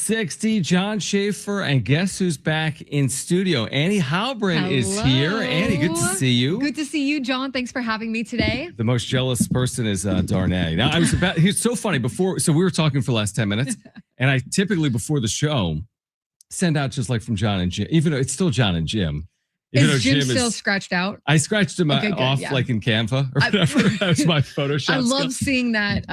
760, John Schaefer, and guess who's back in studio? Annie Halbrin is here. Annie, good to see you. Good to see you, John. Thanks for having me today. The most jealous person is Darnay. Now, he's so funny so we were talking for the last 10 minutes, and I typically, before the show, send out just like from Jon and Jim, even though it's still Jon and Jim. Is Jim still scratched out? I scratched him off like in Canva or whatever. That's my Photoshop. I love seeing that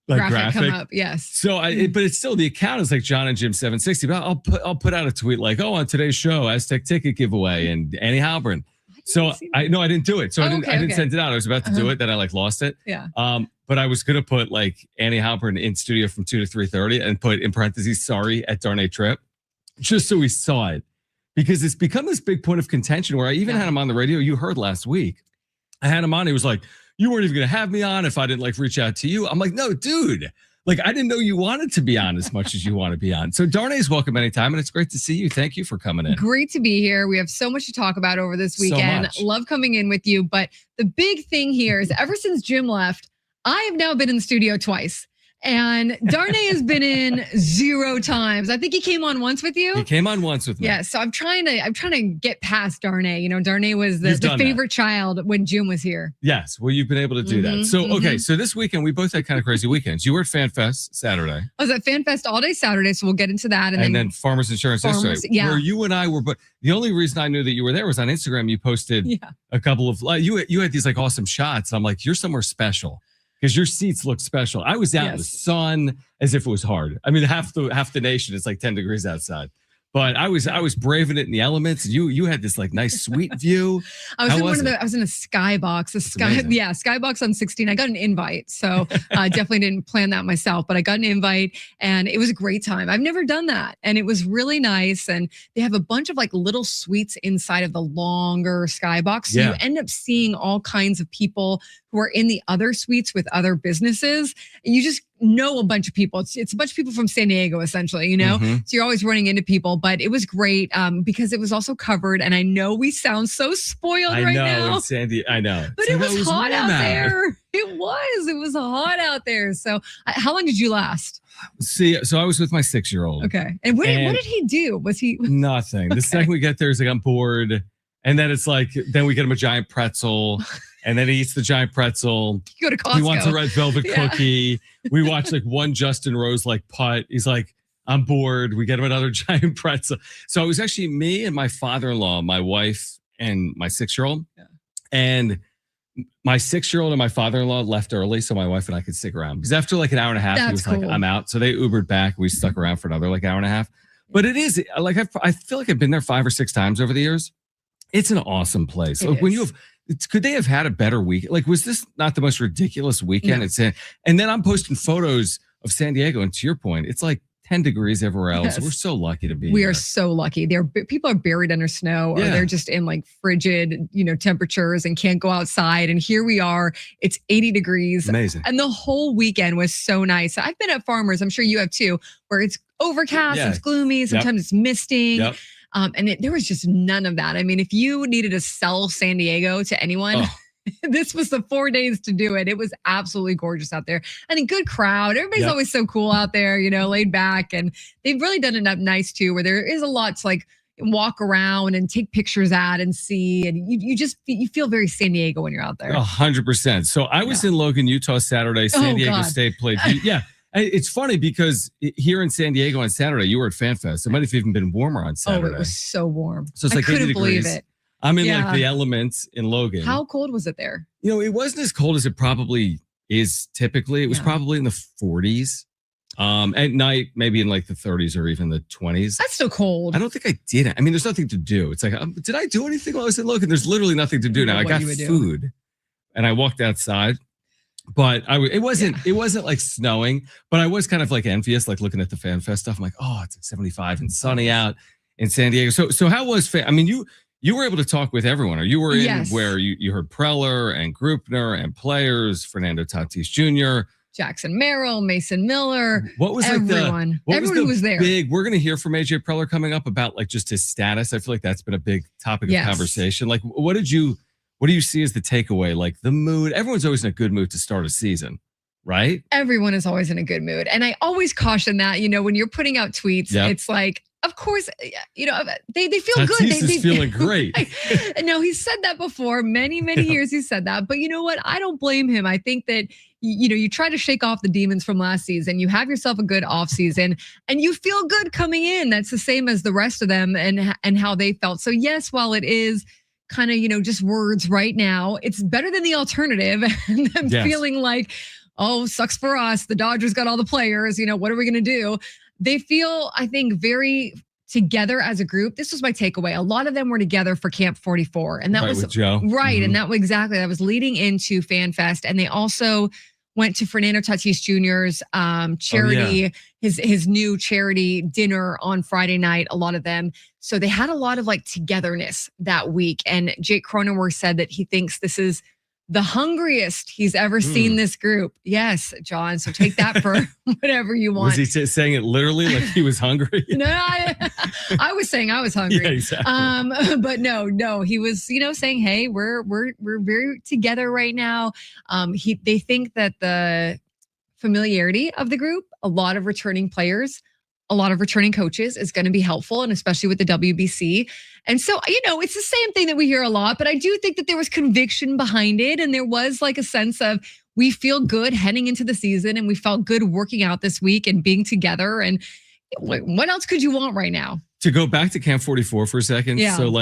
graphic come up. Yes. So but it's still, the account is like Jon and Jim 760. But I'll put out a tweet like, on today's show, Aztec ticket giveaway and Annie Halbrin. So I didn't do it. So I didn't send it out. I was about to do it, then I lost it. Yeah. But I was gonna put like Annie Halbrin in studio from 2 to 3:30 and put in parentheses, sorry at Darnay Tripp, just so we saw it. Because it's become this big point of contention where I even had him on the radio. You heard last week. I had him on. He was like, you weren't even going to have me on if I didn't like reach out to you. I'm like, no, dude. Like, I didn't know you wanted to be on as much as you want to be on. So Darnay's welcome anytime, and it's great to see you. Thank you for coming in. Great to be here. We have so much to talk about over this weekend. Love coming in with you. But the big thing here is ever since Jim left, I have now been in the studio twice. And Darnay has been in 0 times. I think he came on once with you. He came on once with me. Yeah, so I'm trying to get past Darnay. You know, Darnay was the favorite child when Jim was here. Yes, well, you've been able to do that. So, okay, so this weekend, we both had kind of crazy weekends. You were at FanFest Saturday. I was at FanFest all day Saturday, so we'll get into that. And then Farmers Insurance yesterday. Yeah. Where you and I were, but the only reason I knew that you were there was on Instagram. You posted a couple of, you had these like awesome shots. And I'm like, you're somewhere special. Because your seats look special. I was out in the sun as if it was hard. I mean, half the nation, it's like 10 degrees outside. But I was braving it in the elements. You had this like nice sweet view. I was in a skybox. Skybox on 16. I got an invite. So I definitely didn't plan that myself, but I got an invite and it was a great time. I've never done that. And it was really nice. And they have a bunch of like little suites inside of the longer skybox. So you end up seeing all kinds of people who are in the other suites with other businesses. And you just know a bunch of people. It's a bunch of people from San Diego, essentially, you know? So you're always running into people, but it was great because it was also covered. And I know we sound so spoiled right now. In Sandy, I know. But it was hot out there. It was hot out there. So how long did you last? So I was with my 6-year-old. Okay. And what did he do? Was he? Nothing. The second we get there, he's like, I'm bored. And then it's like, then we get him a giant pretzel. And then he eats the giant pretzel. You go to Costco. He wants a red velvet cookie. We watch like one Justin Rose like putt. He's like, I'm bored. We get him another giant pretzel. So it was actually me and my father-in-law, my wife, and my 6-year-old. Yeah. And my 6-year-old and my father-in-law left early so my wife and I could stick around. Because after like an hour and a half, he was like, I'm out. So they Ubered back. We stuck around for another like hour and a half. But it is like, I feel like I've been there 5 or 6 times over the years. It's an awesome place. Like when you have, could they have had a better week? Like, was this not the most ridiculous weekend? No. And then I'm posting photos of San Diego. And to your point, it's like 10 degrees everywhere else. Yes. We're so lucky to be here. We are so lucky. People are buried under snow or they're just in like frigid, temperatures and can't go outside. And here we are. It's 80 degrees. Amazing. And the whole weekend was so nice. I've been at Farmers, I'm sure you have too, where it's overcast, it's gloomy, sometimes it's misting. Yep. And there was just none of that. I mean, if you needed to sell San Diego to anyone, this was the 4 days to do it. It was absolutely gorgeous out there. And a good crowd. Everybody's always so cool out there, laid back. And they've really done it up nice too, where there is a lot to like walk around and take pictures at and see. And you feel very San Diego when you're out there. 100%. So I was in Logan, Utah Saturday. San Diego State played. It's funny because here in San Diego on Saturday, you were at FanFest. It might have even been warmer on Saturday. Oh, it was so warm. So it's like 80 degrees. Believe it. I'm in like the elements in Logan. How cold was it there? It wasn't as cold as it probably is typically. It was probably in the 40s. At night, maybe in like the 30s or even the 20s. That's still cold. I don't think I did it. I mean, there's nothing to do. It's like, did I do anything while I was in Logan? There's literally nothing to do now. I got food and I walked outside. But it wasn't like snowing, but I was kind of like envious, like looking at the FanFest stuff. I'm like, oh, it's like 75 and sunny out in San Diego. So how was I mean, you were able to talk with everyone, or you were in where you heard Preller and Grupner and players, Fernando Tatis Jr., Jackson Merrill, Mason Miller. What was everyone? Everyone who was there. We're going to hear from AJ Preller coming up about like just his status. I feel like that's been a big topic of conversation. Like, what do you see as the takeaway? Like the mood, everyone's always in a good mood to start a season, right? Everyone is always in a good mood. And I always caution that, when you're putting out tweets, it's like, of course, they feel Tatis good. is feeling great. No, he said that before. Many years he said that. But you know what? I don't blame him. I think that, you try to shake off the demons from last season. You have yourself a good offseason and you feel good coming in. That's the same as the rest of them and how they felt. So yes, while it is kind of, just words right now, it's better than the alternative. And them feeling like, oh, sucks for us. The Dodgers got all the players. What are we going to do? They feel, I think, very together as a group. This was my takeaway. A lot of them were together for Camp 44. And that was with Joe. Right. And that was leading into Fan Fest. And they also went to Fernando Tatis Jr.'s charity, his new charity dinner on Friday night, a lot of them. So they had a lot of togetherness that week. And Jake Cronenworth said that he thinks this is the hungriest he's ever seen this group. Yes, John. So take that for whatever you want. Was he saying it literally like he was hungry? No, I was saying I was hungry. Yeah, exactly. But no, he was, saying, hey, we're very together right now. They think that the familiarity of the group, a lot of returning players, a lot of returning coaches is going to be helpful, and especially with the WBC. And so, it's the same thing that we hear a lot, but I do think that there was conviction behind it. And there was a sense of, we feel good heading into the season and we felt good working out this week and being together. And what else could you want right now? To go back to Camp 44 for a second. Yeah. So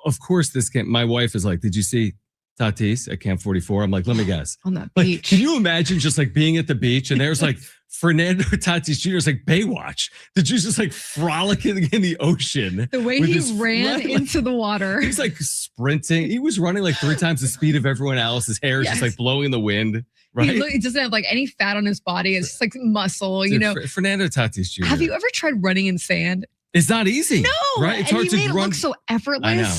of course this camp, my wife is like, did you see Tatis at Camp 44? I'm like, let me guess. On that beach. Can you imagine just being at the beach and there's Fernando Tatis Jr. is like Baywatch. Did you just frolicking in the ocean? The way he ran into the water. He's sprinting. He was running 3 times the speed of everyone else. His hair is just blowing in the wind. Right? He doesn't have any fat on his body. It's just muscle, Dude, Fernando Tatis Jr. Have you ever tried running in sand? It's not easy. No. Right? It's and hard he made to it run. look so effortless. I know.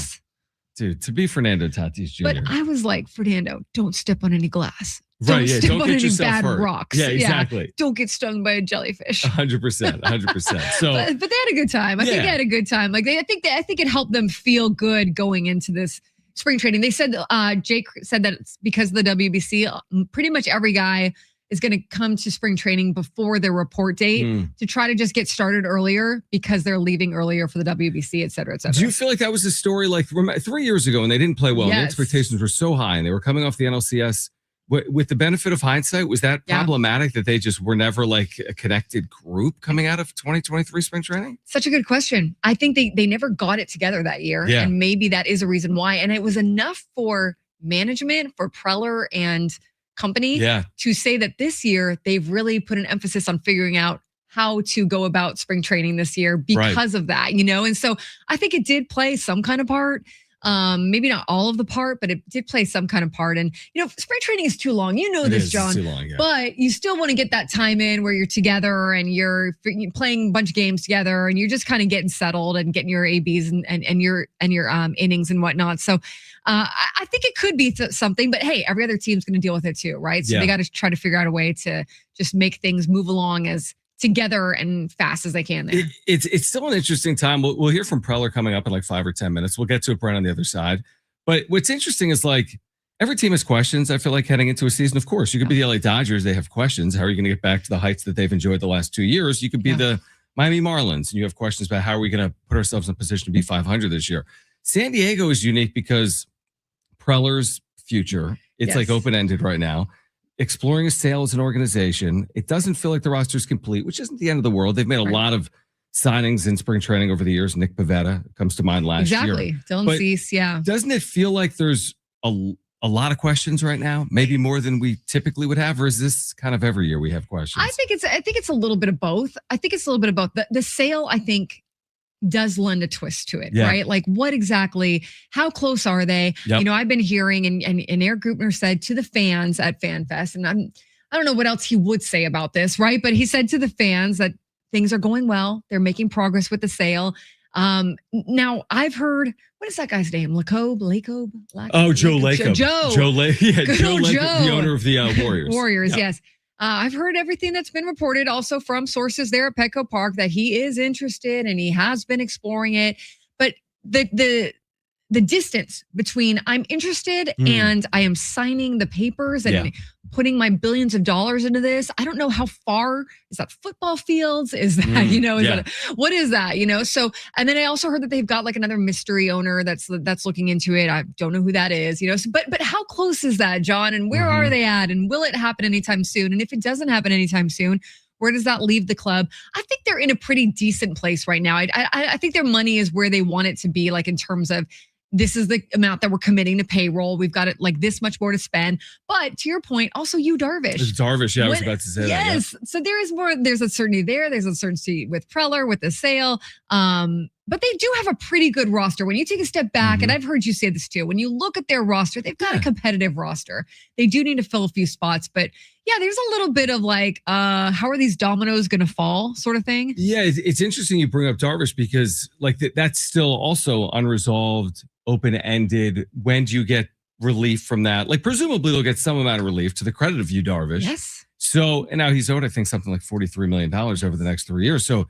Dude, to be Fernando Tatis Jr. But I was like, Fernando, don't step on any glass. Don't step on any bad hurt. rocks. Yeah, exactly. Yeah, don't get stung by a jellyfish. 100%. So, but they had a good time. I think they had a good time. I think it helped them feel good going into this spring training. They said, Jake said that it's because of the WBC, pretty much every guy is going to come to spring training before their report date to try to just get started earlier because they're leaving earlier for the WBC, et cetera, et cetera. Do you feel like that was a story 3 years ago when they didn't play well and the expectations were so high and they were coming off the NLCS? With the benefit of hindsight, was that problematic that they just were never a connected group coming out of 2023 spring training? Such a good question. I think they never got it together that year. Yeah. And maybe that is a reason why. And it was enough for management, for Preller and company to say that this year they've really put an emphasis on figuring out how to go about spring training this year because of that, And so I think it did play some kind of part. Maybe not all of the part, but it did play some kind of part. And, spring training is too long. This, John. Too long, but you still want to get that time in where you're together and you're playing a bunch of games together and you're just kind of getting settled and getting your ABs and your innings and whatnot. So I think it could be something, but hey, every other team's going to deal with it too, right? So they got to try to figure out a way to just make things move along as together and fast as they can there. It's still an interesting time. We'll hear from Preller coming up in 5 or 10 minutes. We'll get to it right on the other side. But what's interesting is every team has questions. I feel like heading into a season, of course, you could be the LA Dodgers. They have questions. How are you going to get back to the heights that they've enjoyed the last 2 years? You could be the Miami Marlins and you have questions about how are we going to put ourselves in a position to be 500 this year. San Diego is unique because Preller's future, it's open-ended right now. Exploring a sale as an organization. It doesn't feel like the roster is complete, which isn't the end of the world. They've made a lot of signings in spring training over the years. Nick Pivetta comes to mind last year. Exactly. Dylan Cease, Doesn't it feel like there's a lot of questions right now? Maybe more than we typically would have, or is this kind of every year we have questions? I think it's a little bit of both. The sale, I think, does lend a twist to it, right? What exactly, how close are they? Yep. I've been hearing and Eric Grupner said to the fans at FanFest, and I don't know what else he would say about this, right? But he said to the fans that things are going well. They're making progress with the sale. Now I've heard, what is that guy's name? Lacob? Oh, Joe Lacob. Joe Lacob, the owner of the Warriors. Warriors, yes. I've heard everything that's been reported also from sources there at Petco Park that he is interested and he has been exploring it. But the distance between I'm interested and I am signing the papers and putting my billions of dollars into this. I don't know how far is that football fields? Is that, what is that, So, and then I also heard that they've got like another mystery owner that's looking into it. I don't know who that is, so, but how close is that, John? And where are they at? And will it happen anytime soon? And if it doesn't happen anytime soon, where does that leave the club? I think they're in a pretty decent place right now. I think their money is where they want it to be, like in terms of this is the amount that we're committing to payroll. We've got it like this much more to spend. But to your point, also Yu Darvish. It's Darvish, yeah, I was about to say that. Yes. Yeah. So there is more, there's uncertainty there. There's uncertainty with Preller, with the sale. But they do have a pretty good roster. When you take a step back, and I've heard you say this too, when you look at their roster, they've got a competitive roster. They do need to fill a few spots, but yeah, there's a little bit of like, how are these dominoes going to fall sort of thing? Yeah, it's interesting you bring up Darvish because like that's still also unresolved, open-ended. When do you get relief from that? Like presumably they'll get some amount of relief to the credit of Yu Darvish. Yes. So, and now he's owed, I think, something like $43 million over the next 3 years. So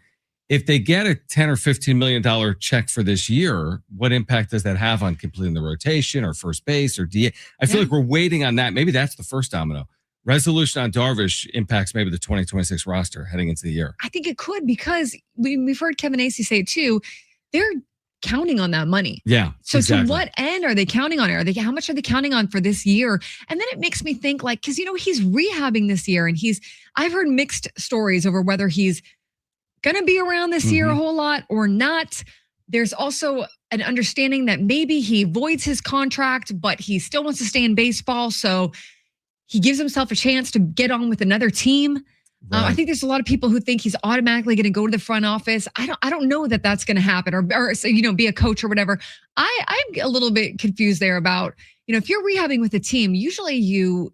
if they get a $10 or $15 million check for this year, what impact does that have on completing the rotation or first base or DA? I feel like we're waiting on that. Maybe that's the first domino. Resolution on Darvish impacts maybe the 2026 roster heading into the year. I think it could, because we've heard Kevin Acee say it too. They're counting on that money. Yeah. So to what end are they counting on it? How much are they counting on for this year? And then it makes me think like, because he's rehabbing this year, and I've heard mixed stories over whether he's gonna be around this year a whole lot or not. There's also an understanding that maybe he voids his contract, but he still wants to stay in baseball. So he gives himself a chance to get on with another team. Right. I think there's a lot of people who think he's automatically going to go to the front office. I don't know that that's going to happen, or be a coach or whatever. I'm a little bit confused there about, if you're rehabbing with a team, usually you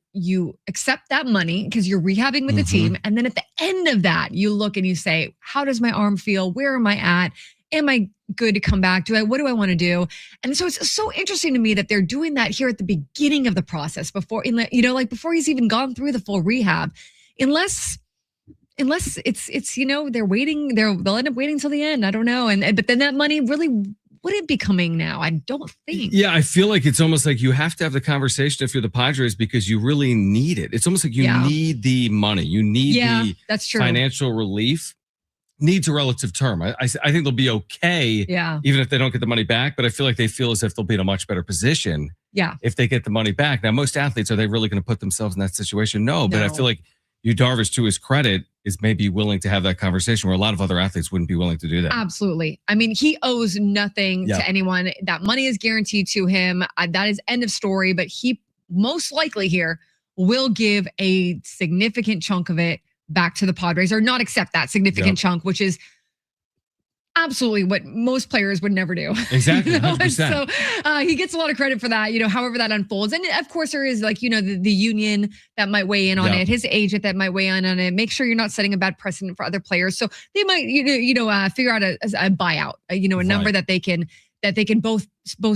accept that money because you're rehabbing with the team. And then at the end of that, you look and you say, how does my arm feel? Where am I at? Am I good to come back? What do I want to do? And so it's so interesting to me that they're doing that here at the beginning of the process before he's even gone through the full rehab, unless it's they're waiting, they'll end up waiting till the end. I don't know. But then that money really wouldn't be coming now, I don't think. Yeah, I feel like it's almost like you have to have the conversation if you're the Padres, because you really need it. It's almost like you need the money. You need the that's true. Financial relief. Needs a relative term. I think they'll be okay, even if they don't get the money back. But I feel like they feel as if they'll be in a much better position if they get the money back. Now, most athletes, are they really going to put themselves in that situation? No, but I feel like Yu Darvish, to his credit, is maybe willing to have that conversation where a lot of other athletes wouldn't be willing to do that. Absolutely. I mean, he owes nothing to anyone. That money is guaranteed to him. That is end of story. But he most likely here will give a significant chunk of it back to the Padres, or not accept that significant chunk, which is absolutely what most players would never do. Exactly. 100%. So he gets a lot of credit for that, however that unfolds. And of course there is like, the union that might weigh in on it, his agent that might weigh in on it. Make sure you're not setting a bad precedent for other players. So they might, figure out a buyout, a number that they can both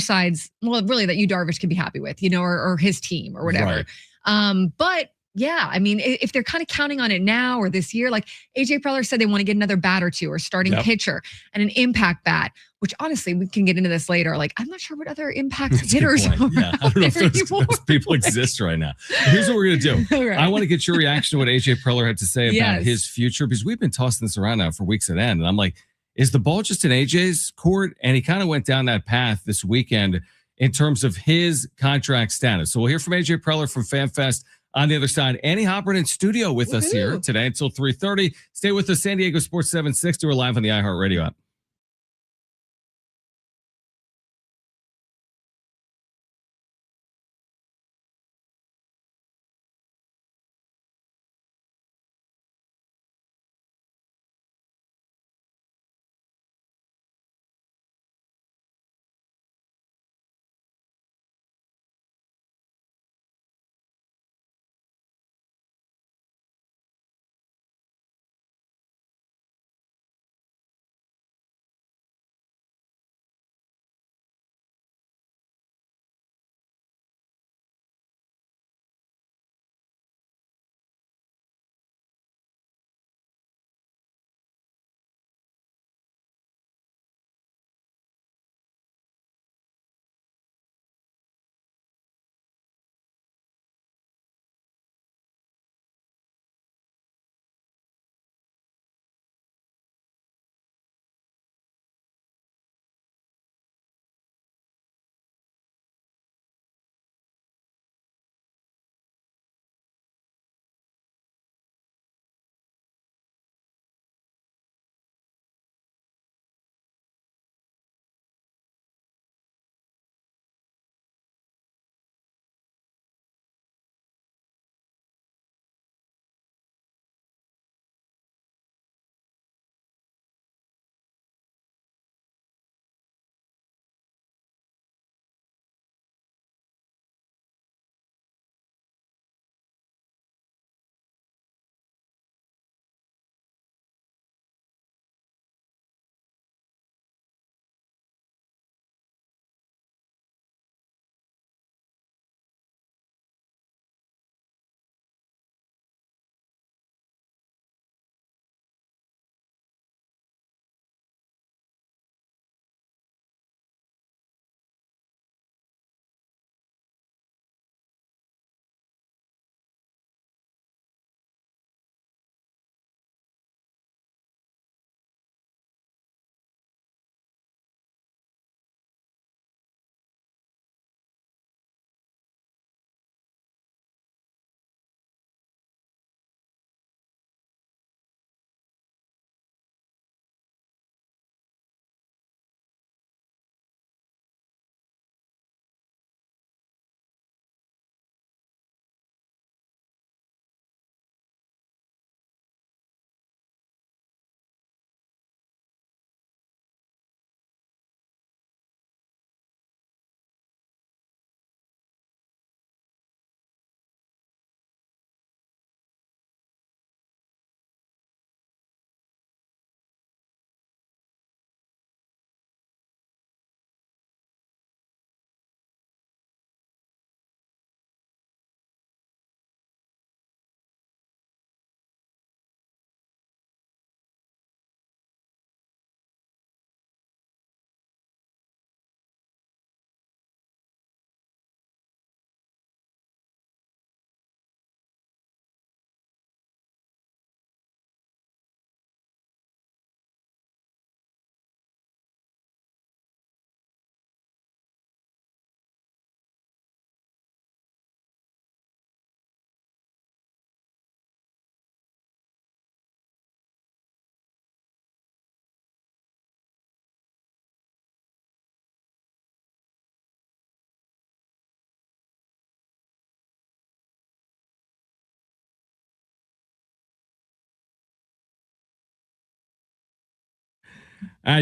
sides, well, really that Yu Darvish can be happy with, or his team or whatever. But yeah, I mean, if they're kind of counting on it now or this year, like AJ Preller said, they want to get another bat or two, or starting pitcher and an impact bat, which honestly, we can get into this later. Like, I'm not sure what other impact hitters are. Yeah, I don't know if those people exist right now. Here's what we're going to do. Right. I want to get your reaction to what AJ Preller had to say about his future, because we've been tossing this around now for weeks at end. And I'm like, is the ball just in AJ's court? And he kind of went down that path this weekend in terms of his contract status. So we'll hear from AJ Preller from FanFest. On the other side, Annie Hopper in studio with us here today until 3:30. Stay with us, San Diego Sports 760. We're live on the iHeartRadio app.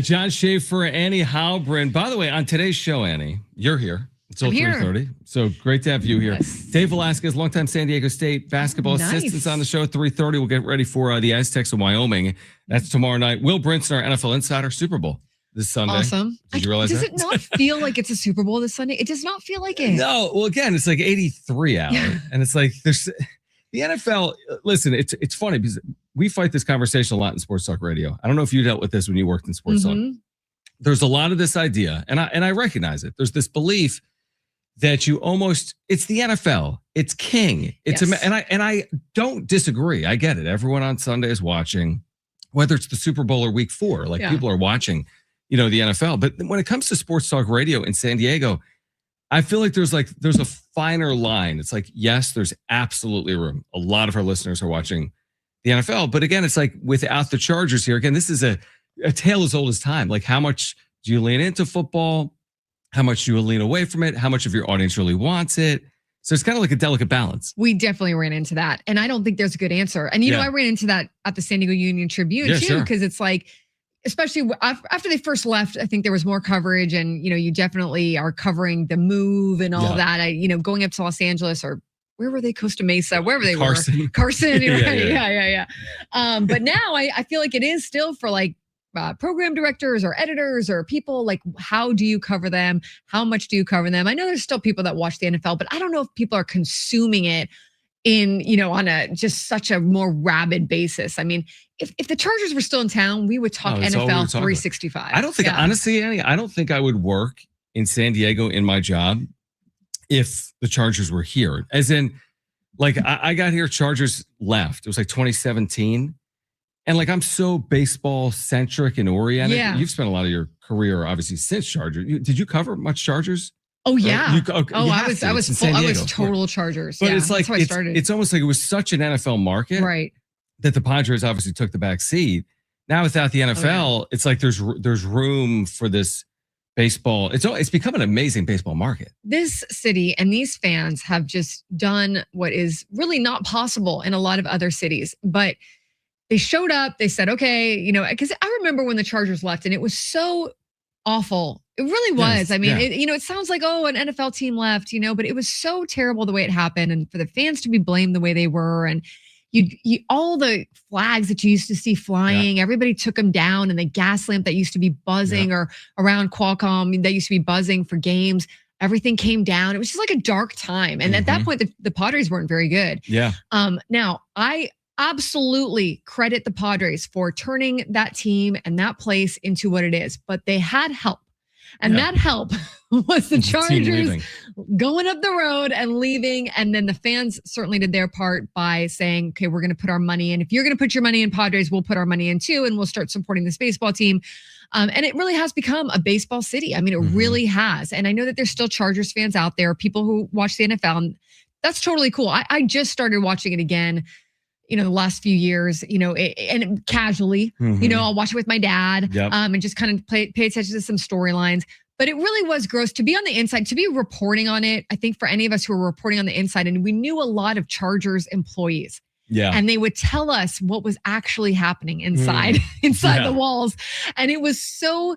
John Schaefer, Annie Halbrin. By the way, on today's show, Annie, you're here. It's all 3:30. So great to have you here. Yes. Dave Velasquez, longtime San Diego State basketball assistant on the show at 3:30. We'll get ready for the Aztecs of Wyoming. That's tomorrow night. Will Brinson, our NFL insider, Super Bowl this Sunday. Awesome. Did you realize does that? it not feel like it's a Super Bowl this Sunday? It does not feel like it. No. Well, again, it's like 83 out. And it's like there's the NFL. Listen, it's funny because we fight this conversation a lot in Sports Talk Radio. I don't know if you dealt with this when you worked in Sports Talk. There's a lot of this idea, and I recognize it. There's this belief that you it's the NFL. It's king. It's Yes. and I don't disagree. I get it. Everyone on Sunday is watching, whether it's the Super Bowl or Week 4. Like people are watching, the NFL. But when it comes to Sports Talk Radio in San Diego, I feel like there's a finer line. It's like, yes, there's absolutely room. A lot of our listeners are watching the NFL, but again, it's like without the Chargers here. Again, this is a tale as old as time. Like, how much do you lean into football? How much do you lean away from it? How much of your audience really wants it? So it's kind of like a delicate balance. We definitely ran into that. And I don't think there's a good answer. And, I ran into that at the San Diego Union Tribune too, because it's like, especially after they first left, I think there was more coverage and, you definitely are covering the move and all that. Going up to Los Angeles or where were they? Costa Mesa, wherever they were. Carson. Yeah. But now I feel like it is still for like, program directors or editors or people like, how do you cover them? How much do you cover them? I know there's still people that watch the NFL, but I don't know if people are consuming it in, on a just such a more rabid basis. I mean, if the Chargers were still in town, we would talk NFL 365. I don't think, honestly, Annie, I don't think I would work in San Diego in my job if the Chargers were here. As in, like, I got here, Chargers left. It was like 2017. And like, I'm so baseball centric and oriented. Yeah. You've spent a lot of your career, obviously, since Chargers. Did you cover much Chargers? Oh yeah. I was total Chargers. But it's like, that's how I started. It's almost like it was such an NFL market, right? That the Padres obviously took the back seat. Now without the NFL, it's like there's room for this baseball. It's become an amazing baseball market. This city and these fans have just done what is really not possible in a lot of other cities, but they showed up, they said, okay, because I remember when the Chargers left and it was so awful. It really was. I mean, it sounds like, an NFL team left, but it was so terrible the way it happened and for the fans to be blamed the way they were. And you all the flags that you used to see flying, everybody took them down, and the gas lamp that used to be buzzing or around Qualcomm that used to be buzzing for games, everything came down. It was just like a dark time. And at that point, the Padres weren't very good. Yeah. Now I absolutely credit the Padres for turning that team and that place into what it is, but they had help. And that help was the Chargers going up the road and leaving. And then the fans certainly did their part by saying, okay, we're going to put our money in. If you're going to put your money in Padres, we'll put our money in too. And we'll start supporting this baseball team. And it really has become a baseball city. I mean, it really has. And I know that there's still Chargers fans out there, people who watch the NFL. And that's totally cool. I just started watching it again, the last few years, and casually, I'll watch it with my dad and just kind of pay attention to some storylines. But it really was gross to be on the inside, to be reporting on it. I think for any of us who were reporting on the inside, and we knew a lot of Chargers employees. Yeah. And they would tell us what was actually happening inside the walls. And it was so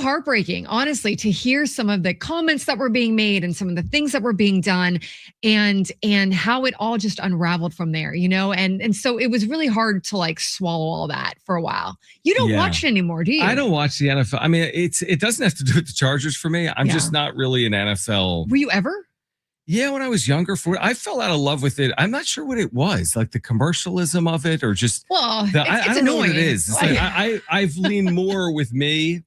heartbreaking, honestly, to hear some of the comments that were being made and some of the things that were being done and how it all just unraveled from there, and so it was really hard to like swallow all that for a while. You don't watch it anymore, do you? I don't watch the NFL. I mean, it doesn't have to do with the Chargers for me. I'm just not really an NFL. Were you ever? Yeah, when I was younger, I fell out of love with it. I'm not sure what it was, like the commercialism of it, or just it's I don't know what it is. It's like, I've leaned more with me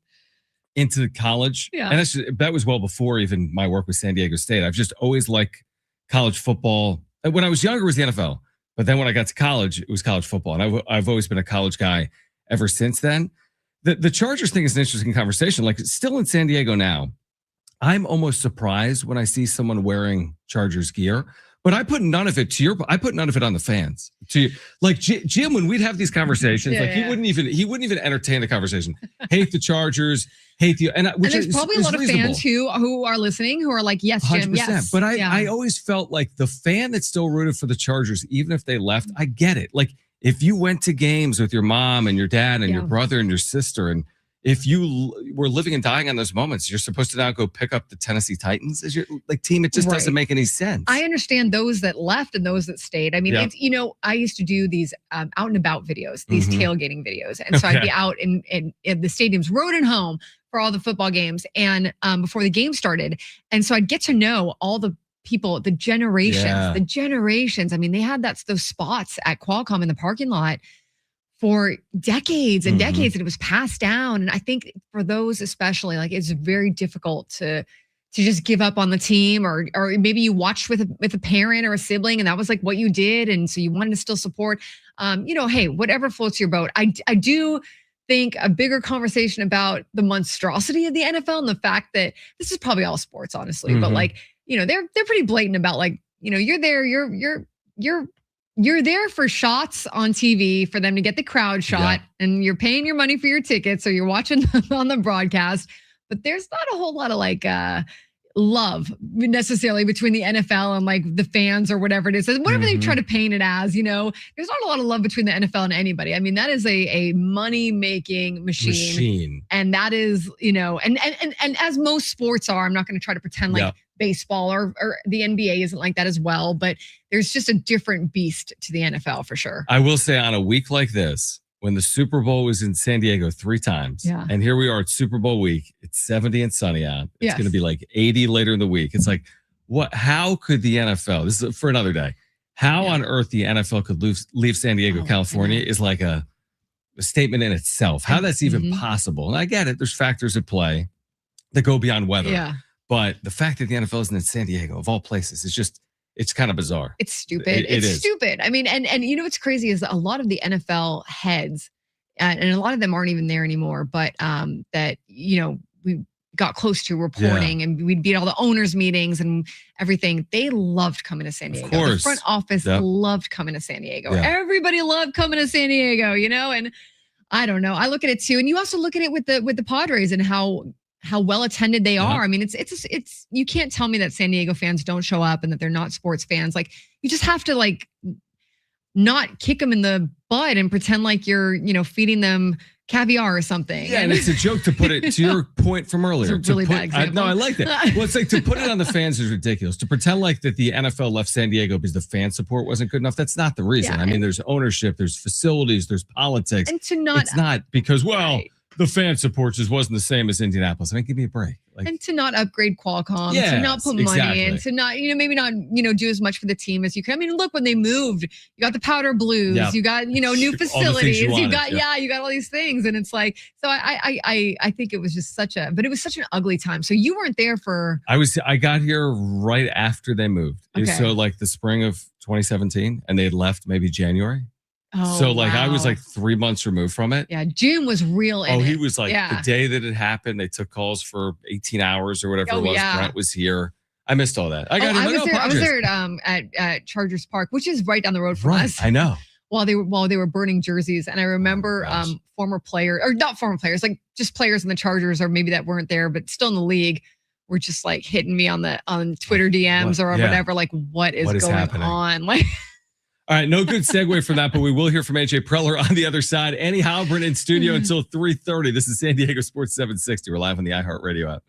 into college. Yeah. And that was well before even my work with San Diego State. I've just always liked college football. When I was younger, it was the NFL. But then when I got to college, it was college football. And I've always been a college guy ever since then. The Chargers thing is an interesting conversation. Like, still in San Diego now, I'm almost surprised when I see someone wearing Chargers gear. But I put none of it on the fans. Like Jim, when we'd have these conversations, he wouldn't even entertain the conversation. Hate the Chargers, hate the and there's probably a lot of fans who are listening who are like, yes, Jim, 100%. Yes. But I always felt like the fan that still rooted for the Chargers, even if they left, I get it. Like, if you went to games with your mom and your dad and your Yeah. brother and your sister, and if you were living and dying on those moments, you're supposed to now go pick up the Tennessee Titans as your like team. It just doesn't Right. make any sense. I understand those that left and those that stayed. I mean, Yeah. it's, I used to do these out and about videos, these Mhm. tailgating videos. And so I'd be out in the stadiums, road and home for all the football games and before the game started. And so I'd get to know all the people, the Yeah. generations. I mean, they had those spots at Qualcomm in the parking lot for decades and decades, and it was passed down. And I think for those especially, like it's very difficult to just give up on the team, or maybe you watched with a parent or a sibling, and that was like what you did, and so you wanted to still support. Hey, whatever floats your boat. I do think a bigger conversation about the monstrosity of the NFL and the fact that this is probably all sports, honestly, but like they're pretty blatant about like you're there, you're there for shots on TV for them to get the crowd shot, and you're paying your money for your tickets, so you're watching them on the broadcast. But there's not a whole lot of like love necessarily between the NFL and like the fans or whatever it is. Whatever they try to paint it as, there's not a lot of love between the NFL and anybody. I mean, that is a money-making machine. And that is, and as most sports are, I'm not going to try to pretend like baseball or the NBA isn't like that as well, but there's just a different beast to the NFL for sure. I will say on a week like this, when the Super Bowl was in San Diego 3 times, and here we are at Super Bowl week, it's 70 and sunny out. It's going to be like 80 later in the week. It's like, how could the NFL, this is for another day, how on earth the NFL could leave San Diego, California is like a statement in itself. How that's even possible. And I get it. There's factors at play that go beyond weather. Yeah. But the fact that the NFL isn't in San Diego, of all places, is just, it's kind of bizarre. It's stupid. It's stupid. I mean, and what's crazy is that a lot of the NFL heads, and a lot of them aren't even there anymore, but that, we got close to reporting and we'd be at all the owners' meetings and everything. They loved coming to San Diego. Of course. The front office loved coming to San Diego. Everybody loved coming to San Diego, and I don't know. I look at it too. And you also look at it with the Padres and how well attended they are. I mean, it's you can't tell me that San Diego fans don't show up and that they're not sports fans. Like you just have to like not kick them in the butt and pretend like you're, feeding them caviar or something. Yeah, and it's a joke to put it to your point from earlier. It's a really bad example. No, I like that. Well, it's like to put it on the fans is ridiculous. To pretend like that the NFL left San Diego because the fan support wasn't good enough. That's not the reason. I mean, there's ownership, there's facilities, there's politics. And to not, it's not because, the fan support just wasn't the same as Indianapolis. I mean, give me a break. Like, and to not upgrade Qualcomm, to not put money in, to not, maybe not, do as much for the team as you can. I mean, look, when they moved, you got the Powder Blues, you got, new facilities, you got all these things. And it's like, so I think it was just but it was such an ugly time. So you weren't there for. I got here right after they moved. Okay. So like the spring of 2017, and they had left maybe January. Oh, so like I was like 3 months removed from it. Yeah, Jim was real in it. He was like the day that it happened, they took calls for 18 hours or whatever it was. Brent was here. I missed all that. I was there at Chargers Park, which is right down the road from us. I know. While they were burning jerseys. And I remember former players, or not former players, like just players in the Chargers or maybe that weren't there, but still in the league, were just like hitting me on Twitter DMs or whatever, like what is going happening? On? Like all right, no good segue from that, but we will hear from AJ Preller on the other side. Annie Halbert in studio until 3:30. This is San Diego Sports 760. We're live on the iHeartRadio app.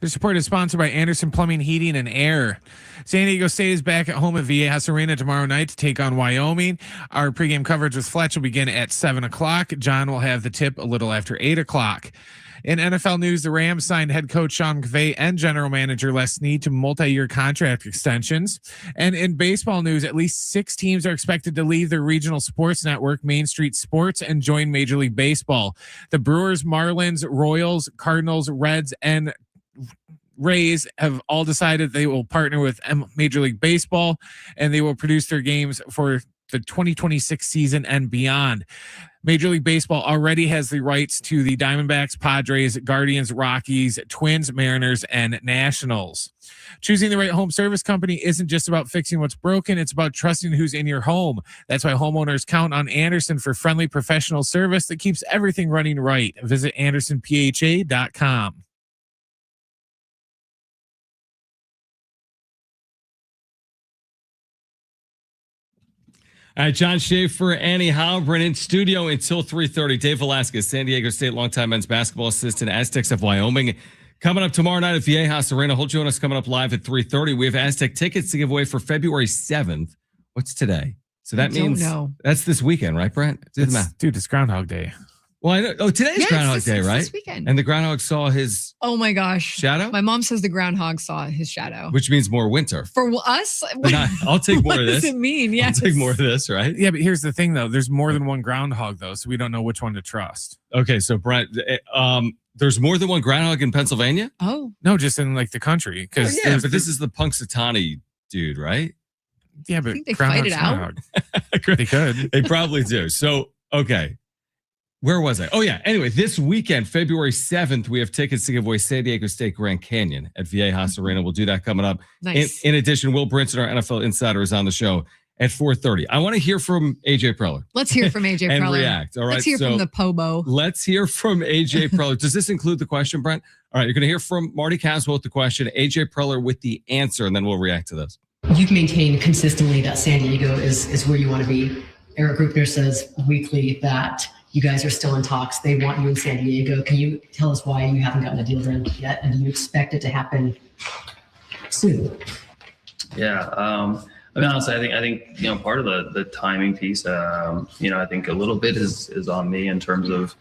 The support is sponsored by Anderson Plumbing, Heating, and Air. San Diego State is back at home at Viejas Arena tomorrow night to take on Wyoming. Our pregame coverage with Fletch will begin at 7 o'clock. John will have the tip a little after 8 o'clock. In NFL news, the Rams signed head coach Sean McVay and general manager Les Snead to multi-year contract extensions. And in baseball news, at least 6 teams are expected to leave their regional sports network, Main Street Sports, and join Major League Baseball. The Brewers, Marlins, Royals, Cardinals, Reds, and Rays have all decided they will partner with Major League Baseball, and they will produce their games for the 2026 season and beyond. Major League Baseball already has the rights to the Diamondbacks, Padres, Guardians, Rockies, Twins, Mariners, and Nationals. Choosing the right home service company isn't just about fixing what's broken. It's about trusting who's in your home. That's why homeowners count on Anderson for friendly professional service that keeps everything running right. Visit AndersonPHA.com. All right, John Schaefer, Annie Halbrin in studio until 3:30. Dave Velasquez, San Diego State longtime men's basketball assistant, Aztecs of Wyoming. Coming up tomorrow night at Viejas Arena. He'll join us coming up live at 3:30. We have Aztec tickets to give away for February 7th. What's today? So that means that's this weekend, right, Brent? Dude, it's Groundhog Day. Well, I know. Oh, today's Groundhog Day, right? This weekend. And the groundhog saw his my gosh shadow. My mom says the groundhog saw his shadow, which means more winter for us. I'll take more of this. What does it mean? Yes. I'll take more of this, right? Yeah, but here's the thing, though. There's more than one groundhog, though, so we don't know which one to trust. Okay, so Brent, there's more than one groundhog in Pennsylvania. Oh no, just in like the country, because but this is the Punxsutawney dude, right? Yeah, but they fight it out. They could. They probably do. So okay. Where was I? Oh, yeah. Anyway, this weekend, February 7th, we have tickets to give away San Diego State Grand Canyon at Viejas Arena. We'll do that coming up. Nice. In addition, Will Brinson, our NFL insider, is on the show at 4:30. I want to hear from AJ Preller. Let's hear from AJ and Preller. React. All right. Let's hear from the Pobo. Let's hear from AJ Preller. Does this include the question, Brent? All right. You're going to hear from Marty Caswell with the question, AJ Preller with the answer, and then we'll react to this. You've maintained consistently that San Diego is where you want to be. Eric Grupner says weekly that you guys are still in talks. They want you in San Diego. Can you tell us why you haven't gotten a deal done yet? And do you expect it to happen soon? Yeah. I mean, honestly, I think, part of the timing piece, I think a little bit is on me in terms of,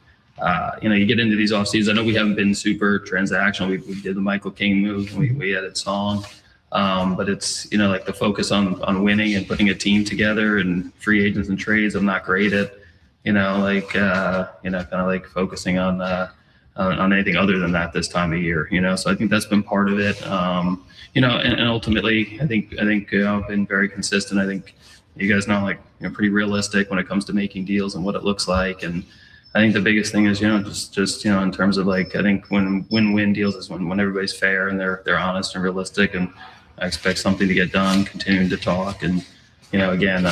you get into these off seasons. I know we haven't been super transactional. We did the Michael King move. We added Song. But it's, like the focus on winning and putting a team together and free agents and trades. I'm not great at, kind of like focusing on anything other than that this time of year, so I think that's been part of it. And ultimately I think, I've been very consistent. I think you guys know, pretty realistic when it comes to making deals and what it looks like. And I think the biggest thing is, just in terms of I think when win-win deals is when everybody's fair and they're honest and realistic, and I expect something to get done, continuing to talk. And, again,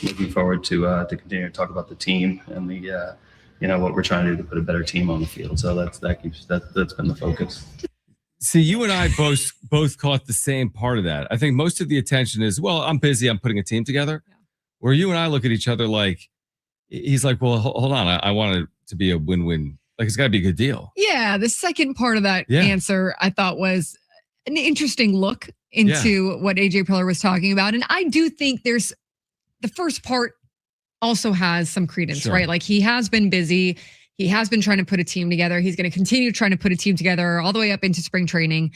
looking forward to continue to talk about the team and the, what we're trying to do to put a better team on the field. So that's been the focus. See, you and I both caught the same part of that. I think most of the attention is, well, I'm busy. I'm putting a team together. Yeah. Where you and I look at each other like, he's like, well, hold on. I want it to be a win-win. Like, it's got to be a good deal. Yeah. The second part of that answer I thought was an interesting look into what AJ Preller was talking about. And I do think there's the first part also has some credence, right? Like, he has been busy. He has been trying to put a team together. He's going to continue trying to put a team together all the way up into spring training.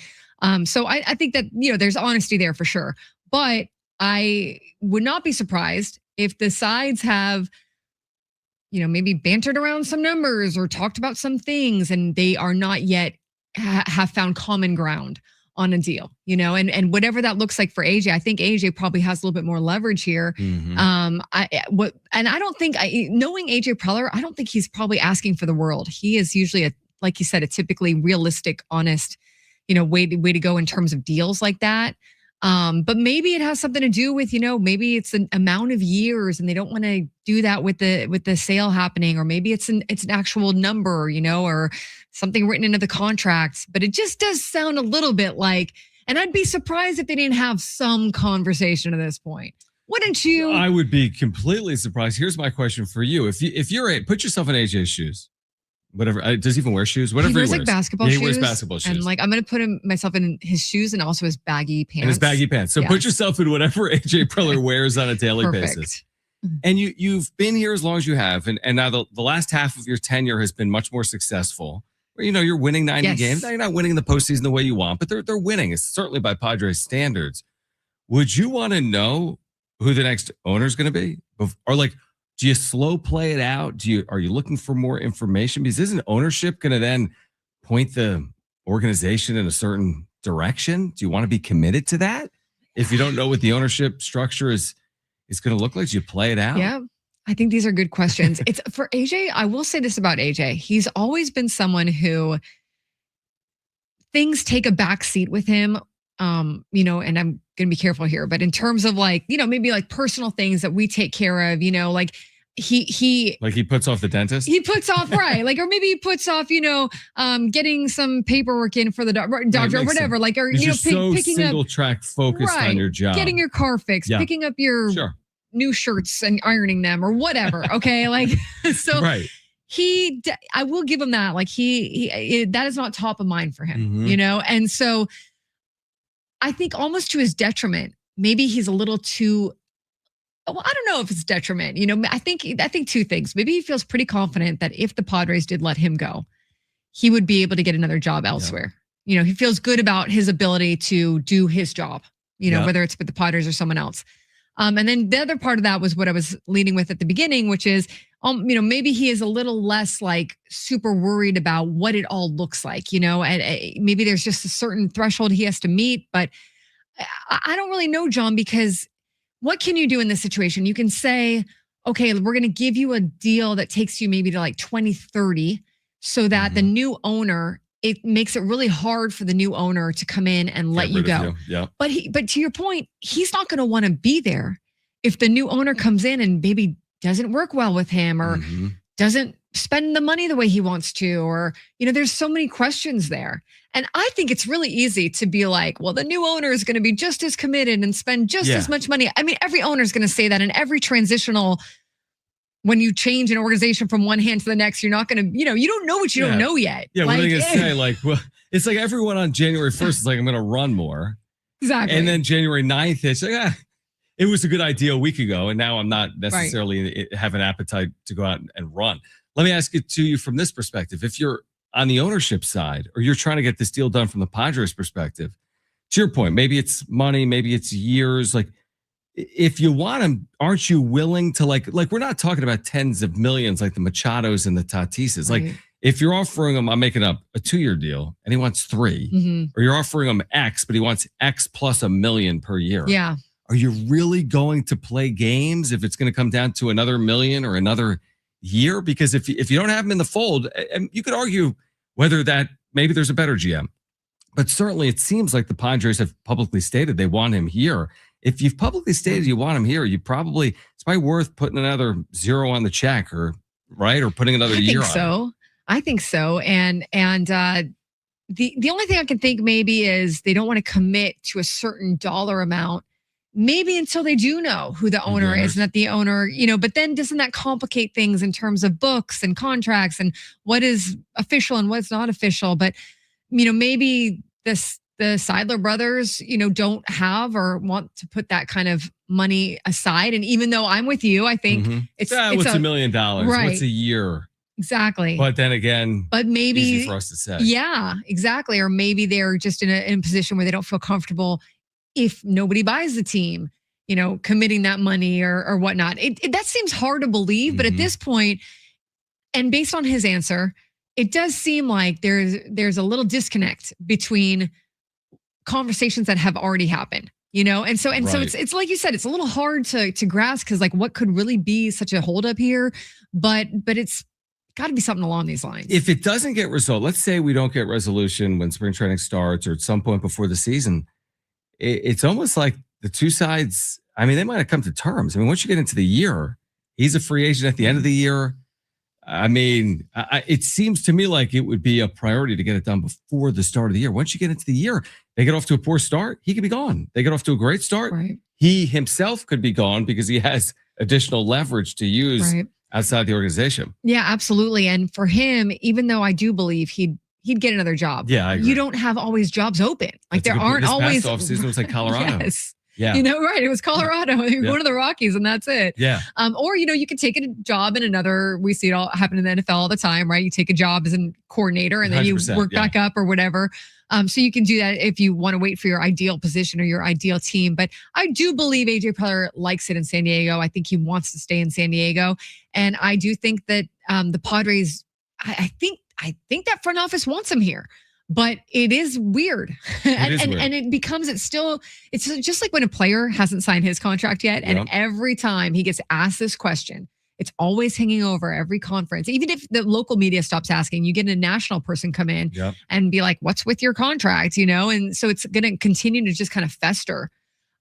So I think that, there's honesty there for sure. But I would not be surprised if the sides have, maybe bantered around some numbers or talked about some things, and they are not yet have found common ground on a deal, and whatever that looks like for AJ. I think AJ probably has a little bit more leverage here. Mm-hmm. I don't think, knowing AJ Preller, I don't think he's probably asking for the world. He is usually like you said, a typically realistic, honest, way to go in terms of deals like that. But maybe it has something to do with, maybe it's an amount of years and they don't want to do that with the sale happening, or maybe it's an actual number, or something written into the contracts. But it just does sound a little bit like, and I'd be surprised if they didn't have some conversation at this point. Wouldn't you? I would be completely surprised. Here's my question for you. If you're put yourself in AJ's shoes, whatever. Does he even wear shoes? Whatever he wears like basketball shoes. He wears basketball shoes. And like, I'm going to put myself in his shoes and also his baggy pants. And his baggy pants. So put yourself in whatever AJ Preller wears on a daily basis. And you've been here as long as you have. And now the last half of your tenure has been much more successful. You know, you're winning 90 games. Now you're not winning the postseason the way you want, but they're winning. It's certainly by Padres standards. Would you want to know who the next owner is going to be? Or like, do you slow play it out? Are you looking for more information? Because isn't ownership going to then point the organization in a certain direction? Do you want to be committed to that? If you don't know what the ownership structure is going to look like, do you play it out? Yeah. I think these are good questions. It's for AJ. I will say this about AJ. He's always been someone who things take a backseat with him. You know, and I'm going to be careful here, but in terms of like, you know, maybe like personal things that we take care of, you know, like he puts off the dentist. He puts off, right. Like, or maybe he puts off, you know, getting some paperwork in for the doctor or whatever. Sense. Like, or, you know, picking single up track focused on your job, getting your car fixed, picking up your new shirts and ironing them or whatever. Okay. Like, so I will give him that. Like that is not top of mind for him, you know? And so I think almost to his detriment, maybe he's a little too, well, I don't know if it's detriment. You know, I think two things. Maybe he feels pretty confident that if the Padres did let him go, he would be able to get another job elsewhere. You know, he feels good about his ability to do his job, you know, whether it's with the Padres or someone else. And then the other part of that was what I was leading with at the beginning, which is, you know, maybe he is a little less like super worried about what it all looks like, you know, and maybe there's just a certain threshold he has to meet. But I don't really know, John, because what can you do in this situation? You can say, okay, we're going to give you a deal that takes you maybe to like 2030 so that the new owner, it makes it really hard for the new owner to come in and let you go. But to your point, he's not going to want to be there if the new owner comes in and maybe doesn't work well with him or doesn't spend the money the way he wants to, or, you know, there's so many questions there. And I think it's really easy to be like, well, the new owner is going to be just as committed and spend just as much money. I mean, every owner is going to say that, and every transitional, when you change an organization from one hand to the next, you're not going to, you know, you don't know what you don't know yet. Yeah, like, what are they going to say? Like, well, it's like everyone on January 1st is like, I'm going to run more. Exactly. And then January 9th, it's like, it was a good idea a week ago, and now I'm not necessarily have an appetite to go out and run. Let me ask it to you from this perspective. If you're on the ownership side, or you're trying to get this deal done from the Padres perspective, to your point, maybe it's money, maybe it's years. Like, if you want him, aren't you willing to like we're not talking about tens of millions like the Machados and the Tatises. Like, if you're offering him, I'm making up a 2-year deal and he wants 3, or you're offering him X, but he wants X plus $1 million per year. Yeah. Are you really going to play games if it's going to come down to another $1 million or another year? Because if you don't have him in the fold, and you could argue whether that maybe there's a better GM, but certainly it seems like the Padres have publicly stated they want him here. If you've publicly stated you want him here, it's probably worth putting another 0 on the check, or putting another year on it. I think so. And the only thing I can think maybe is they don't want to commit to a certain dollar amount, maybe until they do know who the owner is, and that the owner, you know, but then doesn't that complicate things in terms of books and contracts and what is official and what's not official? But, you know, maybe the Seidler brothers, you know, don't have or want to put that kind of money aside. And even though I'm with you, I think it's what's $1 million? Right. What's a year? Exactly. But then again, maybe easy for us to say. Yeah, exactly. Or maybe they're just in a position where they don't feel comfortable if nobody buys the team, you know, committing that money or whatnot. That seems hard to believe, but at this point, and based on his answer, it does seem like there's a little disconnect between conversations that have already happened, you know? And so it's like you said, it's a little hard to grasp, because like what could really be such a holdup here, but it's got to be something along these lines. If it doesn't get resolved, let's say we don't get resolution when spring training starts or at some point before the season, it's almost like the two sides, I mean, they might have come to terms. I mean, once you get into the year, he's a free agent at the end of the year. I mean, it seems to me like it would be a priority to get it done before the start of the year. Once you get into the year, they get off to a poor start, he could be gone. They get off to a great start, he himself could be gone because he has additional leverage to use outside the organization. Yeah, absolutely. And for him, even though I do believe he'd get another job. Yeah, I agree. You don't have always jobs open. Like That's a there good point. aren't This always past offseason was like Colorado. Yes. Yeah. You know, right. It was Colorado. You go to the Rockies and that's it. Yeah. Or, you could take a job in another, we see it all happen in the NFL all the time, right? You take a job as a coordinator and then you work back up or whatever. So you can do that if you want to wait for your ideal position or your ideal team. But I do believe AJ Preller likes it in San Diego. I think he wants to stay in San Diego. And I do think that the Padres, I think that front office wants him here. But it is weird. And it becomes, it's just like when a player hasn't signed his contract yet. And every time he gets asked this question, it's always hanging over every conference. Even if the local media stops asking, you get a national person come in and be like, what's with your contract? And so it's going to continue to just kind of fester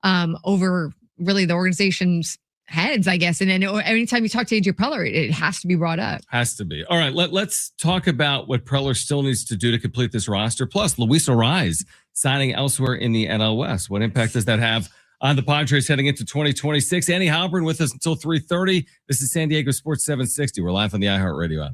over really the organization's heads, I guess. And then anytime you talk to AJ Preller, it has to be brought up. Has to be. All right, let's talk about what Preller still needs to do to complete this roster. Plus, Luis Arraez signing elsewhere in the NL West. What impact does that have on the Padres heading into 2026? Andy Halpern with us until 3:30. This is San Diego Sports 760. We're live on the iHeartRadio app.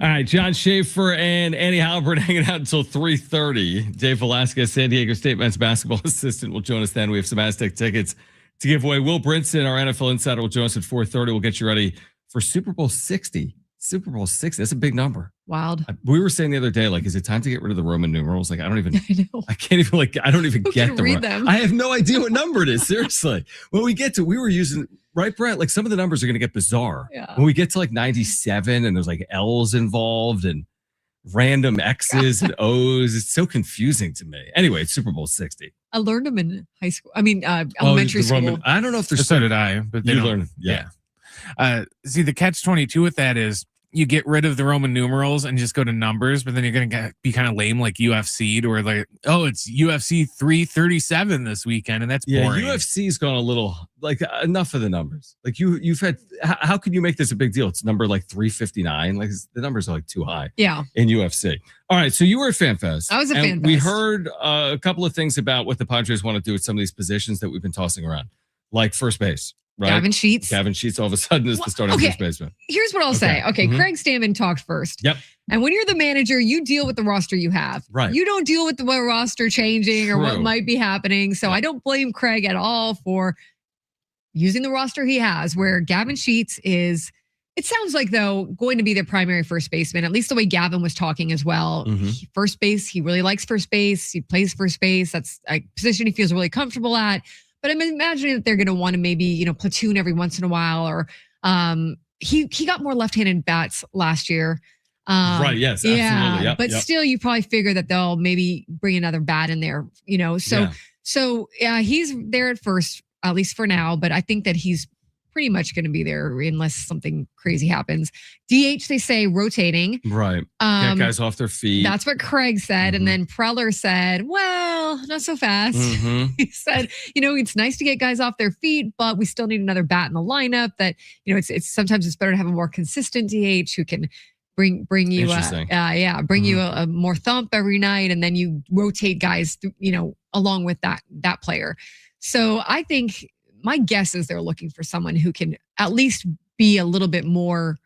All right, John Schaefer and Annie Halbert hanging out until 3:30. Dave Velasquez, San Diego State men's basketball assistant, will join us then. We have some Aztec tickets to give away. Will Brinson, our NFL insider, will join us at 4:30. We'll get you ready for Super Bowl 60. Super Bowl 60. That's a big number. Wild. We were saying the other day, like, is it time to get rid of the Roman numerals? Like, I don't even, I know. I can't even, like, I don't even Who get can the read them? I have no idea what number it is. Seriously. When we get to, we were using, right, Brett? Like, some of the numbers are going to get bizarre. Yeah. When we get to like 97 and there's like L's involved and random X's and O's, it's so confusing to me. Anyway, it's Super Bowl 60. I learned them in high school. I mean, elementary school. I don't know if there's So did I, but they you don't. learn. Yeah. See, the catch-22 with that is you get rid of the Roman numerals and just go to numbers, but then you're going to be kind of lame like UFC, or like, oh, it's UFC 337 this weekend, and that's boring. UFC's gone a little, like, enough of the numbers. Like, you've had, how can you make this a big deal? It's number like 359. Like, the numbers are like too high. Yeah. In UFC. All right, so you were at FanFest. I was at and FanFest. We heard a couple of things about what the Padres want to do with some of these positions that we've been tossing around, like first base. Right? Gavin Sheets. Gavin Sheets all of a sudden is the starting first baseman. Here's what I'll say. Okay, Mhm. Craig Stammen talked first. Yep. And when you're the manager, you deal with the roster you have. Right. You don't deal with the roster changing or what True. might be happening. So I don't blame Craig at all for using the roster he has, where Gavin Sheets is, it sounds like, though, going to be their primary first baseman, at least the way Gavin was talking as well. Mhm. First base, he really likes first base. He plays first base. That's a position he feels really comfortable at. But I'm imagining that they're going to want to maybe, platoon every once in a while, or he got more left-handed bats last year. Right, yes, absolutely. Yeah, Yep, but yep. still, you probably figure that they'll maybe bring another bat in there, So he's there at first, at least for now, but I think that he's pretty much going to be there unless something crazy happens. DH, they say, rotating. Right. Get guys off their feet. That's what Craig said. Mhm. And then Preller said, well, not so fast. Mhm. He said, it's nice to get guys off their feet, but we still need another bat in the lineup. That, it's sometimes it's better to have a more consistent DH who can bring you, Interesting. bring you a more thump every night. And then you rotate guys, along with that player. So I think my guess is they're looking for someone who can at least be a little bit more,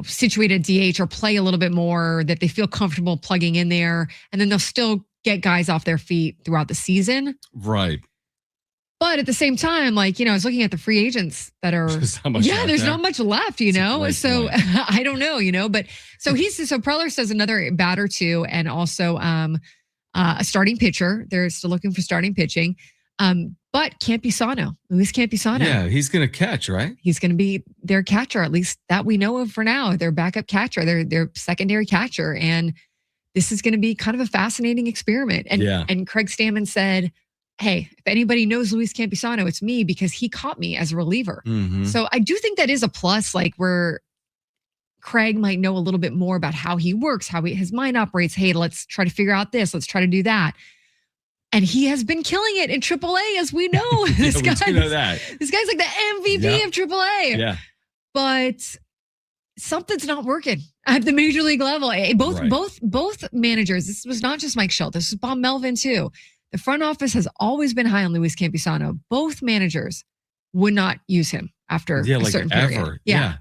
situated DH, or play a little bit more, that they feel comfortable plugging in there. And then they'll still get guys off their feet throughout the season. Right. But at the same time, I was looking at the free agents that are, There's not much left there's there. not much left, That's a great So point. I don't know, but so Preller says another bat or two, and also a starting pitcher. They're still looking for starting pitching. But Luis Campusano. Yeah, he's going to catch, right? He's going to be their catcher, at least that we know of for now. Their backup catcher, their secondary catcher. And this is going to be kind of a fascinating experiment. And Craig Stammen said, hey, if anybody knows Luis Campusano, it's me, because he caught me as a reliever. Mhm. So I do think that is a plus, where Craig might know a little bit more about how he works, how his mind operates. Hey, let's try to figure out this. Let's try to do that. And he has been killing it in AAA, as we know. We do know that. This guy's like the MVP Yeah. of AAA. Yeah. But something's not working at the major league level. Both managers. This was not just Mike Schultz. This was Bob Melvin too. The front office has always been high on Luis Campusano. Both managers would not use him after a certain period. Ever. Yeah.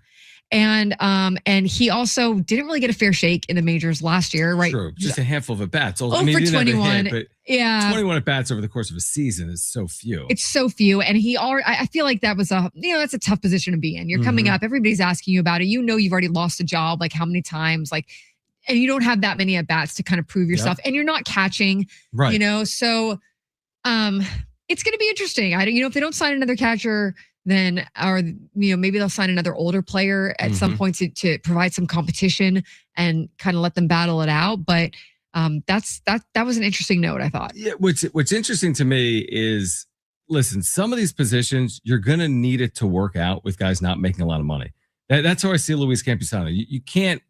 And he also didn't really get a fair shake in the majors last year, right? True. Just a handful of at bats. Oh, he for didn't have a 21. hit, but Yeah. 21 at bats over the course of a season is so few. It's so few. And I feel like that was that's a tough position to be in. You're coming up, everybody's asking you about it. You've already lost a job, like how many times, and you don't have that many at bats to kind of prove yourself, and you're not catching, right. So it's going to be interesting. If they don't sign another catcher, then, or maybe they'll sign another older player at some point to provide some competition and kind of let them battle it out. But that was an interesting note, I thought. Yeah. What's interesting to me is, listen, some of these positions, you're going to need it to work out with guys not making a lot of money. That's how I see Luis Campusano. You can't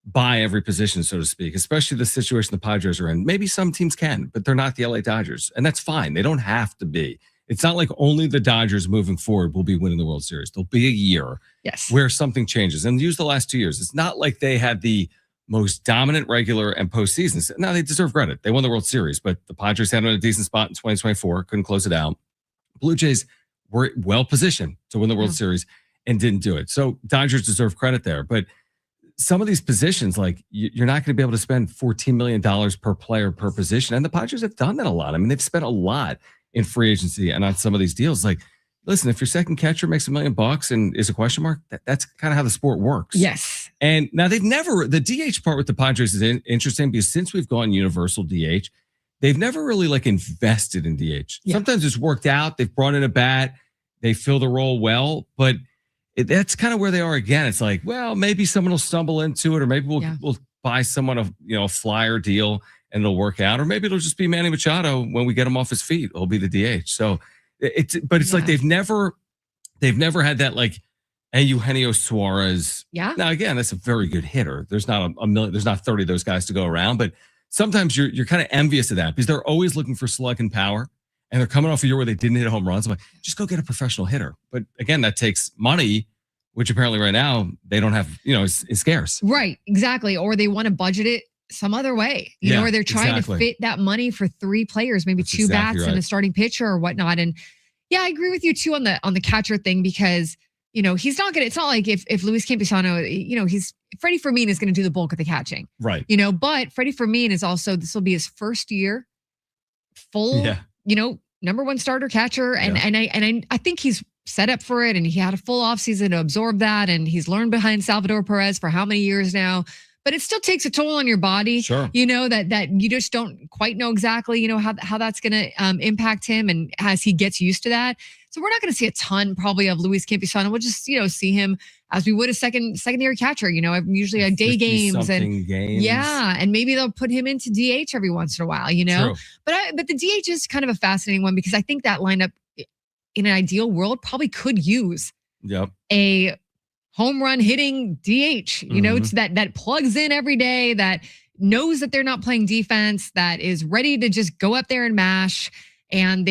buy every position, so to speak, especially the situation the Padres are in. Maybe some teams can, but they're not the LA Dodgers. And that's fine. They don't have to be. It's not like only the Dodgers moving forward will be winning the World Series. There'll be a year where something changes. And use the last 2 years. It's not like they had the most dominant regular and postseasons. Now, they deserve credit. They won the World Series, but the Padres had them in a decent spot in 2024, couldn't close it out. Blue Jays were well positioned to win the World Series and didn't do it. So Dodgers deserve credit there. But some of these positions, like you're not going to be able to spend $14 million per player per position. And the Padres have done that a lot. I mean, they've spent a lot in free agency and on some of these deals. Like, listen, if your second catcher makes $1 million and is a question mark, that's kind of how the sport works. Yes. And now the DH part with the Padres is interesting because since we've gone universal DH, they've never really like invested in DH. Yeah. Sometimes it's worked out. They've brought in a bat. They fill the role well, but that's kind of where they are again. It's like, well, maybe someone will stumble into it, or maybe we'll buy someone a flyer deal and it'll work out, or maybe it'll just be Manny Machado when we get him off his feet. It'll be the DH. So it's like they've never had that like a Eugenio Suarez. Yeah. Now again, that's a very good hitter. There's not a million. There's not 30 of those guys to go around, but sometimes you're kind of envious of that because they're always looking for slug and power. And they're coming off a year where they didn't hit home runs. I'm like, just go get a professional hitter. But again, that takes money, which apparently right now they don't have, is scarce. Right, exactly. Or they want to budget it some other way, or they're trying to fit that money for 3 players, maybe that's 2 bats and a starting pitcher or whatnot. And yeah, I agree with you too on the catcher thing because, he's not going to, it's not like if Luis Campusano, Freddie Fermin is going to do the bulk of the catching. Right. But Freddie Fermin is also, this will be his first year full, number 1 starter catcher. And I think he's set up for it and he had a full offseason to absorb that. And he's learned behind Salvador Perez for how many years now, but it still takes a toll on your body. Sure. That you just don't quite know exactly, how that's going to impact him and as he gets used to that. So we're not going to see a ton probably of Luis Campusano. We'll just, see him as we would a secondary catcher, usually a day games and games. Yeah. And maybe they'll put him into DH every once in a while, True. But the DH is kind of a fascinating one because I think that lineup in an ideal world probably could use a home run hitting DH, it's that plugs in every day, that knows that they're not playing defense, that is ready to just go up there and mash. And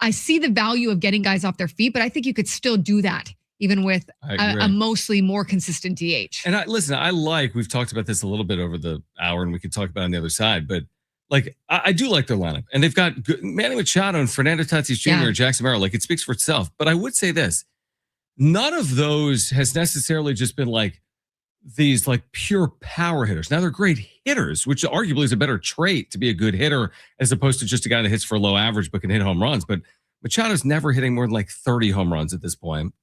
I see the value of getting guys off their feet, but I think you could still do that even with a mostly more consistent DH. And we've talked about this a little bit over the hour and we could talk about it on the other side, but like, I do like their lineup and they've got Manny Machado and Fernando Tatis Jr. and Jackson Merrill. Like it speaks for itself, but I would say this, none of those has necessarily just been like these like pure power hitters. Now they're great hitters, which arguably is a better trait to be a good hitter as opposed to just a guy that hits for low average but can hit home runs. But Machado's never hitting more than like 30 home runs at this point.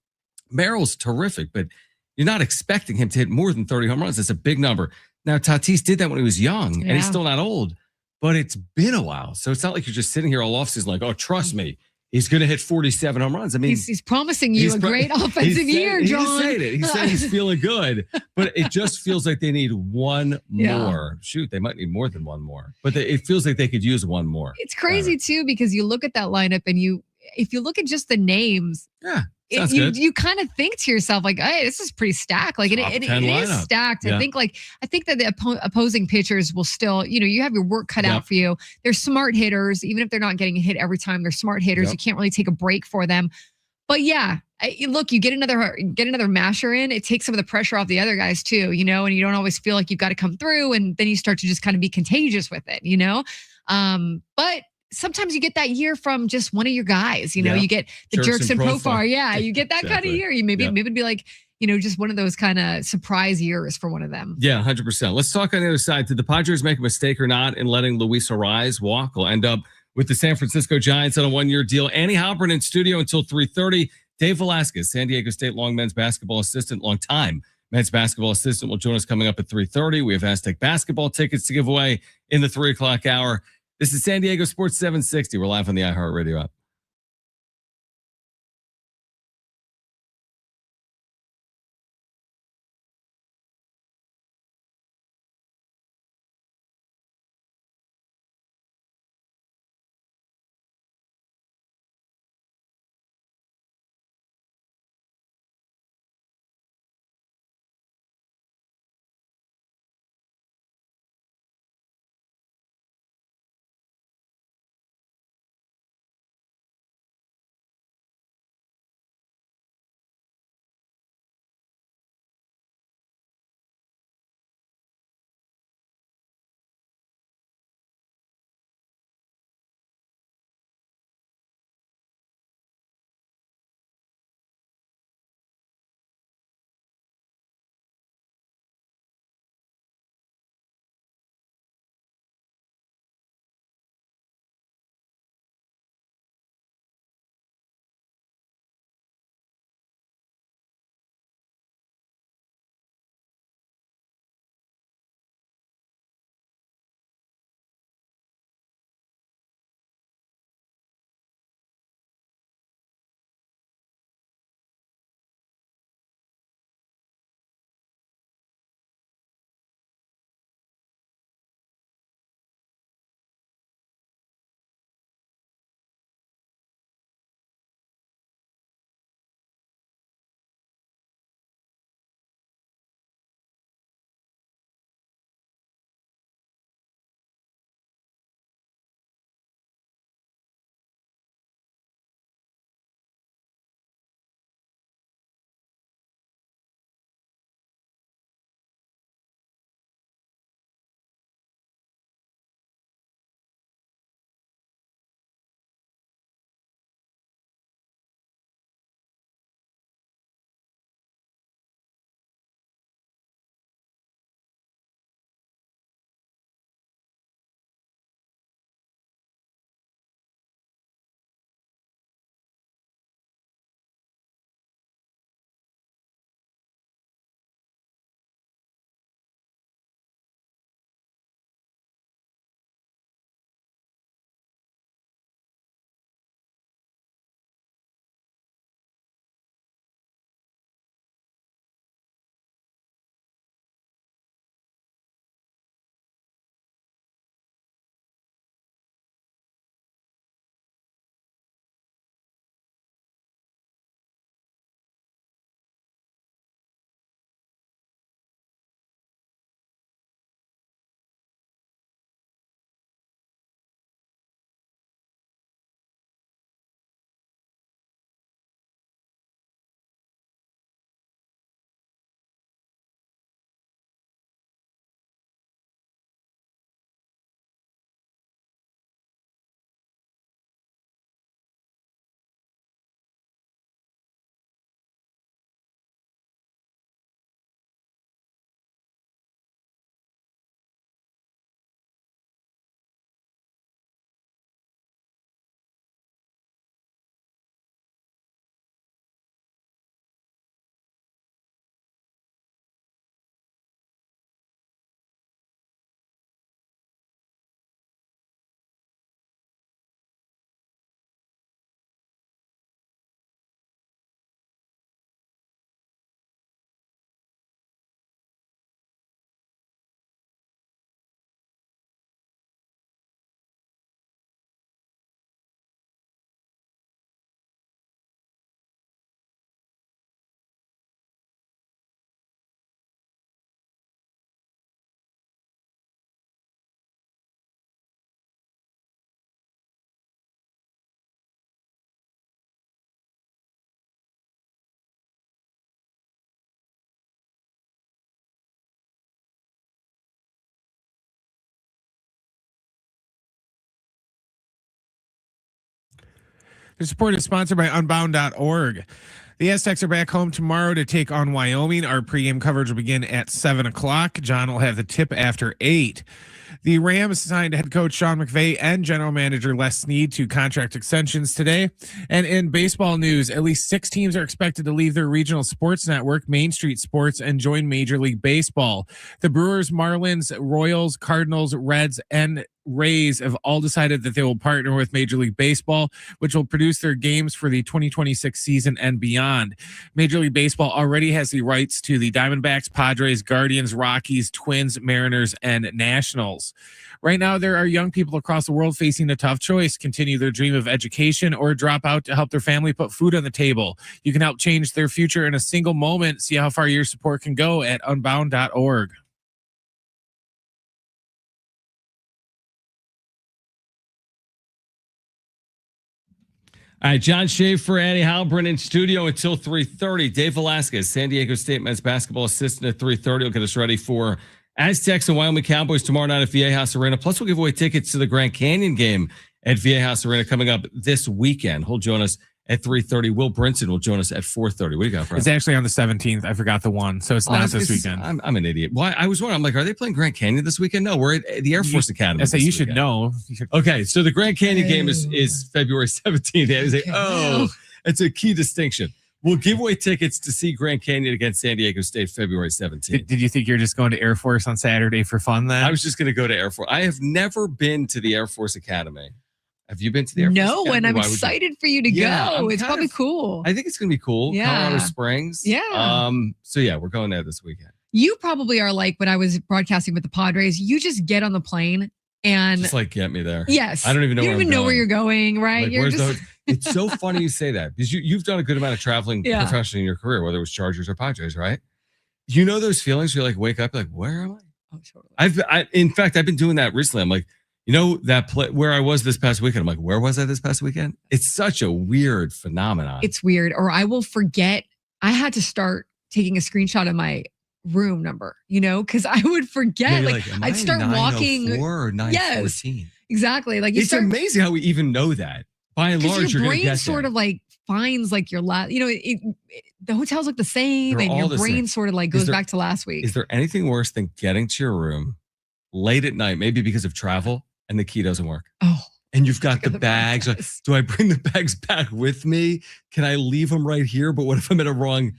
Merrill's terrific, but you're not expecting him to hit more than 30 home runs. That's a big number. Now Tatis did that when he was young and he's still not old, but it's been a while. So it's not like you're just sitting here all offseason like, oh, trust me. He's going to hit 47 home runs. I mean, he's promising you a great offensive year, John. He said he's feeling good, but it just feels like they need one more. Shoot, they might need more than one more, but it feels like they could use one more. It's crazy too, because you look at that lineup and if you look at just the names, you kind of think to yourself like, hey, this is pretty stacked. Like it is stacked. I think that the opposing pitchers will still, you have your work cut out for you. They're smart hitters, even if they're not getting a hit every time. They're smart hitters. You can't really take a break for them. But look, you get another masher in. It takes some of the pressure off the other guys too, and you don't always feel like you've got to come through, and then you start to just kind of be contagious with it, But sometimes you get that year from just one of your guys, you get the Jerks and Profar. Yeah, you get that kind of year. You maybe it'd be like, just one of those kind of surprise years for one of them. Yeah, 100%. Let's talk on the other side. Did the Padres make a mistake or not in letting Luis Ariz walk? We'll end up with the San Francisco Giants on a 1-year deal. Annie Halpern in studio until 3:30. Dave Velasquez, San Diego State long men's basketball assistant, long time men's basketball assistant, will join us coming up at 3:30. We have Aztec basketball tickets to give away in the 3 o'clock hour. This is San Diego Sports 760. We're live on the iHeartRadio app. The support is sponsored by Unbound.org. The Aztecs are back home tomorrow to take on Wyoming. Our pregame coverage will begin at 7 o'clock. John will have the tip after 8. The Rams signed head coach Sean McVay and general manager Les Snead to contract extensions today. And in baseball news, at least 6 teams are expected to leave their regional sports network, Main Street Sports, and join Major League Baseball. The Brewers, Marlins, Royals, Cardinals, Reds, and Rays have all decided that they will partner with Major League Baseball, which will produce their games for the 2026 season and beyond. Major League Baseball already has the rights to the Diamondbacks, Padres, Guardians, Rockies, Twins, Mariners, and Nationals. Right now, there are young people across the world facing a tough choice: continue their dream of education or drop out to help their family put food on the table. You can help change their future in a single moment. See how far your support can go at unbound.org. All right, John Schaefer, Annie Halbrin in studio until 3:30. Dave Velasquez, San Diego State men's basketball assistant at 3:30. Will get us ready for Aztecs and Wyoming Cowboys tomorrow night at Viejas Arena. Plus, we'll give away tickets to the Grand Canyon game at Viejas Arena coming up this weekend. He'll join us at 3:30. Will Brinson will join us at 4:30. What do you got, Brad? It's actually on the 17th. I forgot the one, so it's not this weekend. I'm an idiot. Why? I was wondering. I'm like, are they playing Grand Canyon this weekend? No, we're at the Air Force Academy. I say you should know. Okay, so the Grand Canyon game is February 17th. And he's like, it's a key distinction. We'll give away tickets to see Grand Canyon against San Diego State February 17th. Did you think you're just going to Air Force on Saturday for fun then? I was just going to go to Air Force. I have never been to the Air Force Academy. Have you been to the Air Force Academy? No, and I'm excited for you to go. It's probably cool. I think it's going to be cool. Yeah. Colorado Springs. Yeah. So yeah, we're going there this weekend. You probably are like when I was broadcasting with the Padres, you just get on the plane and just like get me there. Yes. I don't even know you don't even know where you're going, right? Like, You're just it's so funny you say that because you've done a good amount of traveling professionally in your career, whether it was Chargers or Padres, right? You know those feelings where you like wake up like, where am I? Oh, totally. In fact, I've been doing that recently. I'm like, you know, that where I was this past weekend. I'm like, where was I this past weekend? It's such a weird phenomenon. It's weird. Or I will forget. I had to start taking a screenshot of my room number, because I would forget. Yeah, like I'd start walking. Or 914. Yes, exactly. Like it's amazing how we even know that. By and large, your you're brain sort of like finds like your last. The hotels look the same, and your brain sort of like goes back to last week. Is there anything worse than getting to your room late at night, maybe because of travel, and the key doesn't work? Oh. And you've got the bags. Like, do I bring the bags back with me? Can I leave them right here? But what if I'm in the wrong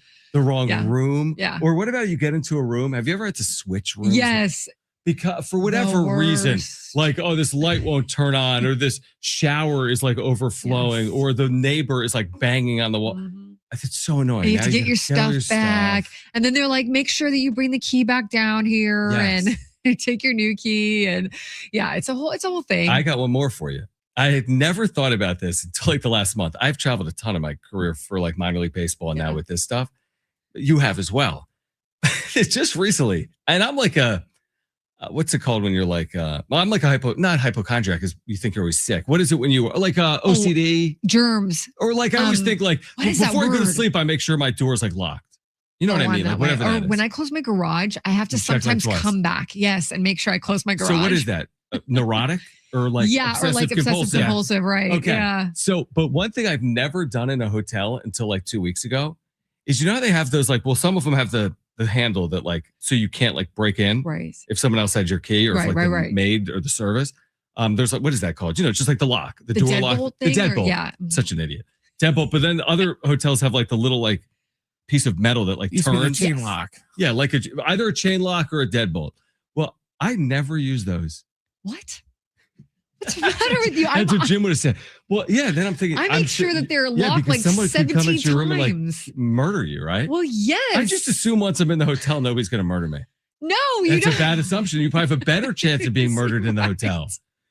room? Yeah. Or what about you get into a room? Have you ever had to switch rooms? Yes. Because for whatever reason, like, this light won't turn on, or this shower is like overflowing, or the neighbor is like banging on the wall. Mm-hmm. It's so annoying. And you have to get your stuff back. And then they're like, make sure that you bring the key back down here and take your new key. And yeah, it's a whole thing. I got one more for you. I had never thought about this until like the last month. I've traveled a ton in my career for like minor league baseball, and now with this stuff, you have as well. It's just recently, and I'm like what's it called when you're like, I'm like not hypochondriac, because you think you're always sick. What is it when you like OCD? Germs. Or like I always think like before I go to sleep, I make sure my door's like locked. You know what I mean? Like whatever that is. When I close my garage, I have to sometimes come back. Yes, and make sure I close my garage. So what is that? Neurotic? Or like obsessive compulsive, right? Okay. Yeah. So, but one thing I've never done in a hotel until like 2 weeks ago is, how they have those like, well, some of them have the handle that like, so you can't like break in, right? If someone else had your key, or if like the maid or the service. There's like, what is that called? Just like the lock, the door lock, the deadbolt. Yeah. Such an idiot. Deadbolt. But then other hotels have like the little like piece of metal that like turns. Chain lock. Yeah, like either a chain lock or a deadbolt. Well, I never use those. What? What's the matter with you? That's what Jim would have said. Well, yeah. Then I'm thinking, I make sure that they're locked like 17 come into your room and times. like murder you, right? Well, yes. I just assume once I'm in the hotel, nobody's going to murder me. No, you don't. That's a bad assumption. You probably have a better chance of being murdered in the hotel.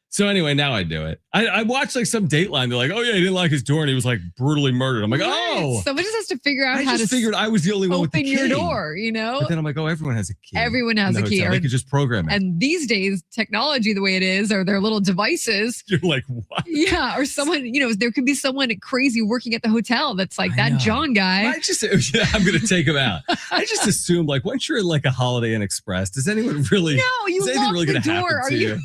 So anyway, now I do it. I watched like some Dateline. They're like, oh yeah, he didn't lock his door and he was like brutally murdered. I'm like, oh. Someone just has to figure out how to. I just figured I was the only one with the key. Open your door, But then I'm like, oh, everyone has a key. Everyone has a key. They could just program it. And these days, technology, the way it is, or their little devices. You're like, what? Yeah, or someone, there could be someone crazy working at the hotel that's like that John guy. I'm going to take him out. I just assume like once you're in like a Holiday Inn Express, does anyone really? No, you lock the door. Are you?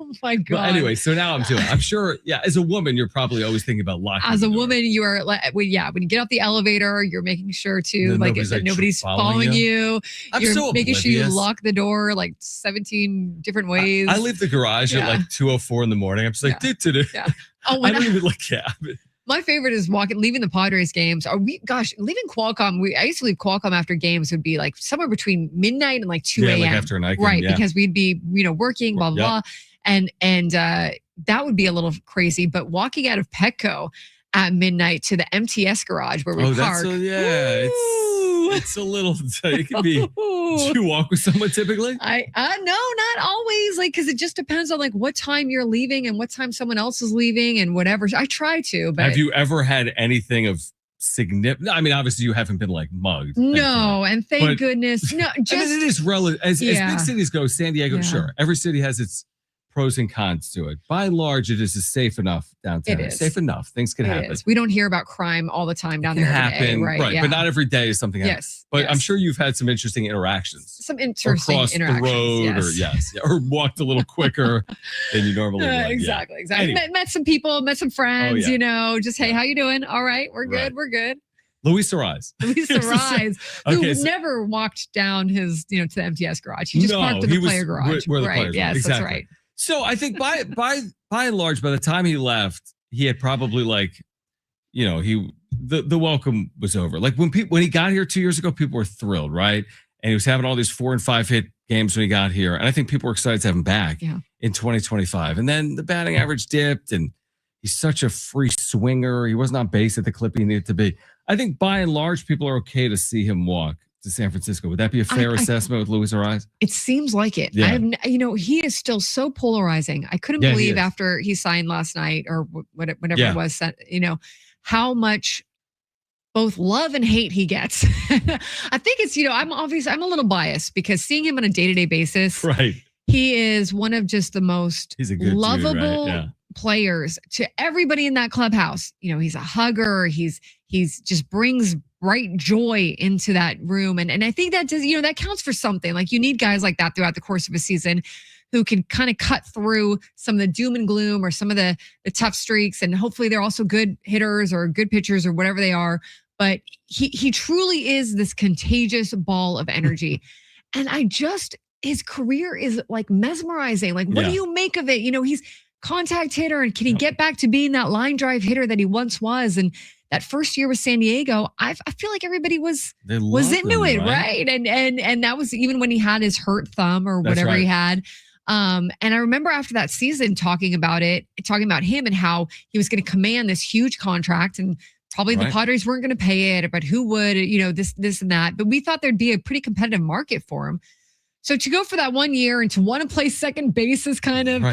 Oh my God. But anyway, so now I'm sure, yeah, as a woman, you're probably always thinking about locking As the a door. woman, you are like, when you get off the elevator, you're making sure to Then that nobody's following you. I'm You're so making sure you oblivious. lock the door like 17 different ways. I leave the garage at like 2:04 in the morning. I'm just like, Yeah. Oh, I don't even like, my favorite is leaving the Padres games. Leaving Qualcomm. I used to leave Qualcomm after games would be like somewhere between midnight and like 2 a.m. like after a night game, right? yeah. Because we'd be working, blah blah, and that would be a little crazy. But walking out of Petco at midnight to the MTS garage where we park. It's a little. It can be. Do you walk with someone typically? No, not always. Like, because it just depends on like what time you're leaving and what time someone else is leaving and whatever. I try to. But have you ever had anything of significant? I mean, obviously you haven't been like mugged. No, and thank goodness. No, I mean, it is relative. As big cities go, San Diego, sure, every city has its pros and cons to it. By and large, it is safe enough downtown. It is safe enough. Things can happen. We don't hear about crime all the time down there. Happen, right? Yeah. But not every day is something happens. Yes, but I'm sure you've had some interesting interactions. Some interesting across interactions. the road, or walked a little quicker than you normally would. Exactly. Anyway. Met some people, met some friends. Just hey, how you doing? All right, we're good. Right. We're good. Luisa Rise, who never walked down his, to the MTS garage. He just parked in the player garage. Where the right. players were. Yes, exactly. that's right. So I think by and large, by the time he left, he had probably the welcome was over. Like when he got here 2 years ago, people were thrilled, right? And he was having all these 4 and 5 hit games when he got here, and I think people were excited to have him back in 2025. And then the batting average dipped, and he's such a free swinger. He wasn't on base at the clip he needed to be. I think by and large, people are okay to see him walk to San Francisco. Would that be a fair assessment with Luis Arraez? It seems like it. Yeah. He is still so polarizing. I couldn't believe after he signed last night or whatever it was, how much both love and hate he gets. I think it's, I'm a little biased because seeing him on a day-to-day basis, right? He is one of just the most lovable players to everybody in that clubhouse. He's a hugger. He's just brings bright joy into that room. And I think that does, that counts for something. Like you need guys like that throughout the course of a season who can kind of cut through some of the doom and gloom or some of the tough streaks. And hopefully they're also good hitters or good pitchers or whatever they are. But he truly is this contagious ball of energy. And his career is like mesmerizing. Like, what do you make of it? He's contact hitter, and can he get back to being that line drive hitter that he once was? And that first year with San Diego, I feel like everybody was into it, right? And that was even when he had his hurt thumb or whatever he had. And I remember after that season talking about him and how he was going to command this huge contract, and probably the Padres weren't going to pay it, but who would? This and that. But we thought there'd be a pretty competitive market for him. So to go for that 1 year and to want to play second base is kind of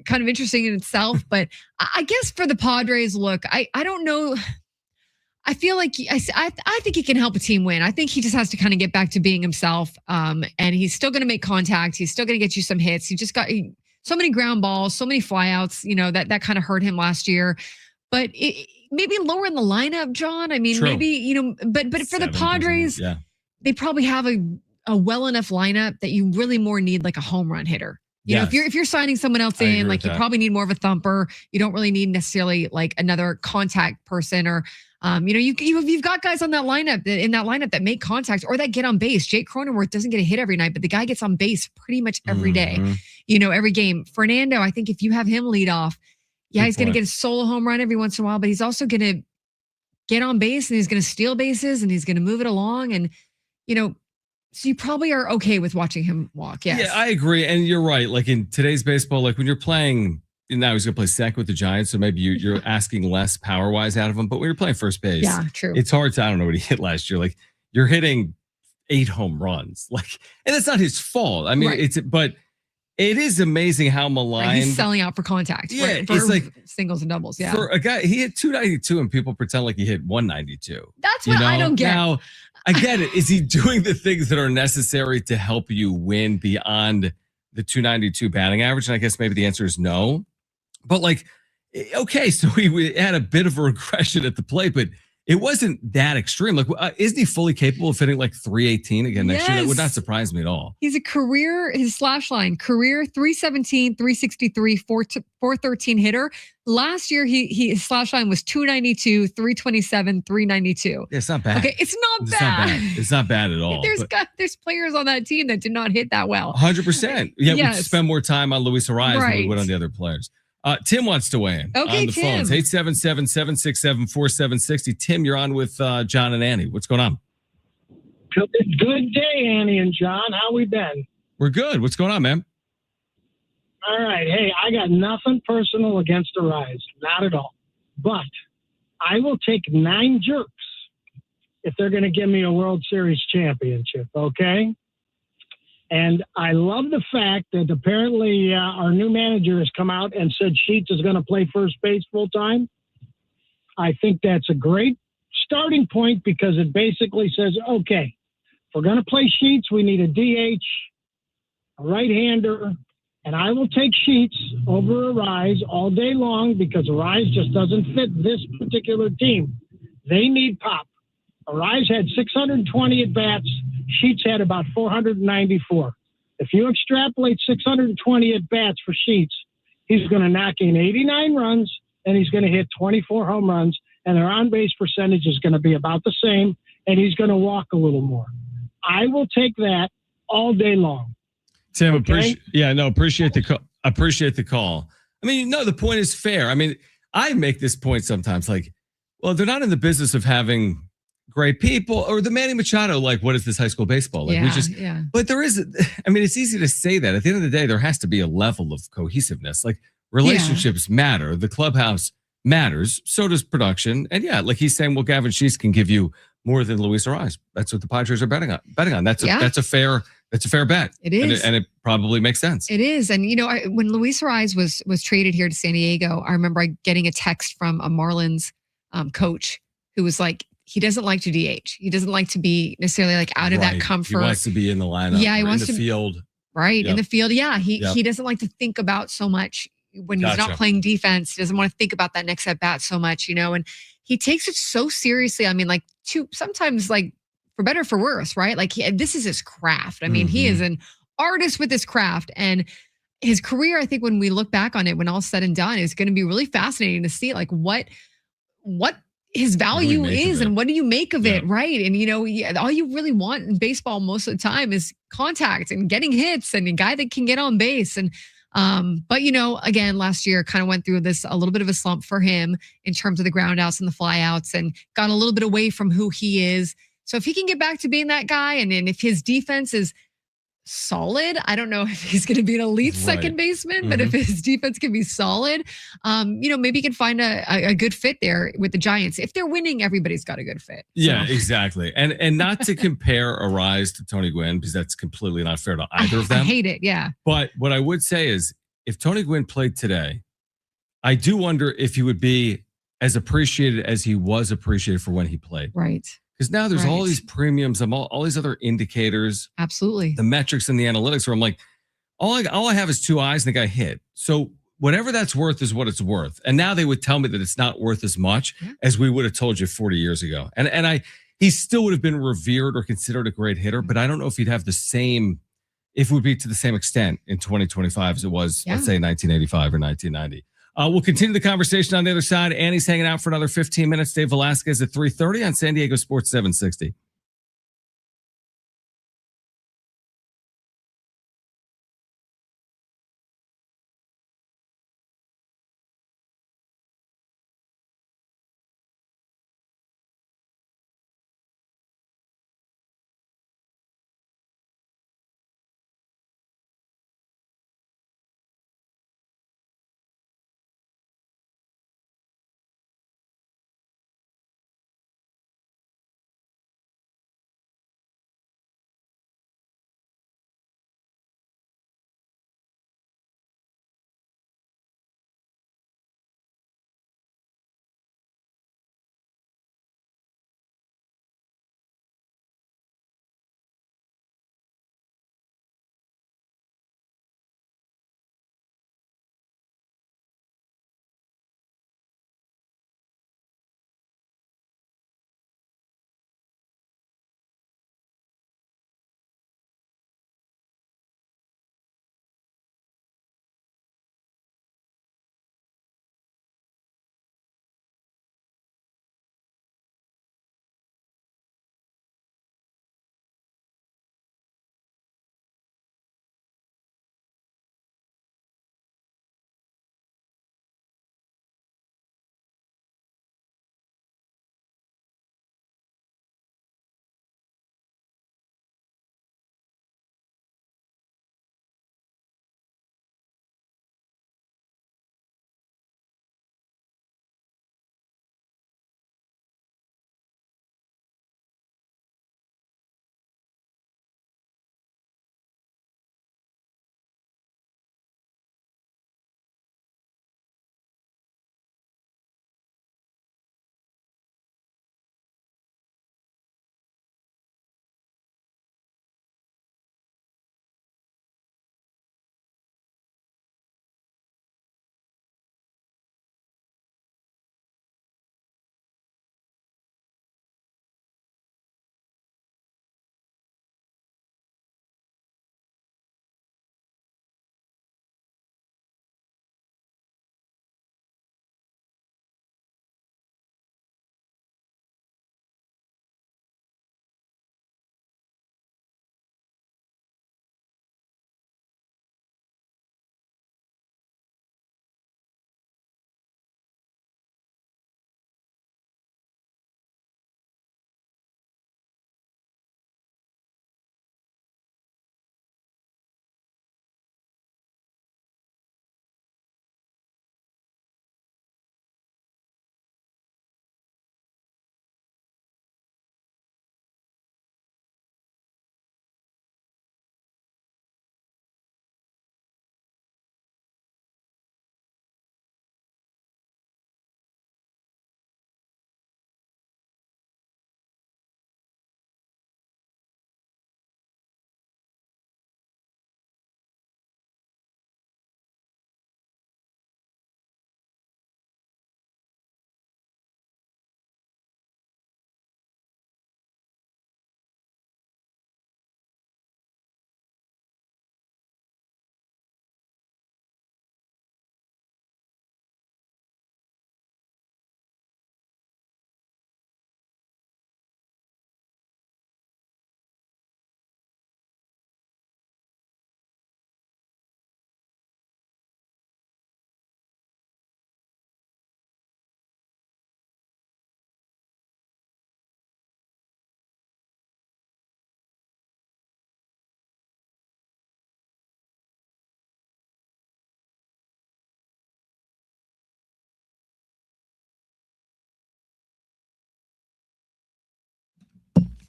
interesting in itself. But I guess for the Padres, look, I don't know. I feel like I think he can help a team win. I think he just has to kind of get back to being himself. And he's still going to make contact. He's still going to get you some hits. He just got so many ground balls, so many flyouts, that kind of hurt him last year. But maybe lower in the lineup, John. I mean, maybe, but for the Padres, they probably have a well enough lineup that you really more need like a home run hitter. If you're signing someone else in, like you probably need more of a thumper. You don't really need necessarily like another contact person, or you've got guys on that lineup that make contact or that get on base. Jake Cronenworth doesn't get a hit every night, but the guy gets on base pretty much every day. Every game. Fernando, I think if you have him lead off, he's going to get a solo home run every once in a while, but he's also going to get on base and he's going to steal bases and he's going to move it along. And, so you probably are okay with watching him walk. Yes. Yeah, I agree. And you're right. Like in today's baseball, like when you're playing, now he's going to play second with the Giants. So maybe you're asking less power wise out of him. But when you're playing first base, true. It's hard to, I don't know what he hit last year. Like you're hitting 8 home runs. Like, and it's not his fault. I mean, but it is amazing how maligned. He's selling out for contact. Yeah. For it's like singles and doubles. Yeah. For a guy, he hit 292 and people pretend like he hit 192. That's what I don't get. Now, I get it. Is he doing the things that are necessary to help you win beyond the 292 batting average? And I guess maybe the answer is no. But like, okay, so he had a bit of a regression at the plate, but it wasn't that extreme. Like, isn't he fully capable of hitting like 318 again next year? That would not surprise me at all. He's his slash line, career 317, 363, 413 hitter. Last year, his slash line was 292, 327, 392. Yeah, it's not bad. Okay, it's not bad. It's not bad at all. There's players on that team that did not hit that well. 100%. Yeah, yes. we spend more time on Luis Ariz than we would on the other players. Tim wants to weigh in on the phones. 877-767-4760. Tim, you're on with John and Annie. What's going on? Good day, Annie and John. How we been? We're good. What's going on, man? All right. Hey, I got nothing personal against Ariz. Not at all. But I will take 9 jerks if they're going to give me a World Series championship, okay? And I love the fact that apparently our new manager has come out and said Sheets is going to play first base full time. I think that's a great starting point because it basically says, okay, if we're going to play Sheets, we need a DH, a right-hander, and I will take Sheets over Ariz all day long because Ariz just doesn't fit this particular team. They need pop. Ariz had 620 at-bats. Sheets had about 494. If you extrapolate 620 at-bats for Sheets, he's going to knock in 89 runs, and he's going to hit 24 home runs, and their on-base percentage is going to be about the same, and he's going to walk a little more. I will take that all day long. Tim, appreciate the call. Appreciate the call. I mean, no, the point is fair. I mean, I make this point sometimes, like, well, they're not in the business of having great people, or the Manny Machado, like, what is this high school baseball? Like, but there is, I mean, it's easy to say that. At the end of the day, there has to be a level of cohesiveness. Like, relationships matter. The clubhouse matters. So does production. And yeah, like he's saying, well, Gavin Sheets can give you more than Luis Ariz. That's what the Padres are betting on. That's a fair bet. It is. And it probably makes sense. It is. And, when Luis Ariz was traded here to San Diego, I remember getting a text from a Marlins coach who was like, he doesn't like to DH. He doesn't like to be necessarily like out of that comfort. He wants to be in the lineup. Yeah, he wants in the field. Right, in the field. Yeah, he doesn't like to think about so much when he's not playing defense. He doesn't want to think about that next at bat so much, and he takes it so seriously. I mean, like sometimes like for better or for worse, right? Like this is his craft. I mean, he is an artist with his craft, and his career. I think when we look back on it, when all's said and done, is going to be really fascinating to see like what his value is and what do you make of it, right? And all you really want in baseball most of the time is contact and getting hits and a guy that can get on base. And but again, last year kind of went through a little bit of a slump for him in terms of the ground outs and the fly outs, and got a little bit away from who he is. So if he can get back to being that guy, and if his defense is solid, I don't know if he's going to be an elite second baseman, but if his defense can be solid, maybe he can find a good fit there with the Giants. If they're winning, everybody's got a good fit. Yeah, exactly. And not to compare Ariz to Tony Gwynn, because that's completely not fair to either of them. I hate it. Yeah. But what I would say is, if Tony Gwynn played today, I do wonder if he would be as appreciated as he was appreciated for when he played. Right. Because now there's all these premiums, all these other indicators. Absolutely. The metrics and the analytics where I'm like, all I have is 2 eyes and the guy hit. So whatever that's worth is what it's worth. And now they would tell me that it's not worth as much as we would have told you 40 years ago. And he still would have been revered or considered a great hitter, but I don't know if he'd have if it would be to the same extent in 2025 as it was, let's say 1985 or 1990. We'll continue the conversation on the other side. Annie's hanging out for another 15 minutes. Dave Velasquez at 3:30 on San Diego Sports 760.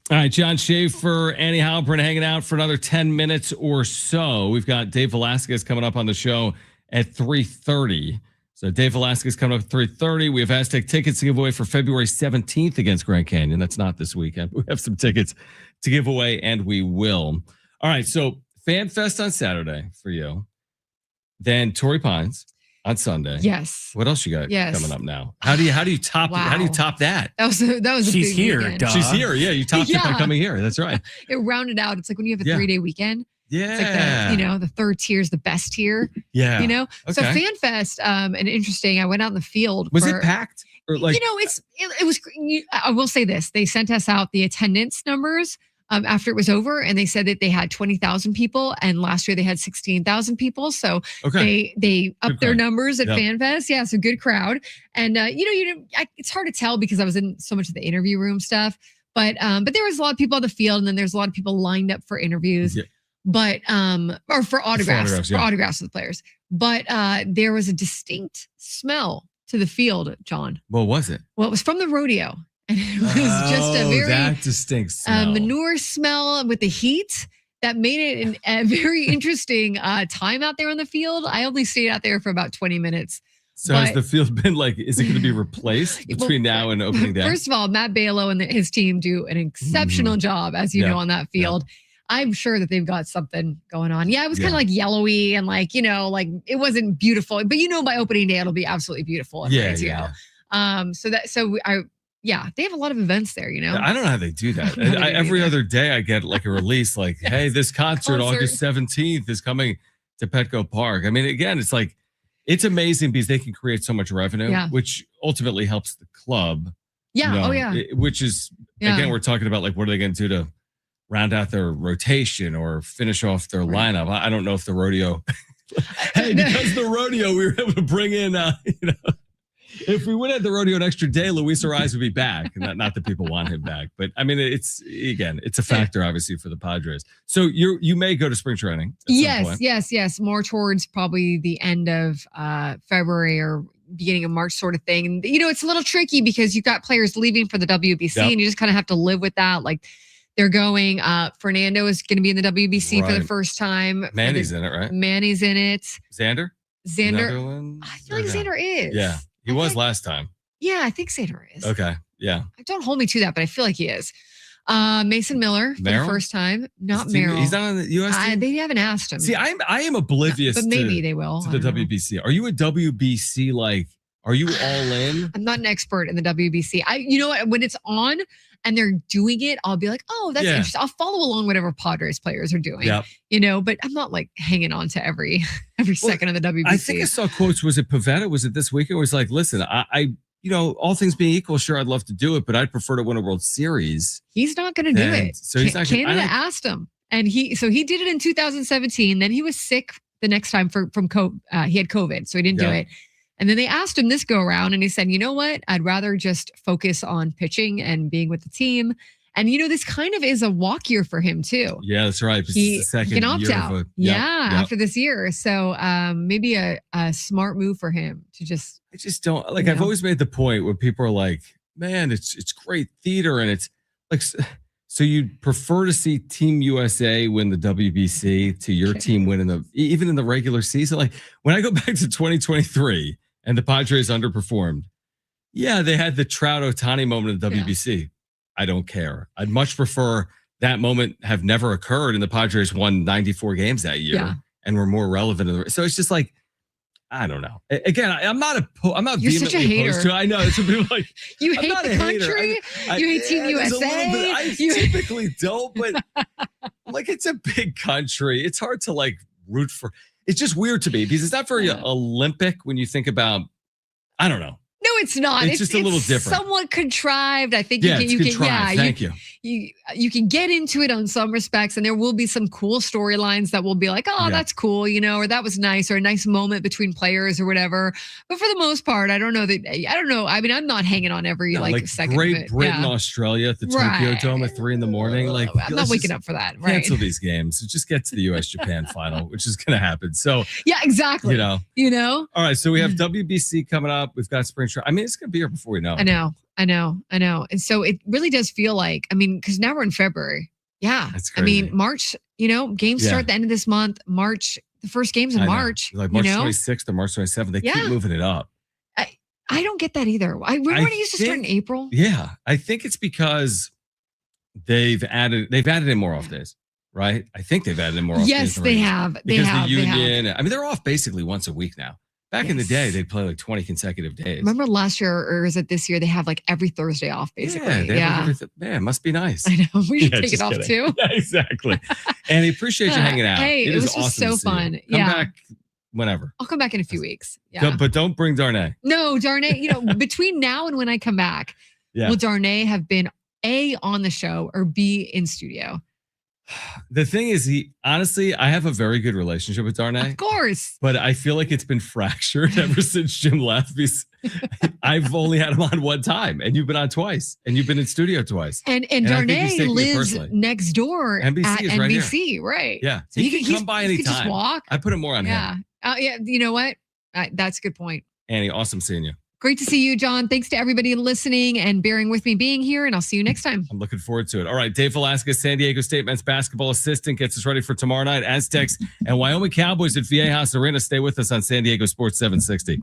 All right, John Schaefer, Annie Halpern hanging out for another 10 minutes or so. We've got Dave Velasquez coming up on the show at 3:30. So Dave Velasquez coming up at 3:30. We have Aztec tickets to give away for February 17th against Grand Canyon. That's not this weekend. We have some tickets to give away, and we will. All right, so Fan Fest on Saturday for you. Then Torrey Pines on Sunday. Yes. What else you got coming up now? How do you top that? That was a She's big here. weekend. Duh. She's here. Yeah, you topped it by coming here. That's right. It rounded out. It's like when you have a 3-day weekend. Yeah. It's like the third tier is the best tier. Yeah. So Fan Fest, and interesting. I went out in the field. Was it packed? Or it was. I will say this: they sent us out the attendance numbers after it was over, and they said that they had 20,000 people, and last year they had 16,000 people. So they upped their numbers at Fan Fest. Yeah, so good crowd. And it's hard to tell because I was in so much of the interview room stuff, but there was a lot of people on the field, and then there's a lot of people lined up for interviews. Yeah. But or for autographs of the players. But there was a distinct smell to the field, John. What was it? Well, it was from the rodeo. And it was just a very that distinct smell. Manure smell with the heat that made it a very interesting time out there on the field. I only stayed out there for about 20 minutes. So has the field been like, is it going to be replaced between now and opening day? First of all, Matt Balo and his team do an exceptional job, as you know, on that field. Yeah. I'm sure that they've got something going on. Yeah, it was kind of like yellowy and like it wasn't beautiful. But by opening day, it'll be absolutely beautiful and ready to go. They have a lot of events there, I don't know how they do that. Every other day I get like a release like, hey, this concert August 17th is coming to Petco Park. I mean, again, it's like, it's amazing because they can create so much revenue, which ultimately helps the club. Yeah. Which is, again, we're talking about like, what are they going to do to round out their rotation or finish off their lineup? I don't know if the rodeo, because the rodeo, we were able to bring in, if we would have the rodeo an extra day, Luis Ariz would be back. Not that people want him back, but I mean, it's a factor obviously for the Padres. So you may go to spring training. Yes. More towards probably the end of February or beginning of March sort of thing. And, it's a little tricky because you've got players leaving for the WBC and you just kind of have to live with that. Like they're going, Fernando is going to be in the WBC for the first time. Manny's in it, right? Manny's in it. Xander? I feel like Xander is. Yeah. He was last time. Yeah, I think Xander is. Okay. Yeah. Don't hold me to that, but I feel like he is. Mason Miller for the first time. Not Merrill. He's not on the U.S. team? They haven't asked him. See, I am oblivious but maybe they will. To the WBC. Are you a WBC are you all in? I'm not an expert in the WBC. You know what? When it's on and they're doing it, I'll be like, oh, that's interesting. I'll follow along whatever Padres players are doing. But I'm not like hanging on to every second of the WBC. I think I saw quotes. Was it Pavetta? Was it this weekend? It was like, listen, I all things being equal, sure, I'd love to do it, but I'd prefer to win a World Series. He's not going to do it. So he's not. Canada asked him, and he did it in 2017. Then he was sick the next time from COVID. He had COVID, so he didn't do it. And then they asked him this go around, and he said, you know what? I'd rather just focus on pitching and being with the team. And, this kind of is a walk year for him, too. Yeah, that's right. He can opt out. After this year. So maybe a smart move for him to just. I just don't like. I've always made the point where people are like, man, it's great theater. And it's like, so you'd prefer to see Team USA win the WBC to your team win even in the regular season? Like when I go back to 2023 and the Padres underperformed, they had the Trout Ohtani moment in the WBC. I don't care. I'd much prefer that moment have never occurred and the Padres won 94 games that year and were more relevant. So it's just like, I don't know. Again, I'm not You're such a hater. Opposed to it. I know. It's a bit like you hate the country. You hate Team USA. I typically don't, but like it's a big country. It's hard to like root for. It's just weird to me because it's not very Olympic when you think about. I don't know. No, it's not. It's just a little different. Somewhat contrived. I think you can. Thank you. You can get into it on some respects, and there will be some cool storylines that will be like, oh, that's cool, or that was nice, or a nice moment between players or whatever. But for the most part, I don't know. I mean, I'm not hanging on every second Great of it. Britain, Australia at the Tokyo Dome at 3 a.m. Like I'm not waking up for that. Right? Cancel these games. Just get to the U.S. Japan final, which is going to happen. So yeah, exactly. All right. So we have WBC coming up. We've got spring training. I mean, it's going to be here before we know. I know. I know. And so it really does feel like, I mean, because now we're in February. Yeah. That's I crazy. mean, March, games Yeah. start at the end of this month. March, the first game's in I know. March. Like March you know? 26th or March 27th. They keep Yeah. moving it up. I don't get that either. I remember when it used to start in April. Yeah. I think it's because they've added in more off days, right? I think they've added in more off days. Yes, they have. They because have. the They have. union, I mean, they're off basically once a week now. Back in the day, Yes. they'd play like 20 consecutive days. Remember last year, or is it this year? They have like every Thursday off, basically. Yeah. They have everything. Yeah, it must be nice. I know. We should Yeah, take it just off kidding. too. Yeah, exactly. And I appreciate you hanging out. Hey, it is was just awesome so to see you. fun. Come Yeah. back whenever. I'll come back in a few weeks. Yeah. But don't bring Darnay. No, Darnay, between now and when I come back, Yeah. will Darnay have been A, on the show or B, in studio? The thing is, honestly, I have a very good relationship with Darnay. Of course. But I feel like it's been fractured ever since Jim left. Because I've only had him on one time, and you've been on twice, and you've been in studio twice. And I think he's Darnay taking it lives personally. next door NBC at is right here. NBC, right? Yeah, So he can come by he could just anytime. walk. I put it more on him. Yeah. You know what? That's a good point. Annie, awesome seeing you. Great to see you, John. Thanks to everybody listening and bearing with me being here, and I'll see you next time. I'm looking forward to it. All right, Dave Velasquez, San Diego State men's basketball assistant, gets us ready for tomorrow night. Aztecs and Wyoming Cowboys at Viejas Arena. Stay with us on San Diego Sports 760.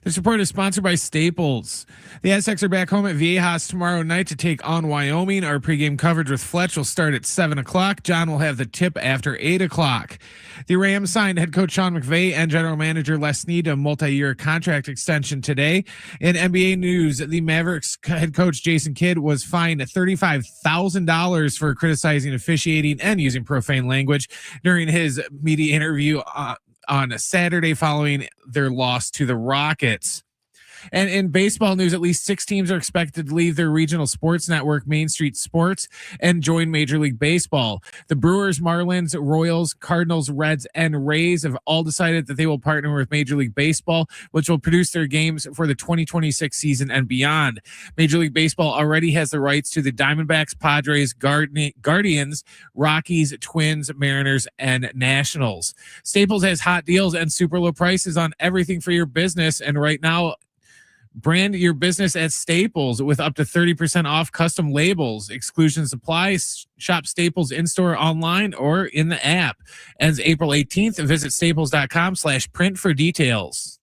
This report is sponsored by Staples. The Aztecs are back home at Viejas tomorrow night to take on Wyoming. Our pregame coverage with Fletch will start at 7 o'clock. John will have the tip after 8 o'clock. The Rams signed head coach Sean McVay and general manager Les Snead a multi-year contract extension today. In NBA news, the Mavericks head coach Jason Kidd was fined $35,000 for criticizing officiating and using profane language during his media interview on a Saturday following their loss to the Rockets. And in baseball news, at least 6 teams are expected to leave their regional sports network, Main Street Sports, and join Major League Baseball. The Brewers, Marlins, Royals, Cardinals, Reds, and Rays have all decided that they will partner with Major League Baseball, which will produce their games for the 2026 season and beyond. Major League Baseball already has the rights to the Diamondbacks, Padres, Guardians, Rockies, Twins, Mariners, and Nationals. Staples has hot deals and super low prices on everything for your business, and right now, brand your business at Staples with up to 30% off custom labels. Exclusions apply. Shop Staples in-store, online, or in the app. Ends April 18th. Visit staples.com/print for details.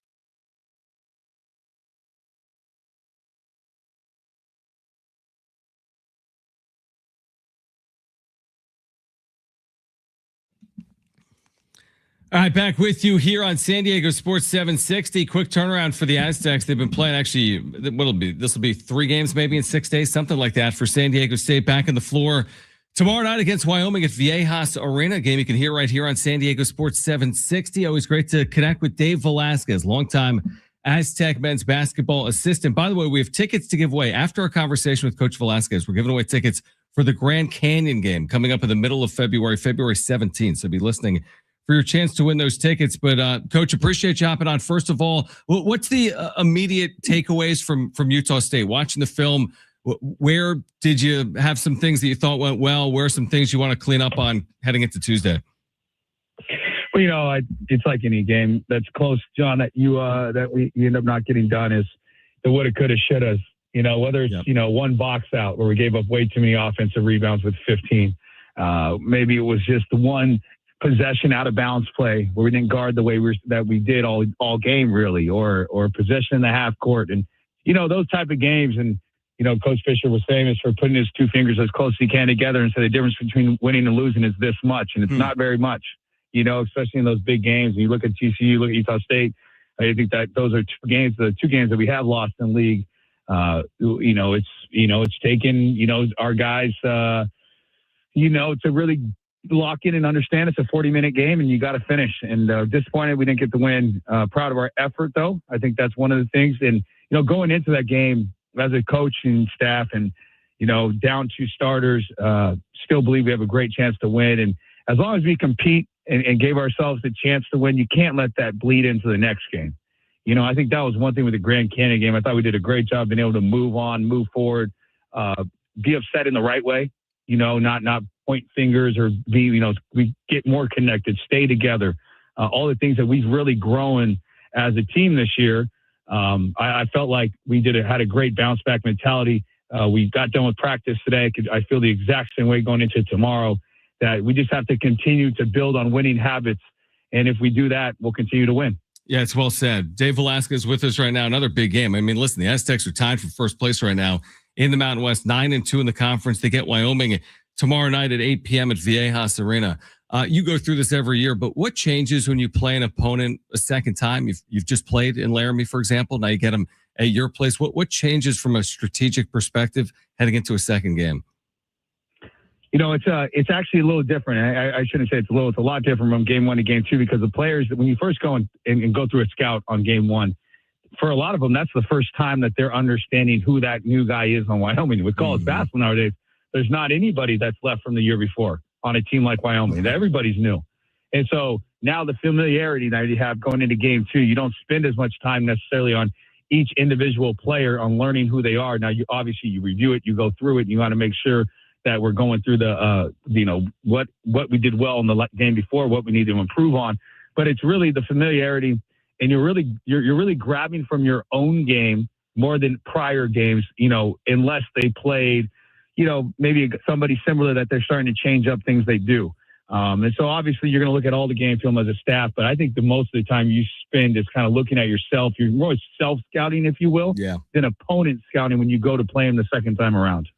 All right, back with you here on San Diego Sports 760. Quick turnaround for the Aztecs. They've been playing this will be 3 games maybe in 6 days, something like that for San Diego State back in the floor tomorrow night against Wyoming at Viejas Arena, a game you can hear right here on San Diego Sports 760. Always great to connect with Dave Velasquez, longtime Aztec men's basketball assistant. By the way, we have tickets to give away after our conversation with Coach Velasquez. We're giving away tickets for the Grand Canyon game coming up in the middle of February 17th. So be listening for your chance to win those tickets. But Coach, appreciate you hopping on. First of all, what's the immediate takeaways from Utah State? Watching the film, where did you have some things that you thought went well? Where are some things you want to clean up on heading into Tuesday? Well, it's like any game that's close, John, that you end up not getting done is the woulda, coulda, shouldas. Whether it's one box out where we gave up way too many offensive rebounds with 15. Maybe it was just the one possession out of bounds play where we didn't guard the way that we did all game really, or possession in the half court, and those type of games. And Coach Fisher was famous for putting his 2 fingers as close as he can together and said the difference between winning and losing is this much, and it's not very much. Especially in those big games. And you look at TCU, look at Utah State. I think that those are the 2 games that we have lost in league. It's taken our guys to really lock in and understand it's a 40-minute game and you got to finish. And disappointed we didn't get the win. Proud of our effort, though. I think that's one of the things. And, going into that game as a coach and staff and, down 2 starters, still believe we have a great chance to win. And as long as we compete and gave ourselves the chance to win, you can't let that bleed into the next game. I think that was one thing with the Grand Canyon game. I thought we did a great job being able to move on, move forward, be upset in the right way, not point fingers or we get more connected, stay together. All the things that we've really grown as a team this year. I felt like we had a great bounce back mentality. We got done with practice today. I feel the exact same way going into tomorrow, that we just have to continue to build on winning habits. And if we do that, we'll continue to win. Yeah, it's well said. Dave Velasquez with us right now. Another big game. I mean, listen, the Aztecs are tied for first place right now in the Mountain West, 9-2 in the conference. They get Wyoming tomorrow night at 8 p.m. at Viejas Arena. You go through this every year, but what changes when you play an opponent a second time? You've just played in Laramie, for example. Now you get them at your place. What changes from a strategic perspective heading into a second game? It's actually a little different. I shouldn't say it's a lot different from game 1 to game 2, because the players, when you first go and go through a scout on game 1, for a lot of them, that's the first time that they're understanding who that new guy is on Wyoming. With college basketball nowadays, there's not anybody that's left from the year before on a team like Wyoming. Everybody's new. And so now the familiarity that you have going into game 2, you don't spend as much time necessarily on each individual player on learning who they are. Now, you review it, you go through it, and you want to make sure that we're going through the, what we did well in the game before, what we need to improve on. But it's really the familiarity, and you're really grabbing from your own game more than prior games, unless they played, maybe somebody similar that they're starting to change up things they do. And so obviously you're going to look at all the game film as a staff, but I think the most of the time you spend is kind of looking at yourself. You're more self-scouting, if you will, than opponent scouting when you go to play him the second time around.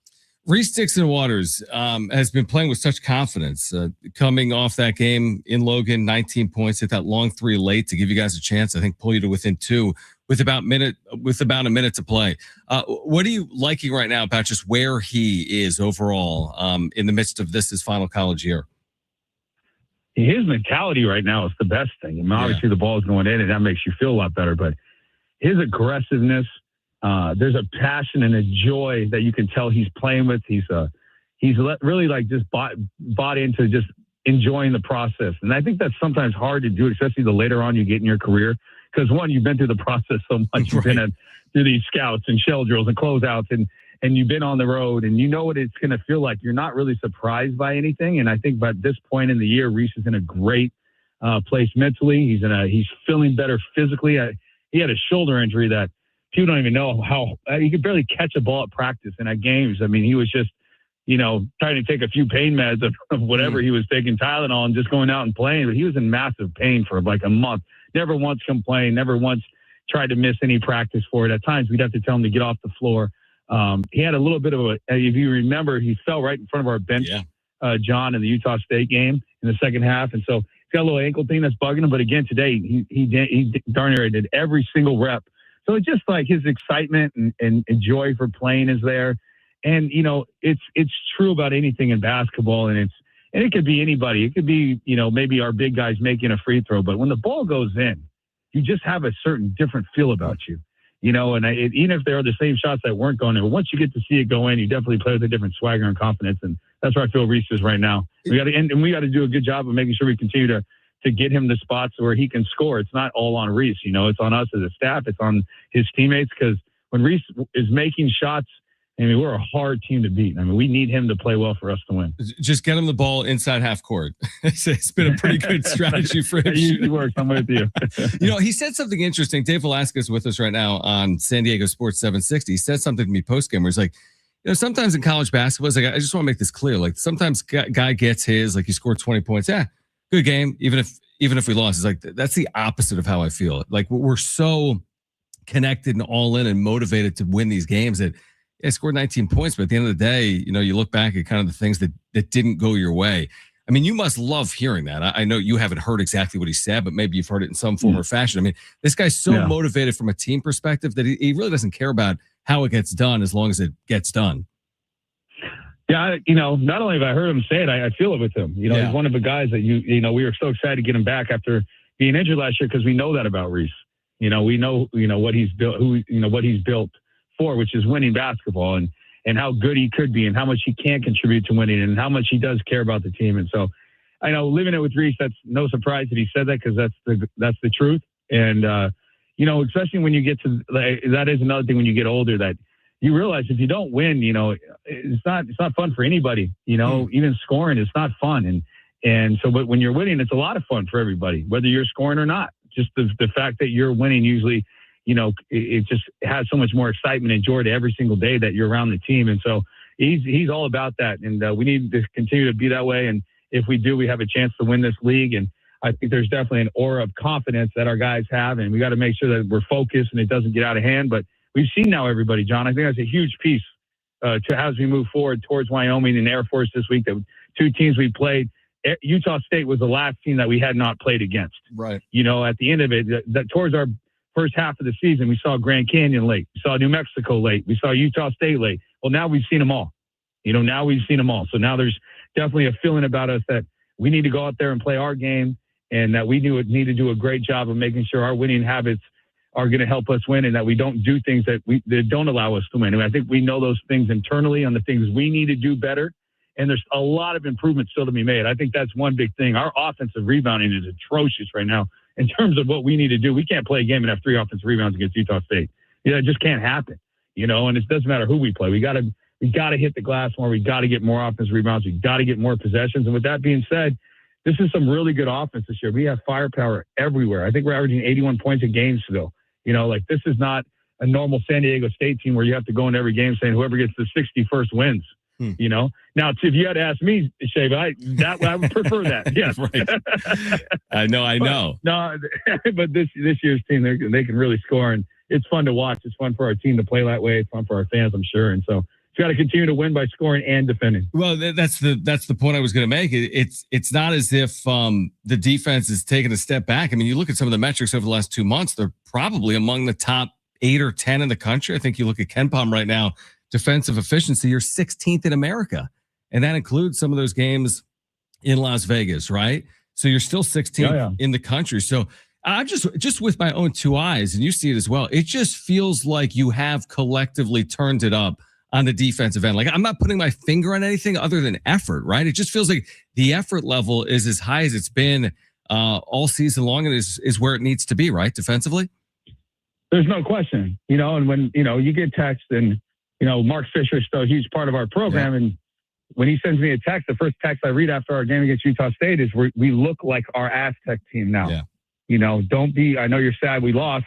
Reese Dixon Waters has been playing with such confidence, coming off that game in Logan, 19 points, hit that long three late to give you guys a chance. I think pull you to within two with about a minute to play. What are you liking right now about just where he is overall in the midst of his final college year? His mentality right now is the best thing. I mean, obviously the ball is going in, and that makes you feel a lot better. But his aggressiveness, there's a passion and a joy that you can tell he's playing with. He's really like just bought into just enjoying the process. And I think that's sometimes hard to do, especially the later on you get in your career. Because one, you've been through the process so much. You've been through these scouts and shell drills and closeouts, and you've been on the road, and you know what it's going to feel like. You're not really surprised by anything. And I think by this point in the year, Reese is in a great place mentally. He's feeling better physically. He had a shoulder injury that people don't even know how he could barely catch a ball at practice and at games. I mean, he was just, trying to take a few pain meds of whatever he was taking, Tylenol, and just going out and playing. But he was in massive pain for like a month. Never once complained, never once tried to miss any practice for it. At times, we'd have to tell him to get off the floor. He had a little bit of if you remember, he fell right in front of our bench, John, in the Utah State game in the second half. And so he's got a little ankle thing that's bugging him. But again, today, he darn near did every single rep. So it's just like his excitement and joy for playing is there. And, it's true about anything in basketball. And it could be anybody. It could be, maybe our big guys making a free throw. But when the ball goes in, you just have a certain different feel about you. And even if they're the same shots that weren't going in, but once you get to see it go in, you definitely play with a different swagger and confidence. And that's where I feel Reese is right now. We got to do a good job of making sure we continue to get him the spots where he can score. It's not all on Reese. It's on us as a staff. It's on his teammates, because when Reese is making shots, we're a hard team to beat. We need him to play well for us to win. Just get him the ball inside half court. It's been a pretty good strategy for him. It usually works. I'm with you. He said something interesting. Dave Velasquez is with us right now on San Diego Sports 760. He said something to me post-game where he's like, sometimes in college basketball, it's like, I just want to make this clear. Like, sometimes guy gets his, like, he scored 20 points. Yeah, good game. Even if we lost, it's like, that's the opposite of how I feel. Like, we're so connected and all in and motivated to win these games that scored 19 points, but at the end of the day, you look back at kind of the things that didn't go your way. You must love hearing that. I know you haven't heard exactly what he said, but maybe you've heard it in some form or fashion. This guy's so motivated from a team perspective that he really doesn't care about how it gets done as long as it gets done. Yeah, not only have I heard him say it, I feel it with him. He's one of the guys that we were so excited to get him back after being injured last year, because we know that about Reese. We know what he's built, what he's built for, which is winning basketball, and how good he could be and how much he can contribute to winning and how much he does care about the team. And so I know living it with Reese, that's no surprise that he said that, because that's the truth. And, especially when you get to, that is another thing when you get older, that you realize if you don't win, it's not fun for anybody, even scoring, it's not fun. And so, but when you're winning, it's a lot of fun for everybody, whether you're scoring or not. Just the fact that you're winning usually, it just has so much more excitement and joy to every single day that you're around the team. And so he's all about that. And we need to continue to be that way. And if we do, we have a chance to win this league. And I think there's definitely an aura of confidence that our guys have. And we got to make sure that we're focused and it doesn't get out of hand. But we've seen now everybody, John, I think that's a huge piece to as we move forward towards Wyoming and Air Force this week. The two teams we played, Utah State was the last team that we had not played against. Right. At the end of it, that towards our first half of the season, we saw Grand Canyon late. We saw New Mexico late. We saw Utah State late. Well, now we've seen them all. Now we've seen them all. So now there's definitely a feeling about us that we need to go out there and play our game, and that we need to do a great job of making sure our winning habits are going to help us win, and that we don't do things that don't allow us to win. And I think we know those things internally on the things we need to do better. And there's a lot of improvements still to be made. I think that's one big thing. Our offensive rebounding is atrocious right now in terms of what we need to do. We can't play a game and have 3 offensive rebounds against Utah State. It just can't happen, and it doesn't matter who we play. We got to hit the glass more. We got to get more offensive rebounds. We got to get more possessions. And with that being said, this is some really good offense this year. We have firepower everywhere. I think we're averaging 81 points a game still. This is not a normal San Diego State team where you have to go into every game saying whoever gets the 61st wins. You know, now if you had asked me, Shave, I would prefer that. Yes, Right. I know. No, but this year's team, they can really score, and it's fun to watch. It's fun for our team to play that way. It's fun for our fans, I'm sure. And so it's got to continue to win by scoring and defending. Well, that's the point I was going to make. It's not as if the defense is taking a step back. I mean, you look at some of the metrics over the last 2 months; they're probably among the top 8 or 10 in the country. I think you look at KenPom right now, defensive efficiency, you're 16th in America, and that includes some of those games in Las Vegas, right? So you're still 16th in the country. So I'm just with my own 2 eyes, and you see it as well. It just feels like you have collectively turned it up on the defensive end. Like, I'm not putting my finger on anything other than effort, right? It just feels like the effort level is as high as it's been all season long, and is where it needs to be, right? Defensively. There's no question, you know, and when, you know, you get text and, you know, Mark Fisher is still a huge part of our program. And when he sends me a text, the first text I read after our game against Utah State is we look like our Aztec team now. Yeah. You know, I know you're sad we lost,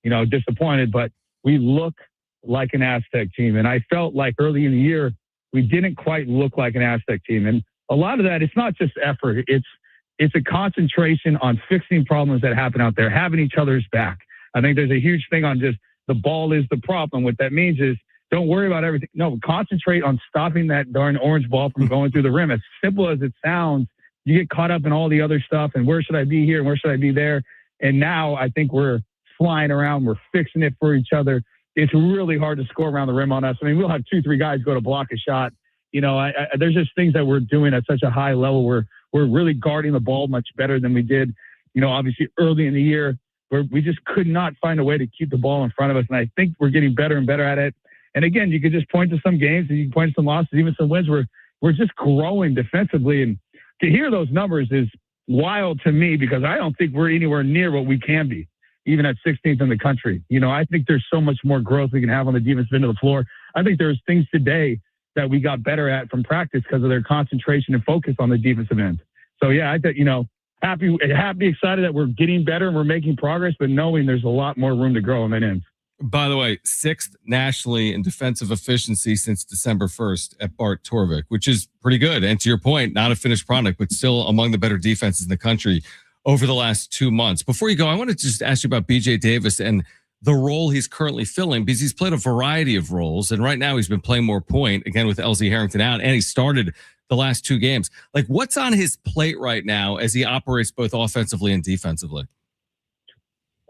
you know, disappointed, but we look like an Aztec team. And I felt like early in the year, we didn't quite look like an Aztec team. And a lot of that, it's not just effort. It's a concentration on fixing problems that happen out there, having each other's back. I think there's a huge thing on just the ball is the problem. What that means is don't worry about everything. No, concentrate on stopping that darn orange ball from going through the rim. As simple as it sounds, you get caught up in all the other stuff and where should I be here and where should I be there? And now I think we're flying around. We're fixing it for each other. It's really hard to score around the rim on us. I mean, we'll have 2-3 guys go to block a shot. You know, there's just things that we're doing at such a high level where we're really guarding the ball much better than we did, you know, obviously early in the year where we just could not find a way to keep the ball in front of us. And I think we're getting better and better at it. And again, you could just point to some games and you can point to some losses, even some wins where we're just growing defensively. And to hear those numbers is wild to me because I don't think we're anywhere near what we can be, even at 16th in the country. You know, I think there's so much more growth we can have on the defensive end of the floor. I think there's things today that we got better at from practice because of their concentration and focus on the defensive end. So yeah, I think, you know, happy, excited that we're getting better and we're making progress, but knowing there's a lot more room to grow on that end. By the way, 6th nationally in defensive efficiency since December 1st at Bart Torvik, which is pretty good. And to your point, not a finished product, but still among the better defenses in the country over the last 2 months. Before you go, I want to just ask you about BJ Davis and the role he's currently filling, because he's played a variety of roles. And right now he's been playing more point, again, with LZ Harrington out, and he started the last 2 games. Like, what's on his plate right now as he operates both offensively and defensively?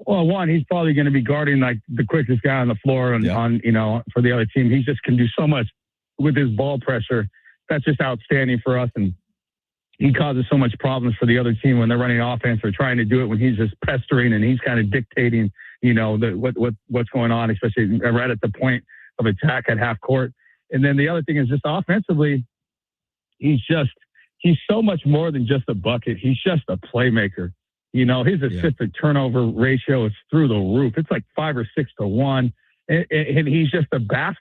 Well, one, he's probably going to be guarding like the quickest guy on the floor and on, you know, for the other team. He just can do so much with his ball pressure. That's just outstanding for us. And he causes so much problems for the other team when they're running offense or trying to do it when he's just pestering and he's kind of dictating, you know, what's going on, especially right at the point of attack at half court. And then the other thing is just offensively, he's so much more than just a bucket. He's just a playmaker. You know, his assist to turnover ratio is through the roof. It's like 5 or 6 to 1. And he's just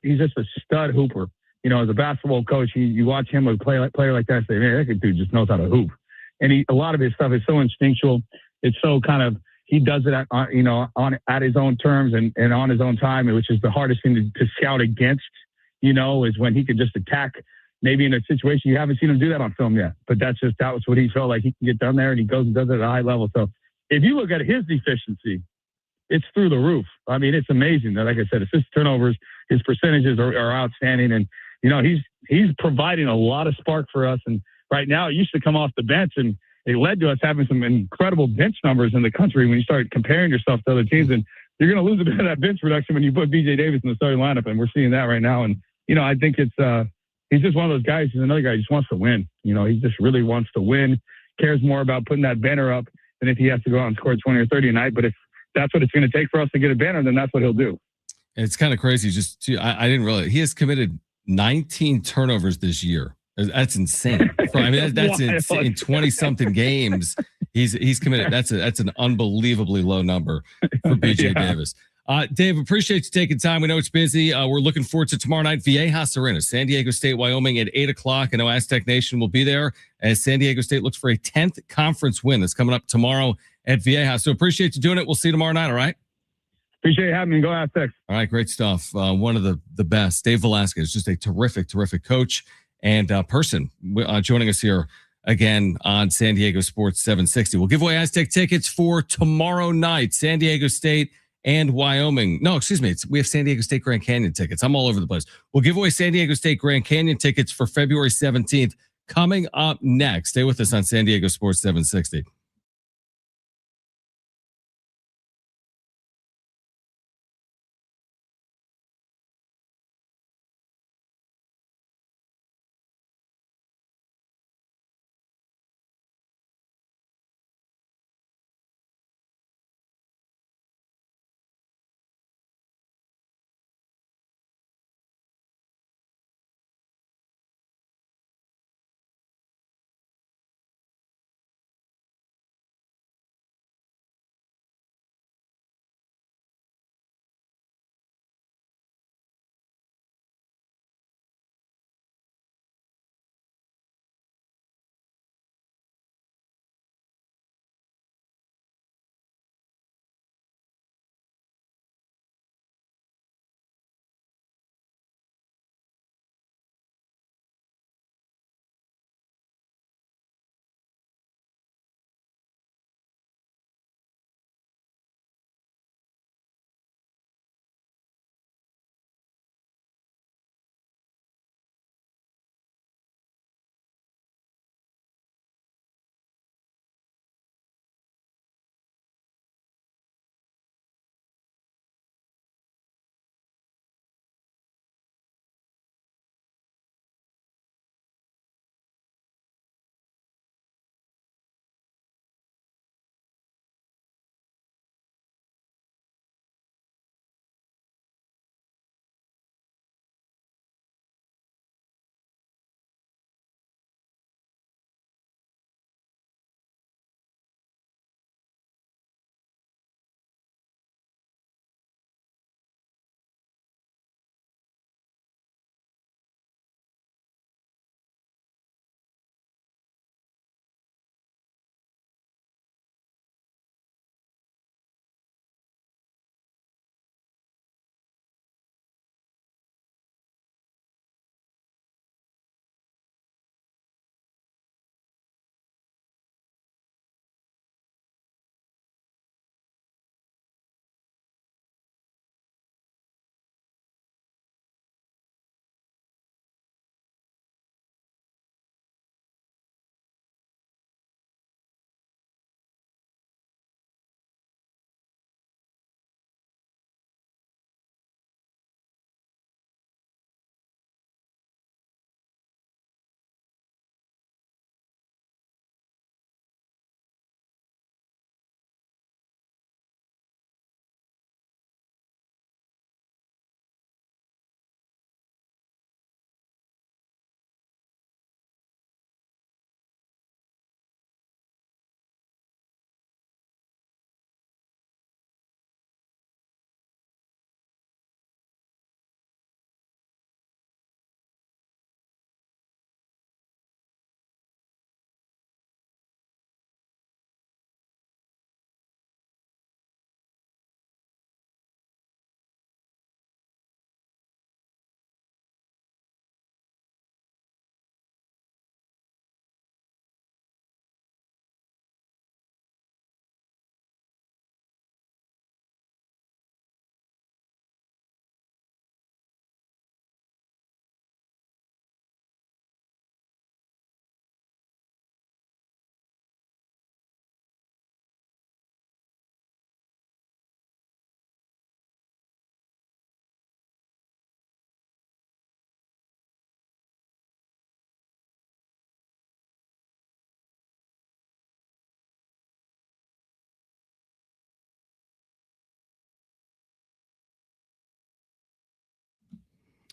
he's just a stud hooper. You know, as a basketball coach, you watch him with a player like that and say, man, that dude just knows how to hoop. And a lot of his stuff is so instinctual. It's so kind of, he does it at his own terms and on his own time, which is the hardest thing to scout against, you know, is when he can just attack maybe in a situation you haven't seen him do that on film yet. But that was what he felt like he can get done there, and he goes and does it at a high level. So if you look at his efficiency, it's through the roof. I mean, it's amazing. Like I said, assist turnovers, his percentages are outstanding. And, you know, he's providing a lot of spark for us. And right now it used to come off the bench, and it led to us having some incredible bench numbers in the country when you start comparing yourself to other teams. And you're going to lose a bit of that bench production when you put BJ Davis in the starting lineup. And we're seeing that right now. And, you know, I think he's just one of those guys. He's another guy who just wants to win. You know, he just really wants to win, cares more about putting that banner up than if he has to go out and score 20 or 30 a night. But if that's what it's going to take for us to get a banner, then that's what he'll do. It's kind of crazy. I didn't realize he has committed 19 turnovers this year. That's insane. I mean, that's in 20-something games. He's committed. That's an unbelievably low number for BJ Davis. Dave, appreciate you taking time. We know it's busy. We're looking forward to tomorrow night, Viejas Arena, San Diego State, Wyoming at 8 o'clock. I know Aztec Nation will be there as San Diego State looks for a 10th conference win that's coming up tomorrow at Viejas. So appreciate you doing it. We'll see you tomorrow night, all right? Appreciate you having me. Go Aztecs. All right, great stuff. One of the best. Dave Velasquez, just a terrific coach and person joining us here again on San Diego Sports 760. We'll give away Aztec tickets for tomorrow night, San Diego State and Wyoming. No, excuse me. We have San Diego State Grand Canyon tickets. I'm all over the place. We'll give away San Diego State Grand Canyon tickets for February 17th coming up next. Stay with us on San Diego Sports 760.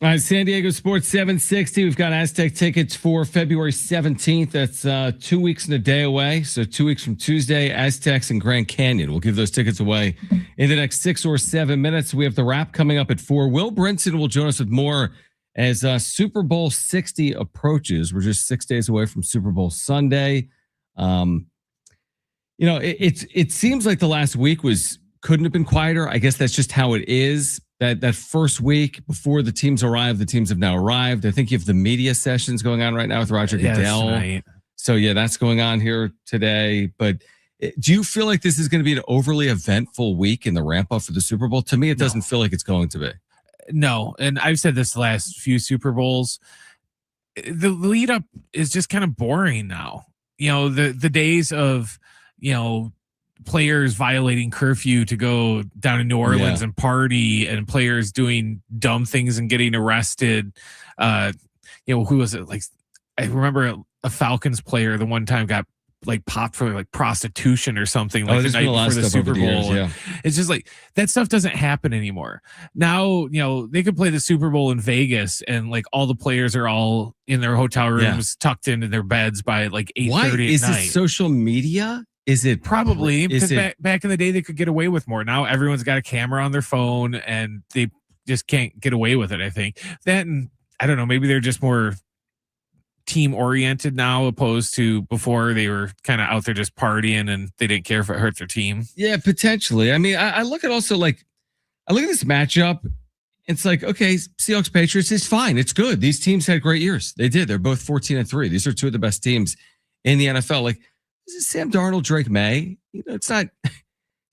All right, San Diego Sports 760. We've got Aztec tickets for February 17th. That's 2 weeks and a day away. So 2 weeks from Tuesday, Aztecs and Grand Canyon. We'll give those tickets away in the next 6 or 7 minutes. We have the wrap coming up at 4. Will Brinson will join us with more as Super Bowl 60 approaches. We're just 6 days away from Super Bowl Sunday. It seems like the last week was couldn't have been quieter. I guess that's just how it is. That first week before the teams arrive, the teams have now arrived. I think you have the media sessions going on right now with Roger Goodell. So yeah, that's going on here today. But do you feel like this is going to be an overly eventful week in the ramp up for the Super Bowl? To me, it doesn't feel like it's going to be. No, and I've said this the last few Super Bowls. The lead up is just kind of boring now. The days of players violating curfew to go down to New Orleans and party, and players doing dumb things and getting arrested. Who was it? Like, I remember a Falcons player the one time got like popped for like prostitution or something like the night before the Super Bowl. It's just like that stuff doesn't happen anymore. Now, they could play the Super Bowl in Vegas and like all the players are all in their hotel rooms tucked into their beds by like 8:30 at night. Is it social media? Is it probably because back in the day they could get away with more. Now everyone's got a camera on their phone and they just can't get away with it. I think that, and I don't know, maybe they're just more team oriented now opposed to before. They were kind of out there just partying and they didn't care if it hurt their team. Yeah, potentially. I mean, I look at also like, I look at this matchup. It's like, okay, Seahawks Patriots is fine. It's good. These teams had great years. They did. They're both 14-3. These are two of the best teams in the NFL. Like, this is Sam Darnold, Drake May. It's not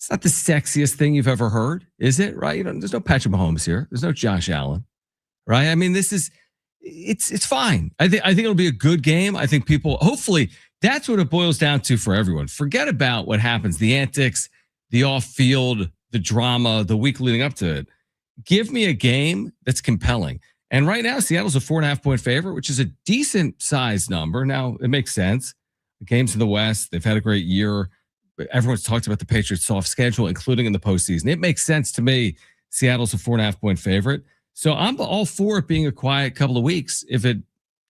the sexiest thing you've ever heard, is it? Right? There's no Patrick Mahomes here. There's no Josh Allen. Right? I mean, it's fine. I think it'll be a good game. I think people, hopefully, that's what it boils down to for everyone. Forget about what happens, the antics, the off-field, the drama, the week leading up to it. Give me a game that's compelling. And right now, Seattle's a 4.5-point favorite, which is a decent size number. Now, it makes sense. The games in the West, they've had a great year. Everyone's talked about the Patriots' soft schedule, including in the postseason. It makes sense to me. Seattle's a 4.5-point favorite. So I'm all for it being a quiet couple of weeks if it,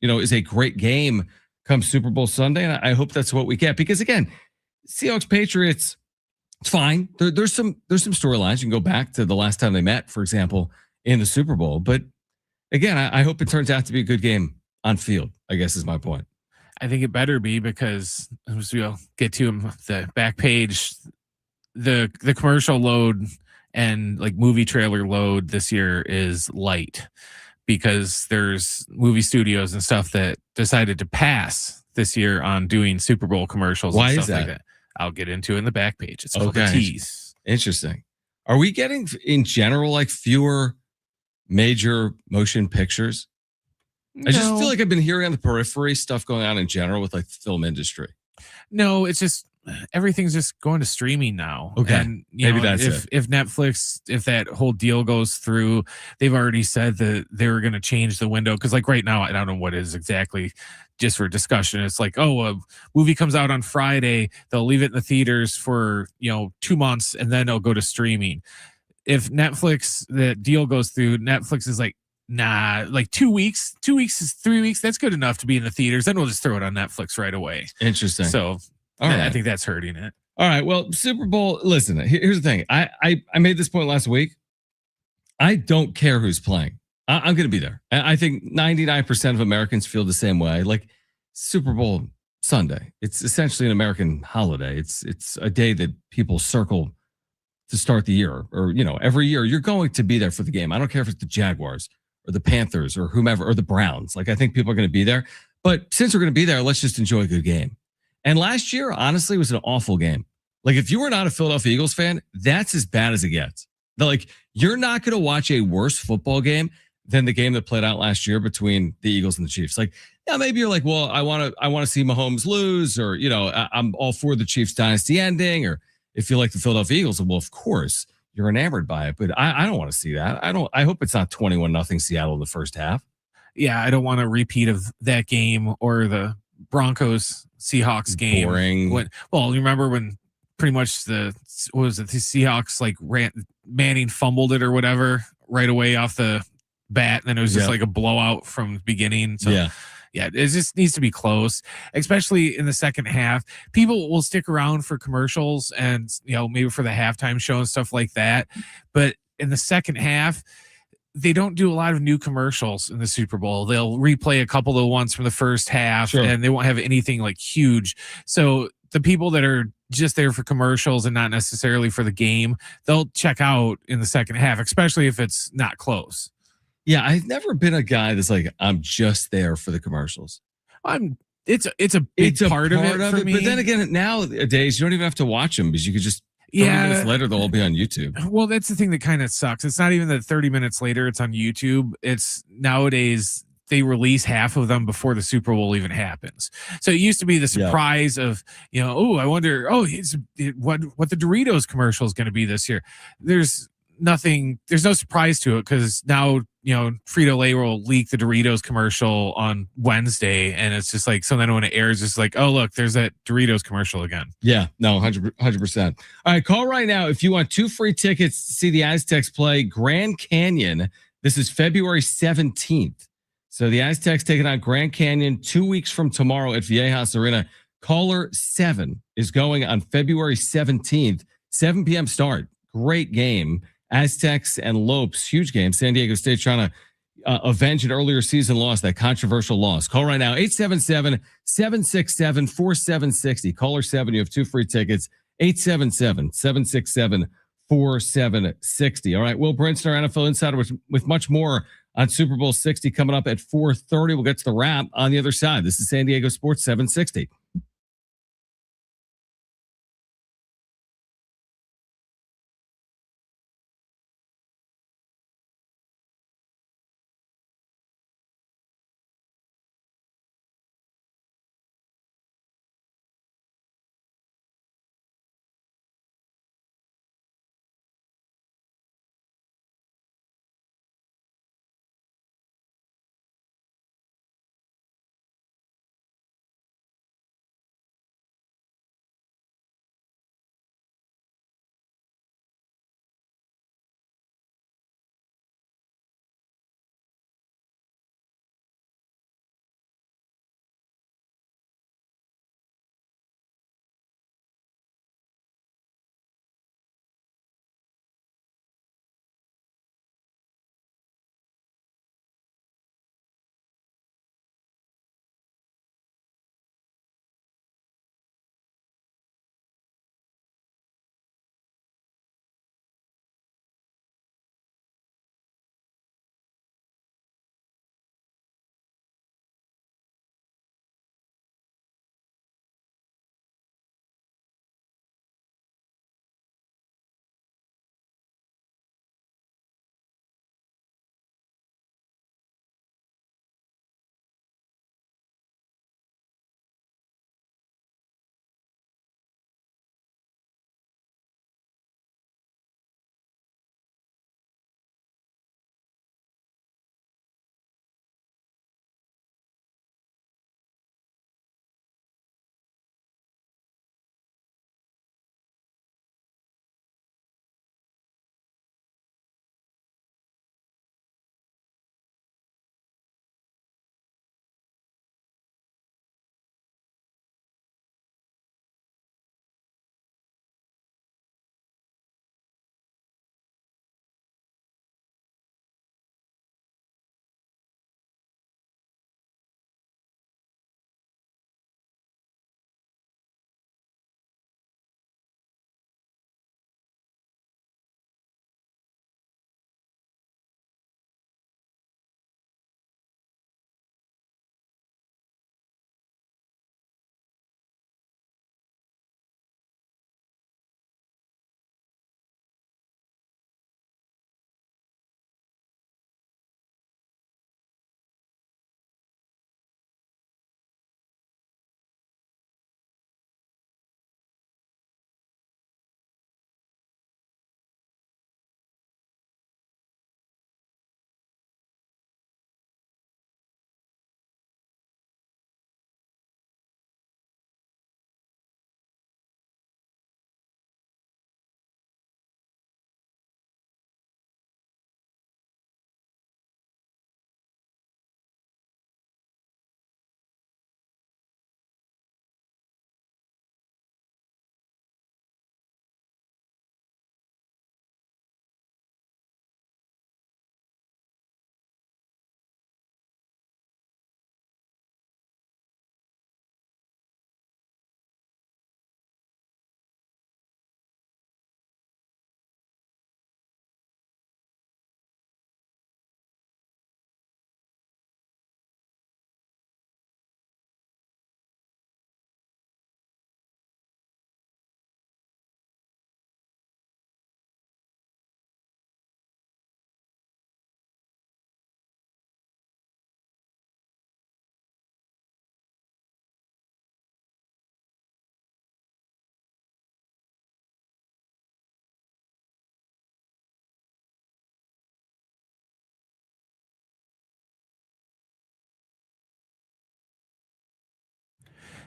is a great game come Super Bowl Sunday. And I hope that's what we get. Because again, Seahawks Patriots, it's fine. There's some storylines. You can go back to the last time they met, for example, in the Super Bowl. But again, I hope it turns out to be a good game on field, I guess is my point. I think it better be because as we'll get to the back page, the commercial load and like movie trailer load this year is light because there's movie studios and stuff that decided to pass this year on doing Super Bowl commercials. Why and is stuff that? Like that? I'll get into it in the back page. It's called the tease. Interesting. Are we getting in general like fewer major motion pictures? I just feel like I've been hearing on the periphery stuff going on in general with like the film industry. No, it's just everything's just going to streaming now. Okay. And maybe that's if Netflix, if that whole deal goes through, they've already said that they were going to change the window. Cause like right now, I don't know what it is exactly, just for discussion. It's like, oh, a movie comes out on Friday. They'll leave it in the theaters for, 2 months and then it'll go to streaming. If Netflix, the deal goes through, Netflix is like, nah, like 2 weeks, 3 weeks. That's good enough to be in the theaters. Then we'll just throw it on Netflix right away. Interesting. So all right. I think that's hurting it. All right. Well, Super Bowl, listen, here's the thing. I made this point last week. I don't care who's playing. I'm going to be there. I think 99% of Americans feel the same way. Like Super Bowl Sunday, it's essentially an American holiday. It's a day that people circle to start the year, or every year you're going to be there for the game. I don't care if it's the Jaguars or the Panthers or whomever or the Browns. Like I think people are going to be there. But since we're going to be there, let's just enjoy a good game. And last year, honestly, was an awful game. Like if you were not a Philadelphia Eagles fan, that's as bad as it gets. Like you're not going to watch a worse football game than the game that played out last year between the Eagles and the Chiefs. Like, yeah, maybe you're like, well, I want to see Mahomes lose, or I'm all for the Chiefs dynasty ending, or if you like the Philadelphia Eagles, well, of course you're enamored by it. But I don't want to see that. I hope it's not 21-0 Seattle in the first half. Yeah, I don't want a repeat of that game or the Broncos Seahawks game. Boring. You remember when pretty much the Seahawks like Manning fumbled it or whatever right away off the bat, and then it was just like a blowout from the beginning. So yeah, it just needs to be close, especially in the second half. People will stick around for commercials and maybe for the halftime show and stuff like that, but in the second half, they don't do a lot of new commercials in the Super Bowl. They'll replay a couple of ones from the first half, and they won't have anything like huge. So the people that are just there for commercials and not necessarily for the game, they'll check out in the second half, especially if it's not close. Yeah, I've never been a guy that's like, I'm just there for the commercials. It's a big part of it for me. But then again, nowadays you don't even have to watch them because you could just 30 minutes later they'll all be on YouTube. Well, that's the thing that kind of sucks. It's not even that 30 minutes later it's on YouTube. It's nowadays they release half of them before the Super Bowl even happens. So it used to be the surprise of, I wonder, what the Doritos commercial is going to be this year. There's no surprise to it because now, Frito-Lay will leak the Doritos commercial on Wednesday. And it's just like, so then when it airs, it's like, oh, look, there's that Doritos commercial again. Yeah, no, 100%. All right, call right now if you want 2 free tickets to see the Aztecs play Grand Canyon. This is February 17th. So the Aztecs taking on Grand Canyon 2 weeks from tomorrow at Viejas Arena. Caller 7 is going on February 17th, 7 p.m. start. Great game. Aztecs and Lopes, huge game. San Diego State trying to avenge an earlier season loss, that controversial loss. Call right now, 877-767-4760. Caller 7, you have 2 free tickets, 877-767-4760. All right, Will Brinson, our NFL Insider, with much more on Super Bowl 60 coming up at 4:30. We'll get to the wrap on the other side. This is San Diego Sports 760.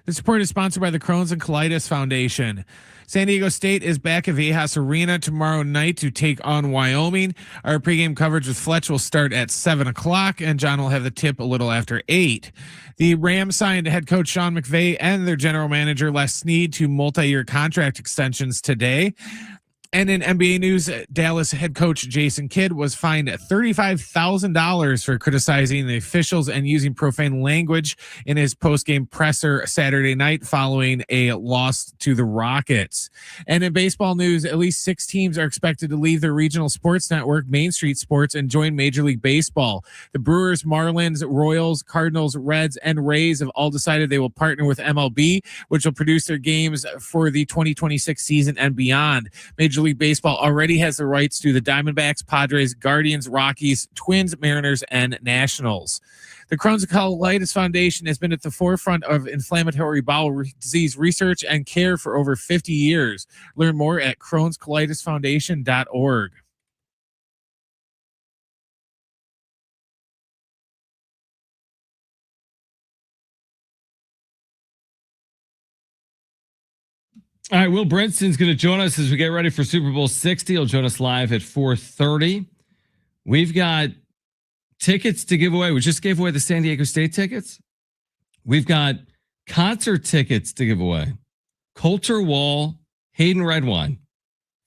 The support is sponsored by the Crohn's and Colitis Foundation. San Diego State is back at Viejas Arena tomorrow night to take on Wyoming. Our pregame coverage with Fletch will start at 7 o'clock, and John will have the tip a little after 8. The Rams signed head coach Sean McVay and their general manager Les Snead to multi-year contract extensions today. And in NBA news, Dallas head coach Jason Kidd was fined $35,000 for criticizing the officials and using profane language in his post-game presser Saturday night following a loss to the Rockets. And in baseball news, at least 6 teams are expected to leave their regional sports network, Main Street Sports, and join Major League Baseball. The Brewers, Marlins, Royals, Cardinals, Reds, and Rays have all decided they will partner with MLB, which will produce their games for the 2026 season and beyond. Major League Baseball already has the rights to the Diamondbacks, Padres, Guardians, Rockies, Twins, Mariners, and Nationals. The Crohn's and Colitis Foundation has been at the forefront of inflammatory bowel disease research and care for over 50 years. Learn more at crohnscolitisfoundation.org. All right, Will Brinson's going to join us as we get ready for Super Bowl 60. He'll join us live at 4:30. We've got tickets to give away. We just gave away the San Diego State tickets. We've got concert tickets to give away. Coulter Wall, Hayden Redwine,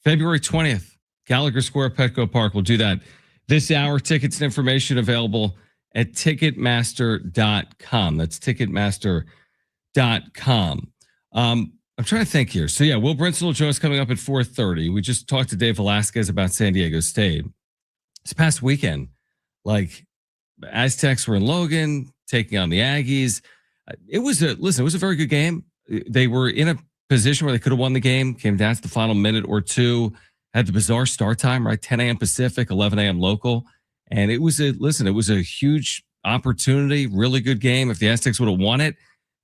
February 20th, Gallagher Square, Petco Park. We'll do that this hour. Tickets and information available at Ticketmaster.com. That's Ticketmaster.com. I'm trying to think here. So yeah, Will Brinson will join us coming up at 4:30. We just talked to Dave Velasquez about San Diego State. This past weekend, like Aztecs were in Logan taking on the Aggies. It was a very good game. They were in a position where they could have won the game. Came down to the final minute or two. Had the bizarre start time, right? 10 a.m. Pacific, 11 a.m. local. And it was a huge opportunity, really good game. If the Aztecs would have won it,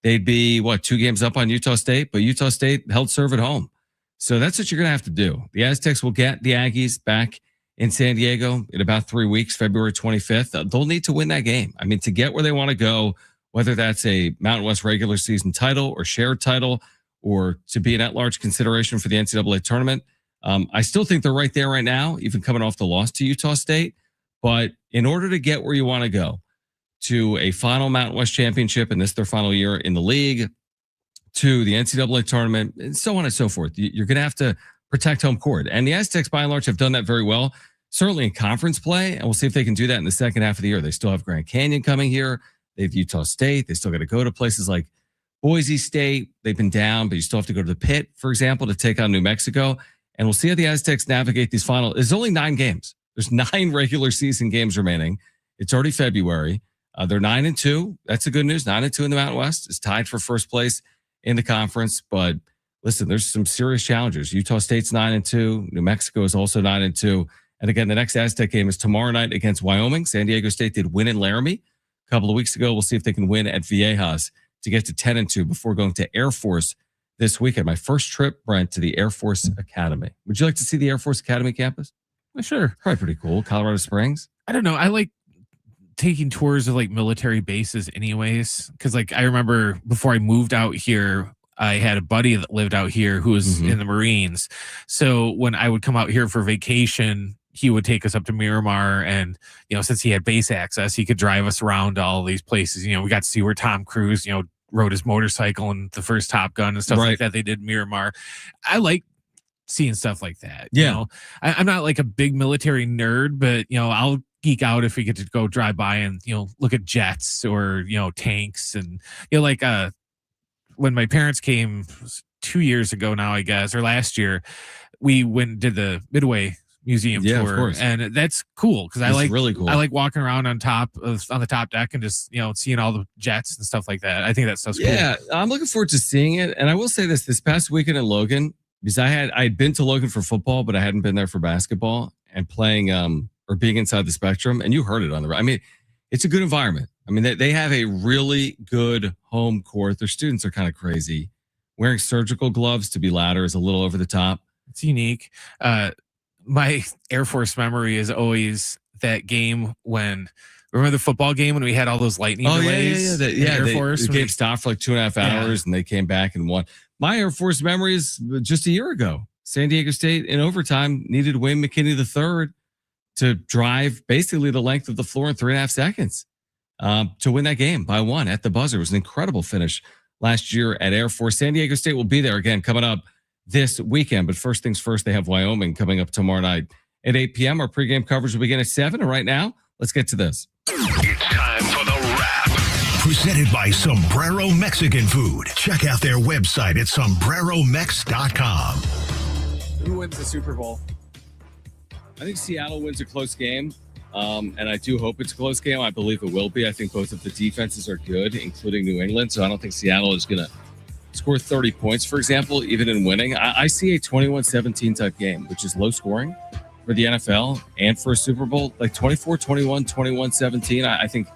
they'd be, 2 games up on Utah State, but Utah State held serve at home. So that's what you're going to have to do. The Aztecs will get the Aggies back in San Diego in about 3 weeks, February 25th. They'll need to win that game. I mean, to get where they want to go, whether that's a Mountain West regular season title or shared title or to be an at-large consideration for the NCAA tournament. I still think they're right there right now, even coming off the loss to Utah State. But in order to get where you want to go, to a final Mountain West championship, and this their final year in the league, to the NCAA tournament, and so on and so forth. You're going to have to protect home court. And the Aztecs, by and large, have done that very well, certainly in conference play, and we'll see if they can do that in the second half of the year. They still have Grand Canyon coming here. They have Utah State. They still got to go to places like Boise State. They've been down, but you still have to go to the Pit, for example, to take on New Mexico. And we'll see how the Aztecs navigate these finals. There's only 9 games. There's 9 regular season games remaining. It's already February. They're 9-2. That's the good news. 9-2 in the Mountain West. Is tied for first place in the conference. But listen, there's some serious challengers. Utah State's 9-2. New Mexico is also 9-2. And again, the next Aztec game is tomorrow night against Wyoming. San Diego State did win in Laramie a couple of weeks ago. We'll see if they can win at Viejas to get to 10-2 before going to Air Force this weekend. My first trip, Brent, to the Air Force Academy. Would you like to see the Air Force Academy campus? Well, sure. Probably pretty cool. Colorado Springs. I don't know. I like taking tours of like military bases anyways. Cause like, I remember before I moved out here, I had a buddy that lived out here who was in the Marines. So when I would come out here for vacation, he would take us up to Miramar, and, since he had base access, he could drive us around to all these places. We got to see where Tom Cruise, rode his motorcycle in the first Top Gun and stuff like that. They did Miramar. I like seeing stuff like that. I'm not like a big military nerd, but I'll geek out if we get to go drive by and look at jets or tanks, and like when my parents came 2 years ago now, I guess, or last year, we went and did the Midway Museum tour, and that's cool because I like really cool. I like walking around on the top deck and just seeing all the jets and stuff like that. I think that stuff's cool. Yeah, I'm looking forward to seeing it. And I will say this past weekend in Logan, because I'd been to Logan for football, but I hadn't been there for basketball, and playing or being inside the Spectrum, and you heard it on the. I mean, it's a good environment. I mean, they have a really good home court. Their students are kind of crazy. Wearing surgical gloves to be louder is a little over the top. It's unique. My Air Force memory is always that game when Remember the football game when we had all those lightning delays? The Air Force. The game stopped for like 2.5 hours and they came back and won. My Air Force memory is just a year ago. San Diego State in overtime needed Wayne McKinney III to drive basically the length of the floor in 3.5 seconds to win that game by 1 at the buzzer. It was an incredible finish last year at Air Force. San Diego State will be there again coming up this weekend. But first things first, they have Wyoming coming up tomorrow night at 8 p.m. Our pregame coverage will begin at 7. And right now, let's get to this. It's time for the wrap. Presented by Sombrero Mexican Food. Check out their website at sombreromex.com. Who wins the Super Bowl? I think Seattle wins a close game. And I do hope it's a close game. I believe it will be. I think both of the defenses are good, including New England. So I don't think Seattle is going to score 30 points, for example, even in winning. I see a 21-17 type game, which is low scoring for the NFL and for a Super Bowl. Like 24-21, 21-17. I think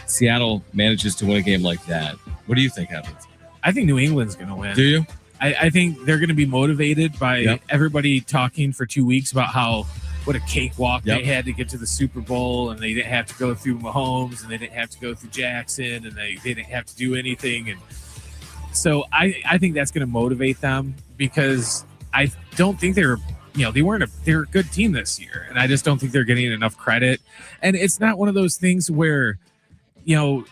Seattle manages to win a game like that. What do you think happens? I think New England's going to win. Do you? I think they're going to be motivated by everybody talking for 2 weeks about what a cakewalk they had to get to the Super Bowl, and they didn't have to go through Mahomes, and they didn't have to go through Jackson, and they didn't have to do anything. And so I think that's going to motivate them, because I don't think they're a good team this year, and I just don't think they're getting enough credit. And it's not one of those things where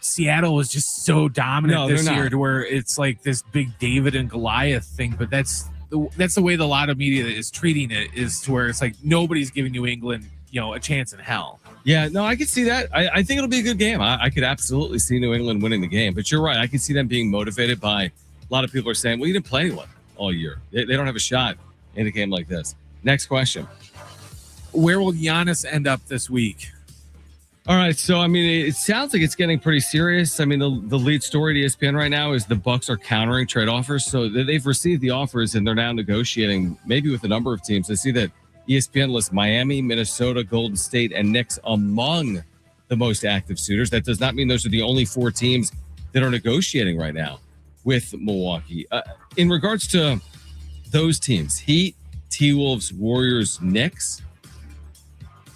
Seattle was just so dominant this year to where it's like this big David and Goliath thing, but that's the way the lot of media is treating it, is to where it's like nobody's giving New England, a chance in hell. Yeah, no, I could see that. I think it'll be a good game. I could absolutely see New England winning the game, but you're right. I can see them being motivated by a lot of people are saying, well, you didn't play anyone all year. They don't have a shot in a game like this. Next question. Where will Giannis end up this week? All right, so I mean, it sounds like it's getting pretty serious. I mean, the lead story at ESPN right now is the Bucks are countering trade offers. So they've received the offers and they're now negotiating maybe with a number of teams. I see that ESPN lists Miami, Minnesota, Golden State, and Knicks among the most active suitors. That does not mean those are the only 4 teams that are negotiating right now with Milwaukee. In regards to those teams, Heat, T-Wolves, Warriors, Knicks,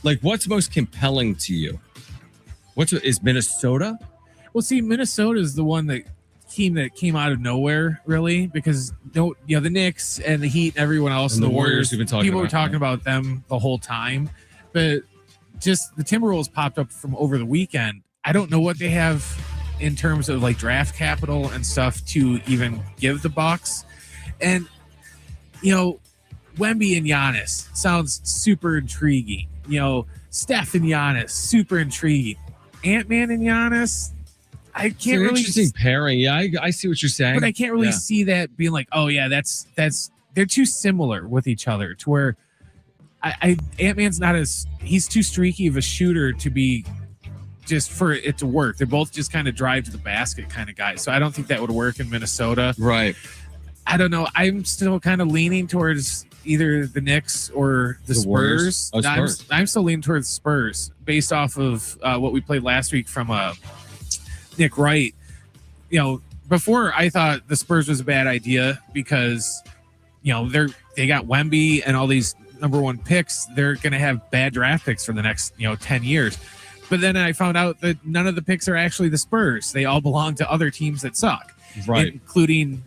like what's most compelling to you? Is Minnesota? Well, see, Minnesota is the team that came out of nowhere, really, because the Knicks and the Heat and everyone else and the Warriors, people were talking about them the whole time, but just the Timberwolves popped up from over the weekend. I don't know what they have in terms of like draft capital and stuff to even give the Bucks, and Wemby and Giannis sounds super intriguing. Steph and Giannis, super intriguing. Ant-Man and Giannis, I can't really interesting pairing. Yeah, I see what you're saying, but I can't really see that being like, oh yeah, that's they're too similar with each other to where Ant-Man's he's too streaky of a shooter to be just for it to work. They're both just kind of drive to the basket kind of guys, so I don't think that would work in Minnesota. Right. I don't know. I'm still kind of leaning towards either the Knicks or the Spurs. I'm still leaning towards Spurs based off of what we played last week from Nick Wright. Before I thought the Spurs was a bad idea because they got Wemby and all these number 1 picks. They're going to have bad draft picks for the next 10 years. But then I found out that none of the picks are actually the Spurs. They all belong to other teams that suck, right? Including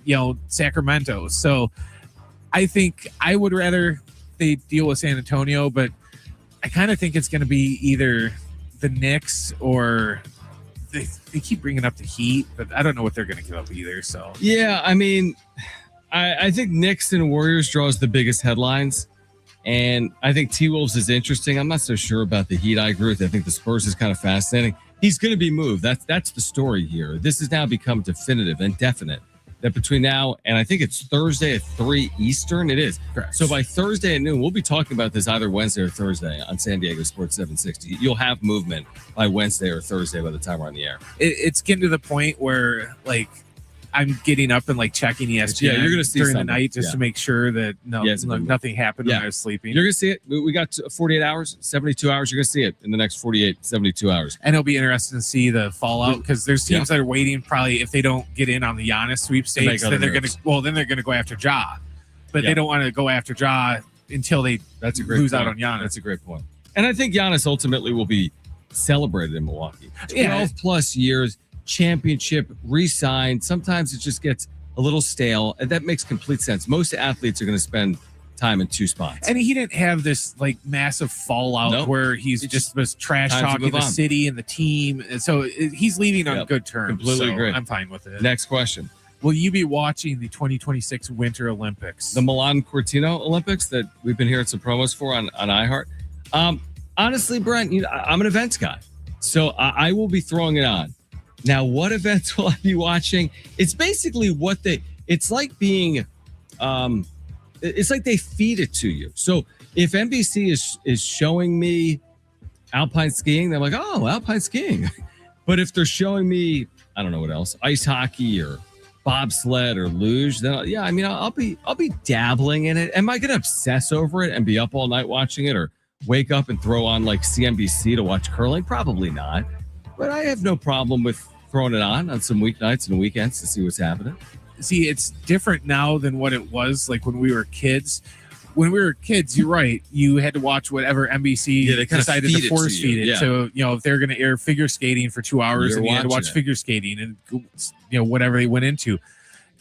Sacramento. So I think I would rather they deal with San Antonio, but I kind of think it's going to be either the Knicks or they keep bringing up the Heat, but I don't know what they're going to give up either. So yeah, I mean, I think Knicks and Warriors draws the biggest headlines, and I think T-Wolves is interesting. I'm not so sure about the Heat. I agree with you. I think the Spurs is kind of fascinating. He's going to be moved. That's the story here. This has now become definitive and definite. That between now and I think it's Thursday at 3 Eastern, it is. Correct. So by Thursday at noon, we'll be talking about this either Wednesday or Thursday on San Diego Sports 760. You'll have movement by Wednesday or Thursday by the time we're on the air. It's getting to the point where like I'm getting up and like checking ESPN you're gonna see during something. the night just to make sure that nothing happened when I was sleeping. You're going to see it. We got 48 hours, 72 hours. You're going to see it in the next 48, 72 hours. And it'll be interesting to see the fallout because there's teams that are waiting probably if they don't get in on the Giannis sweepstakes, then they're going to go after Ja. But they don't want to go after Ja until they lose out on Giannis. That's a great point. And I think Giannis ultimately will be celebrated in Milwaukee. 12 Yeah. plus years, championship, re-signed. Sometimes it just gets a little stale, and that makes complete sense. Most athletes are going to spend time in two spots. And he didn't have this like massive fallout Nope. where he's It's just was trash time to talking move the on. city and the team. And so he's leaving on Yep. good terms. Completely so agree. I'm fine with it. Next question. Will you be watching the 2026 Winter Olympics? The Milan Cortina Olympics that we've been hearing some promos for on iHeart. Honestly, Brent, I'm an events guy, so I will be throwing it on. Now, what events will I be watching? It's basically it's like being, it's like they feed it to you. So if NBC is showing me alpine skiing, they're like, oh, alpine skiing. But if they're showing me, I don't know what else, ice hockey or bobsled or luge, then I'll be dabbling in it. Am I going to obsess over it and be up all night watching it, or wake up and throw on like CNBC to watch curling? Probably not. But I have no problem with throwing it on some weeknights and weekends to see what's happening. See, it's different now than what it was like when we were kids. When we were kids, you're right. You had to watch whatever NBC They kinda decided feed to it force to you. feed it. Yeah. So, if they're going to air figure skating for 2 hours, You're and you had to watch watching it. figure skating and, whatever they went into.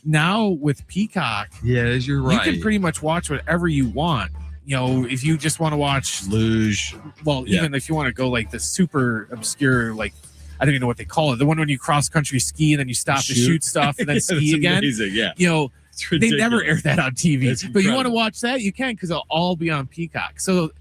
Now with Peacock, Yes, you're you can pretty much watch whatever you want. If you just want to watch luge. well, Yeah. even if you want to go like the super obscure, like, I don't even know what they call it. The one when you cross country ski and then you stop to shoot stuff and then ski That's again. amazing, yeah. It's They ridiculous. never air that on TV. It's But you want to incredible. watch that, you can, because it'll all be on Peacock. So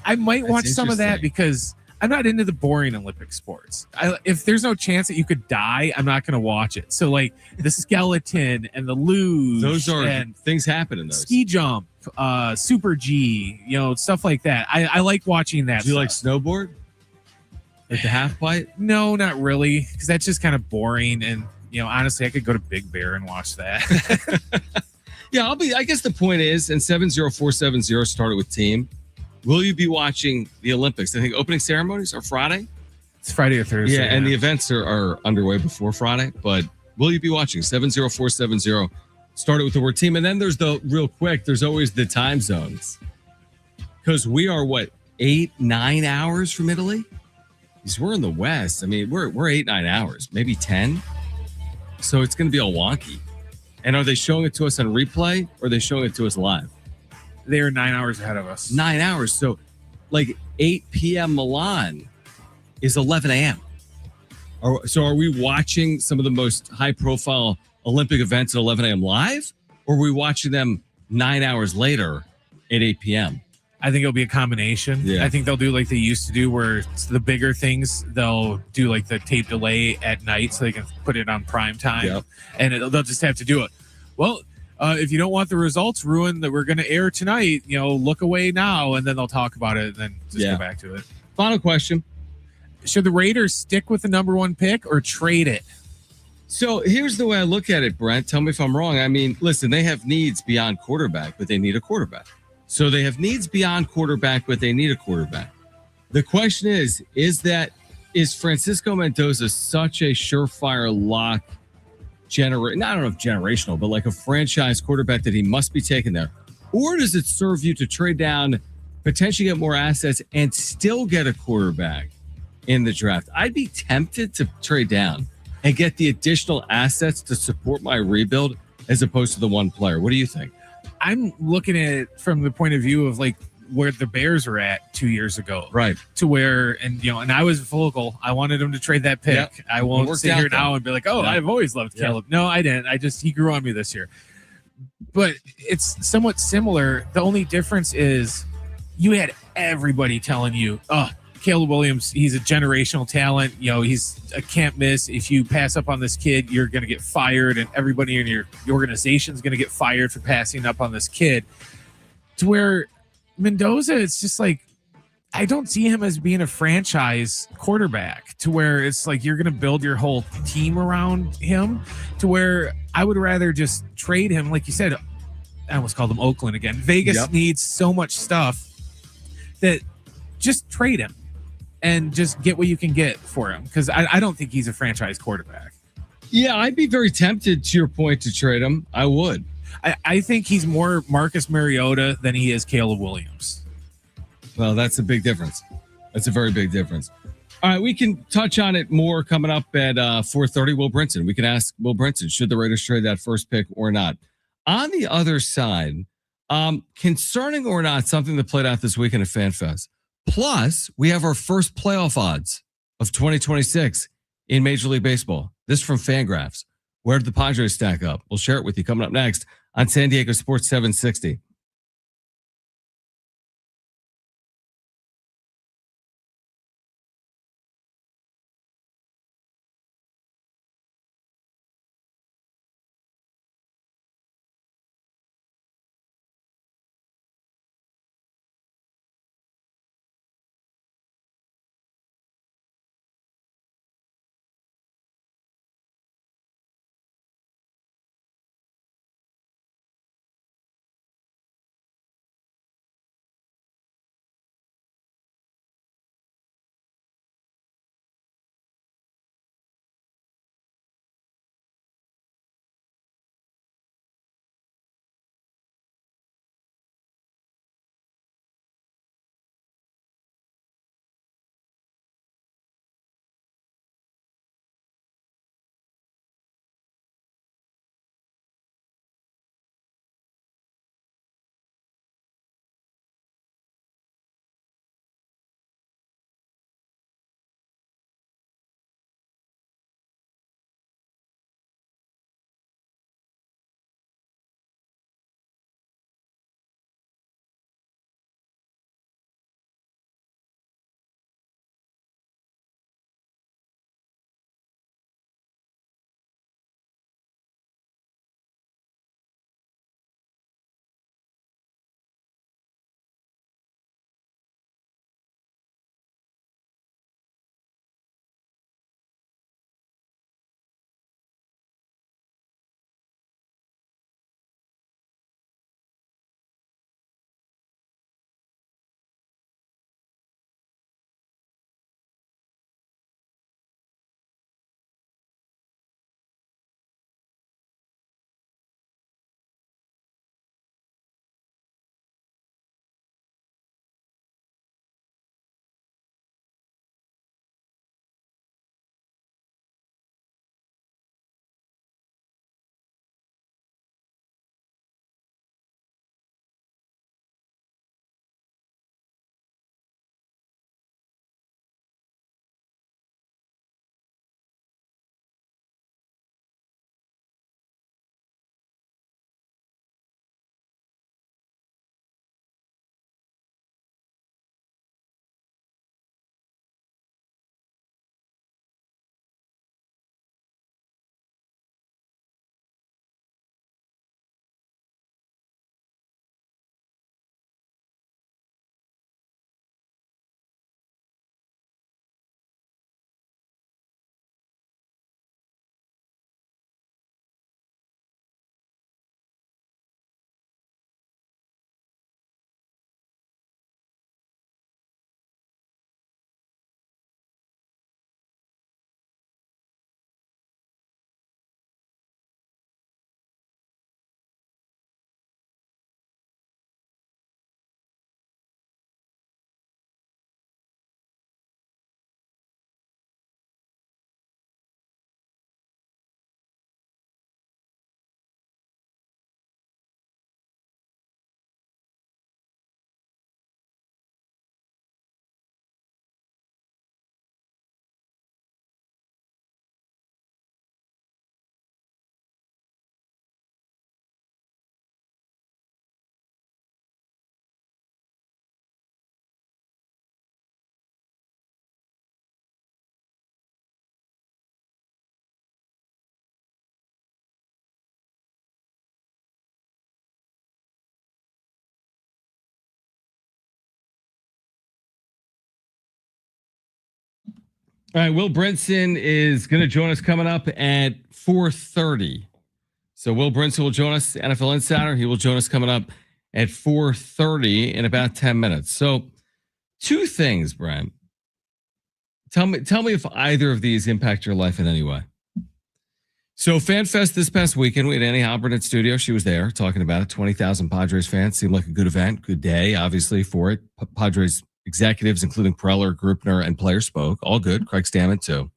I might That's watch some of that interesting. because I'm not into the boring Olympic sports. If there's no chance that you could die, I'm not going to watch it. So like the skeleton and the luge, Those are and things happen in those. ski jump, super G, stuff like that. I like watching that. Do you like stuff. snowboard? Like the half pipe? No, not really, because that's just kind of boring. And honestly, I could go to Big Bear and watch that. Yeah, I guess the point is, and 70470 started with team. Will you be watching the Olympics? I think opening ceremonies are Friday. It's Friday or Thursday. Yeah, and the events are underway before Friday. But will you be watching? 70470 started with the word team. And then there's there's always the time zones. Because we are 8-9 hours from Italy? Because we're in the West. I mean, we're 8-9 hours, maybe 10. So it's going to be all wonky. And are they showing it to us on replay, or are they showing it to us live? They're 9 hours ahead of us. 9 hours. So like 8 p.m. Milan is 11 a.m. So are we watching some of the most high profile Olympic events at 11 a.m. live? Or are we watching them 9 hours later at 8 p.m.? I think it'll be a combination. Yeah. I think they'll do like they used to do, where it's the bigger things, they'll do like the tape delay at night so they can put it on prime time. Yep. And they'll just have to do it. Well, if you don't want the results ruined that we're going to air tonight, look away now, and then they'll talk about it and then just go back to it. Final question. Should the Raiders stick with the number 1 pick or trade it? So here's the way I look at it, Brent. Tell me if I'm wrong. I mean, listen, they have needs beyond quarterback, but they need a quarterback. So they have needs beyond quarterback, but they need a quarterback. The question is Francisco Mendoza such a surefire lock, I don't know if generational, but like a franchise quarterback that he must be taken there? Or does it serve you to trade down, potentially get more assets, and still get a quarterback in the draft? I'd be tempted to trade down and get the additional assets to support my rebuild as opposed to the one player. What do you think? I'm looking at it from the point of view of like where the Bears were at 2 years ago. Right. To where, and I was vocal. I wanted him to trade that pick. Yep. I It won't worked sit out, here though. now and be like, oh, Yeah. I've always loved Yeah. Caleb. No, I didn't. He grew on me this year. But it's somewhat similar. The only difference is you had everybody telling you, oh, Caleb Williams, he's a generational talent. He's a can't miss. If you pass up on this kid, you're going to get fired, and everybody in your organization is going to get fired for passing up on this kid. To where Mendoza, it's just like, I don't see him as being a franchise quarterback, to where it's like you're going to build your whole team around him, to where I would rather just trade him. Like you said, I almost called him Oakland again. Vegas needs so much stuff that just trade him and just get what you can get for him. Because I don't think he's a franchise quarterback. Yeah, I'd be very tempted, to your point, to trade him. I would. I think he's more Marcus Mariota than he is Caleb Williams. Well, that's a big difference. That's a very big difference. All right, we can touch on it more coming up at 4:30. Will Brinson. We can ask Will Brinson, should the Raiders trade that first pick or not? On the other side, concerning or not, something that played out this weekend at FanFest. Plus, we have our first playoff odds of 2026 in Major League Baseball. This from Fangraphs. Where did the Padres stack up? We'll share it with you coming up next on San Diego Sports 760. All right, Will Brinson is going to join us coming up at 4:30. So Will Brinson will join us, NFL Insider. He will join us coming up at 4:30 in about 10 minutes. So two things, Brent. Tell me if either of these impact your life in any way. So FanFest this past weekend, we had Annie Halpern at studio. She was there talking about it. 20,000 Padres fans. Seemed like a good event, good day, obviously, for it. Padres executives, including Preller, Grupner, and players spoke. All good. Craig Stammen, too.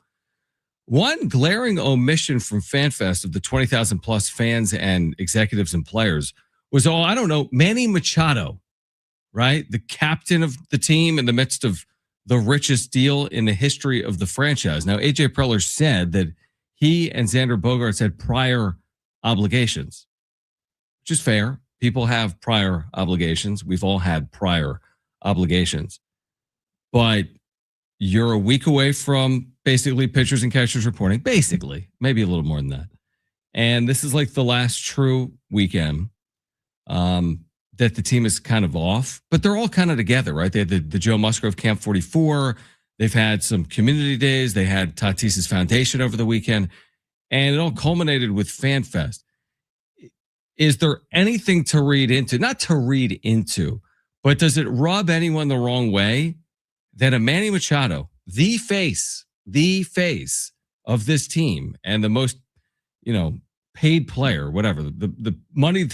One glaring omission from FanFest of the 20,000 plus fans and executives and players was, Manny Machado, right? The captain of the team in the midst of the richest deal in the history of the franchise. Now, AJ Preller said that he and Xander Bogaerts had prior obligations, which is fair. People have prior obligations. We've all had prior obligations. But you're a week away from basically pitchers and catchers reporting, basically, maybe a little more than that. And this is like the last true weekend that the team is kind of off, but they're all kind of together, right? They had the Joe Musgrove Camp 44. They've had some community days. They had Tatis's Foundation over the weekend, and it all culminated with FanFest. Is there anything to read into? Not to read into, but does it rub anyone the wrong way that a Manny Machado, the face of this team and the most, paid player, whatever, the money,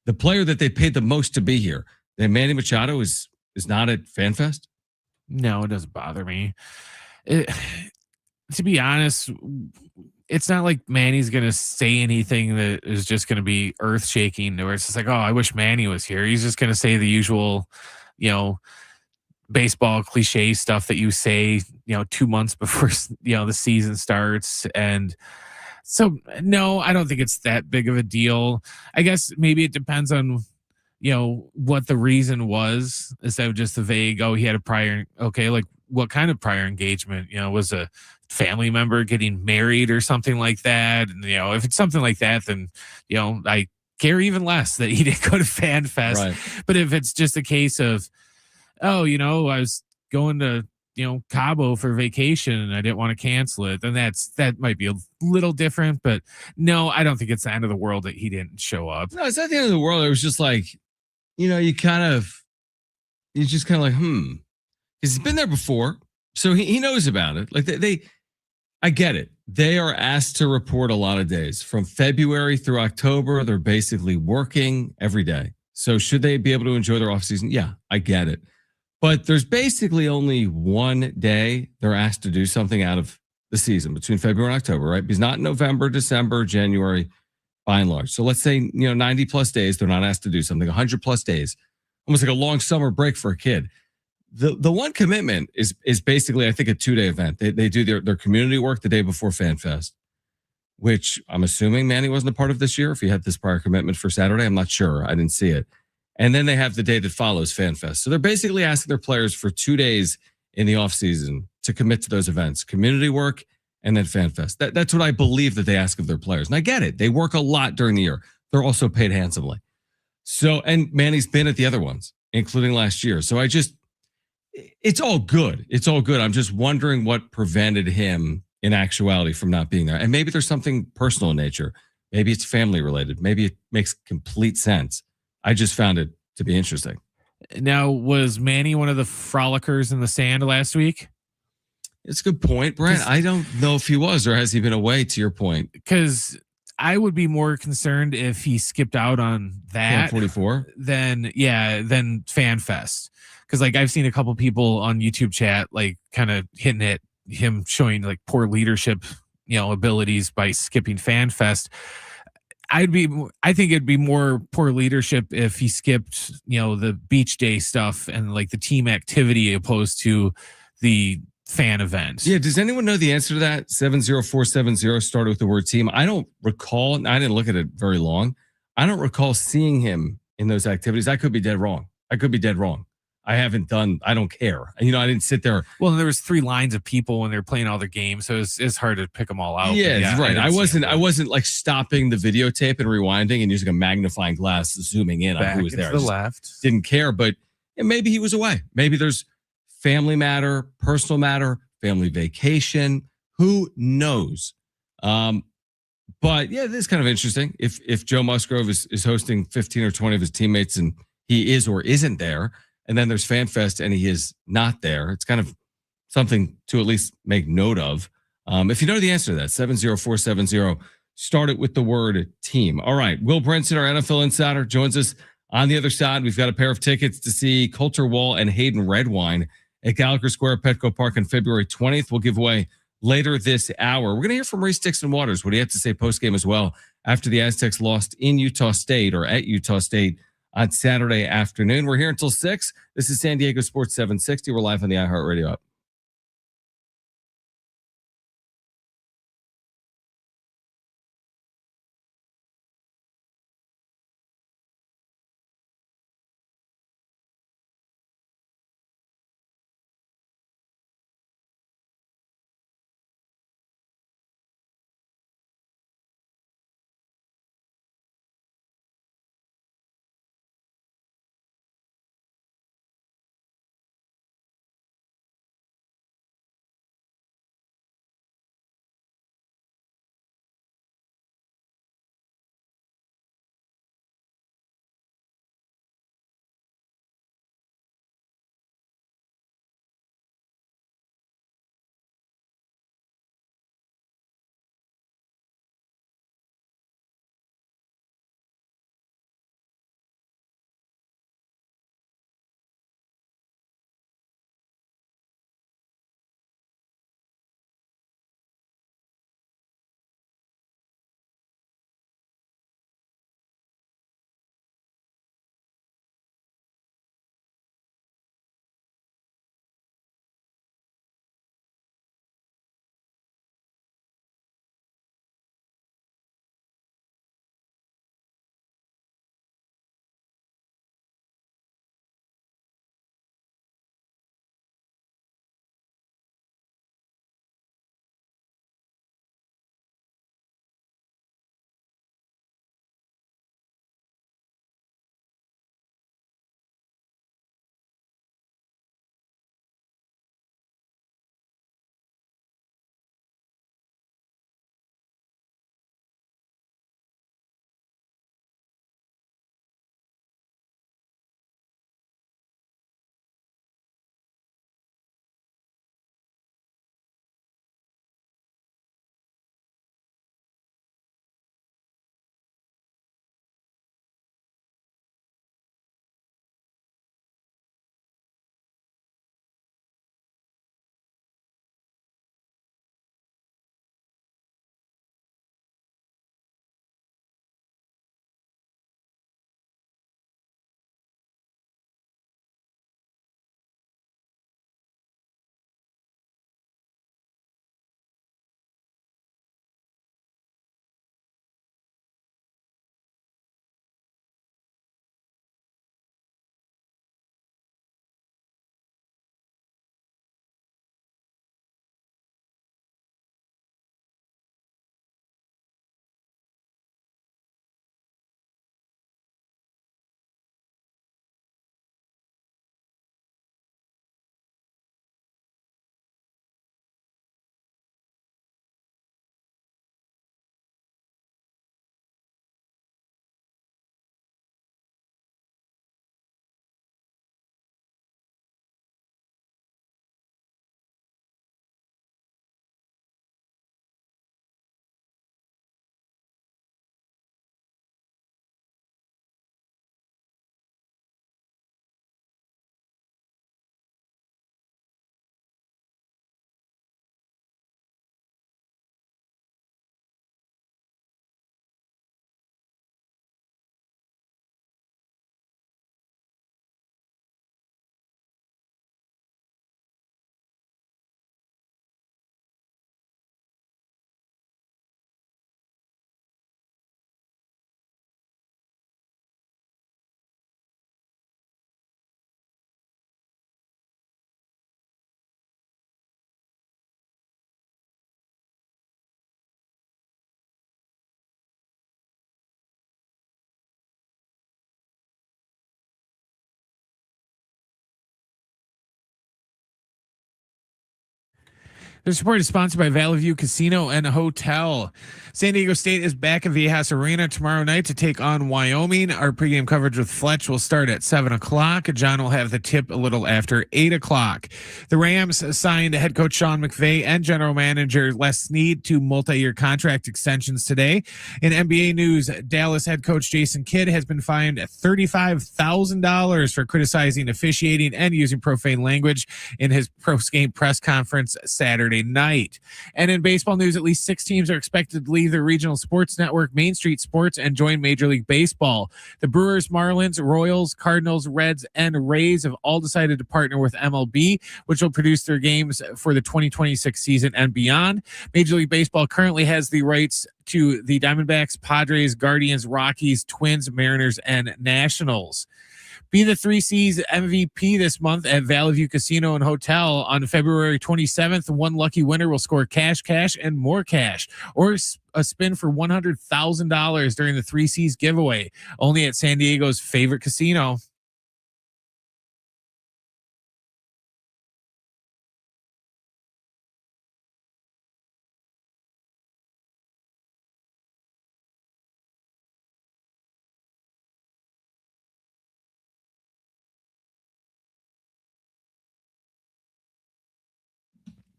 the player that they paid the most to be here, that Manny Machado is not at FanFest? No, it doesn't bother me. To be honest, it's not like Manny's going to say anything that is just going to be earth shaking, where it's just like, oh, I wish Manny was here. He's just going to say the usual, baseball cliche stuff that you say, 2 months before, the season starts. And so, no, I don't think it's that big of a deal. I guess maybe it depends on, what the reason was, instead of just the vague, oh, he had a prior, okay, like what kind of prior engagement, was a family member getting married or something like that. And, if it's something like that, then, I care even less that he didn't go to FanFest. Right. But if it's just a case of, oh, I was going to, Cabo for vacation and I didn't want to cancel it, then that might be a little different. But no, I don't think it's the end of the world that he didn't show up. No, it's not the end of the world. It was just like, you're just kind of like, because he's been there before. So he knows about it. Like I get it. They are asked to report a lot of days from February through October. They're basically working every day. So should they be able to enjoy their off season? Yeah, I get it. But there's basically only one day they're asked to do something out of the season between February and October, right? Because not November, December, January, by and large. So let's say, 90 plus days, they're not asked to do something, 100 plus days, almost like a long summer break for a kid. The one commitment is basically, I think, a 2-day event. They do their community work the day before FanFest, which I'm assuming Manny wasn't a part of this year. If he had this prior commitment for Saturday, I'm not sure. I didn't see it. And then they have the day that follows FanFest. So they're basically asking their players for 2 days in the offseason to commit to those events, community work and then FanFest. That's what I believe that they ask of their players. And I get it. They work a lot during the year. They're also paid handsomely. So, and Manny's been at the other ones, including last year. So it's all good. It's all good. I'm just wondering what prevented him in actuality from not being there. And maybe there's something personal in nature. Maybe it's family related. Maybe it makes complete sense. I just found it to be interesting. Now, was Manny one of the frolickers in the sand last week? It's a good point, Brent. I don't know if he was, or has he been away, to your point? Because I would be more concerned if he skipped out on that 44 than FanFest. Because I've seen a couple people on YouTube chat kind of hitting at him, showing poor leadership, abilities by skipping FanFest. I think it'd be more poor leadership if he skipped, the beach day stuff and the team activity opposed to the fan event. Yeah. Does anyone know the answer to that? 70470 started with the word team. I don't recall. I didn't look at it very long. I don't recall seeing him in those activities. I could be dead wrong. I don't care. I didn't sit there. Well, there was 3 lines of people when they're playing all their games, so it's hard to pick them all out. Yeah, right. I wasn't stopping the videotape and rewinding and using a magnifying glass, zooming in on who was there. To the left. Didn't care, but maybe he was away. Maybe there's family matter, personal matter, family vacation. Who knows? But yeah, this is kind of interesting. If Joe Musgrove is hosting 15 or 20 of his teammates and he is or isn't there, and then there's FanFest and he is not there, it's kind of something to at least make note of. If you know the answer to that, 70470, start it with the word team. All right. Will Brinson, our NFL insider, joins us On the other side, we've got a pair of tickets to see Coulter Wall and Hayden Redwine at Gallagher Square, Petco Park on February 20th. We'll give away later this hour. We're going to hear from Reese Dixon Waters. What do you have to say postgame as well after the Aztecs lost in Utah State or at Utah State on Saturday afternoon? We're here until 6. This is San Diego Sports 760. We're live on the iHeartRadio app. Their support is sponsored by Valley View Casino and Hotel. San Diego State is back at Viejas Arena tomorrow night to take on Wyoming. Our pregame coverage with Fletch will start at 7 o'clock. John will have the tip a little after 8 o'clock. The Rams signed head coach Sean McVay and general manager Les Snead to multi-year contract extensions today. In NBA news, Dallas head coach Jason Kidd has been fined $35,000 for criticizing officiating and using profane language in his post-game press conference Saturday night. And in baseball news, at least 6 teams are expected to leave their regional sports network, Main Street Sports, and join Major League Baseball. The Brewers, Marlins, Royals, Cardinals, Reds, and Rays have all decided to partner with MLB, which will produce their games for the 2026 season and beyond. Major League Baseball currently has the rights to the Diamondbacks, Padres, Guardians, Rockies, Twins, Mariners, and Nationals. Be the 3C's MVP this month at Valley View Casino and Hotel. On February 27th, one lucky winner will score cash, and more cash, or a spin for $100,000 during the 3C's giveaway, only at San Diego's favorite casino.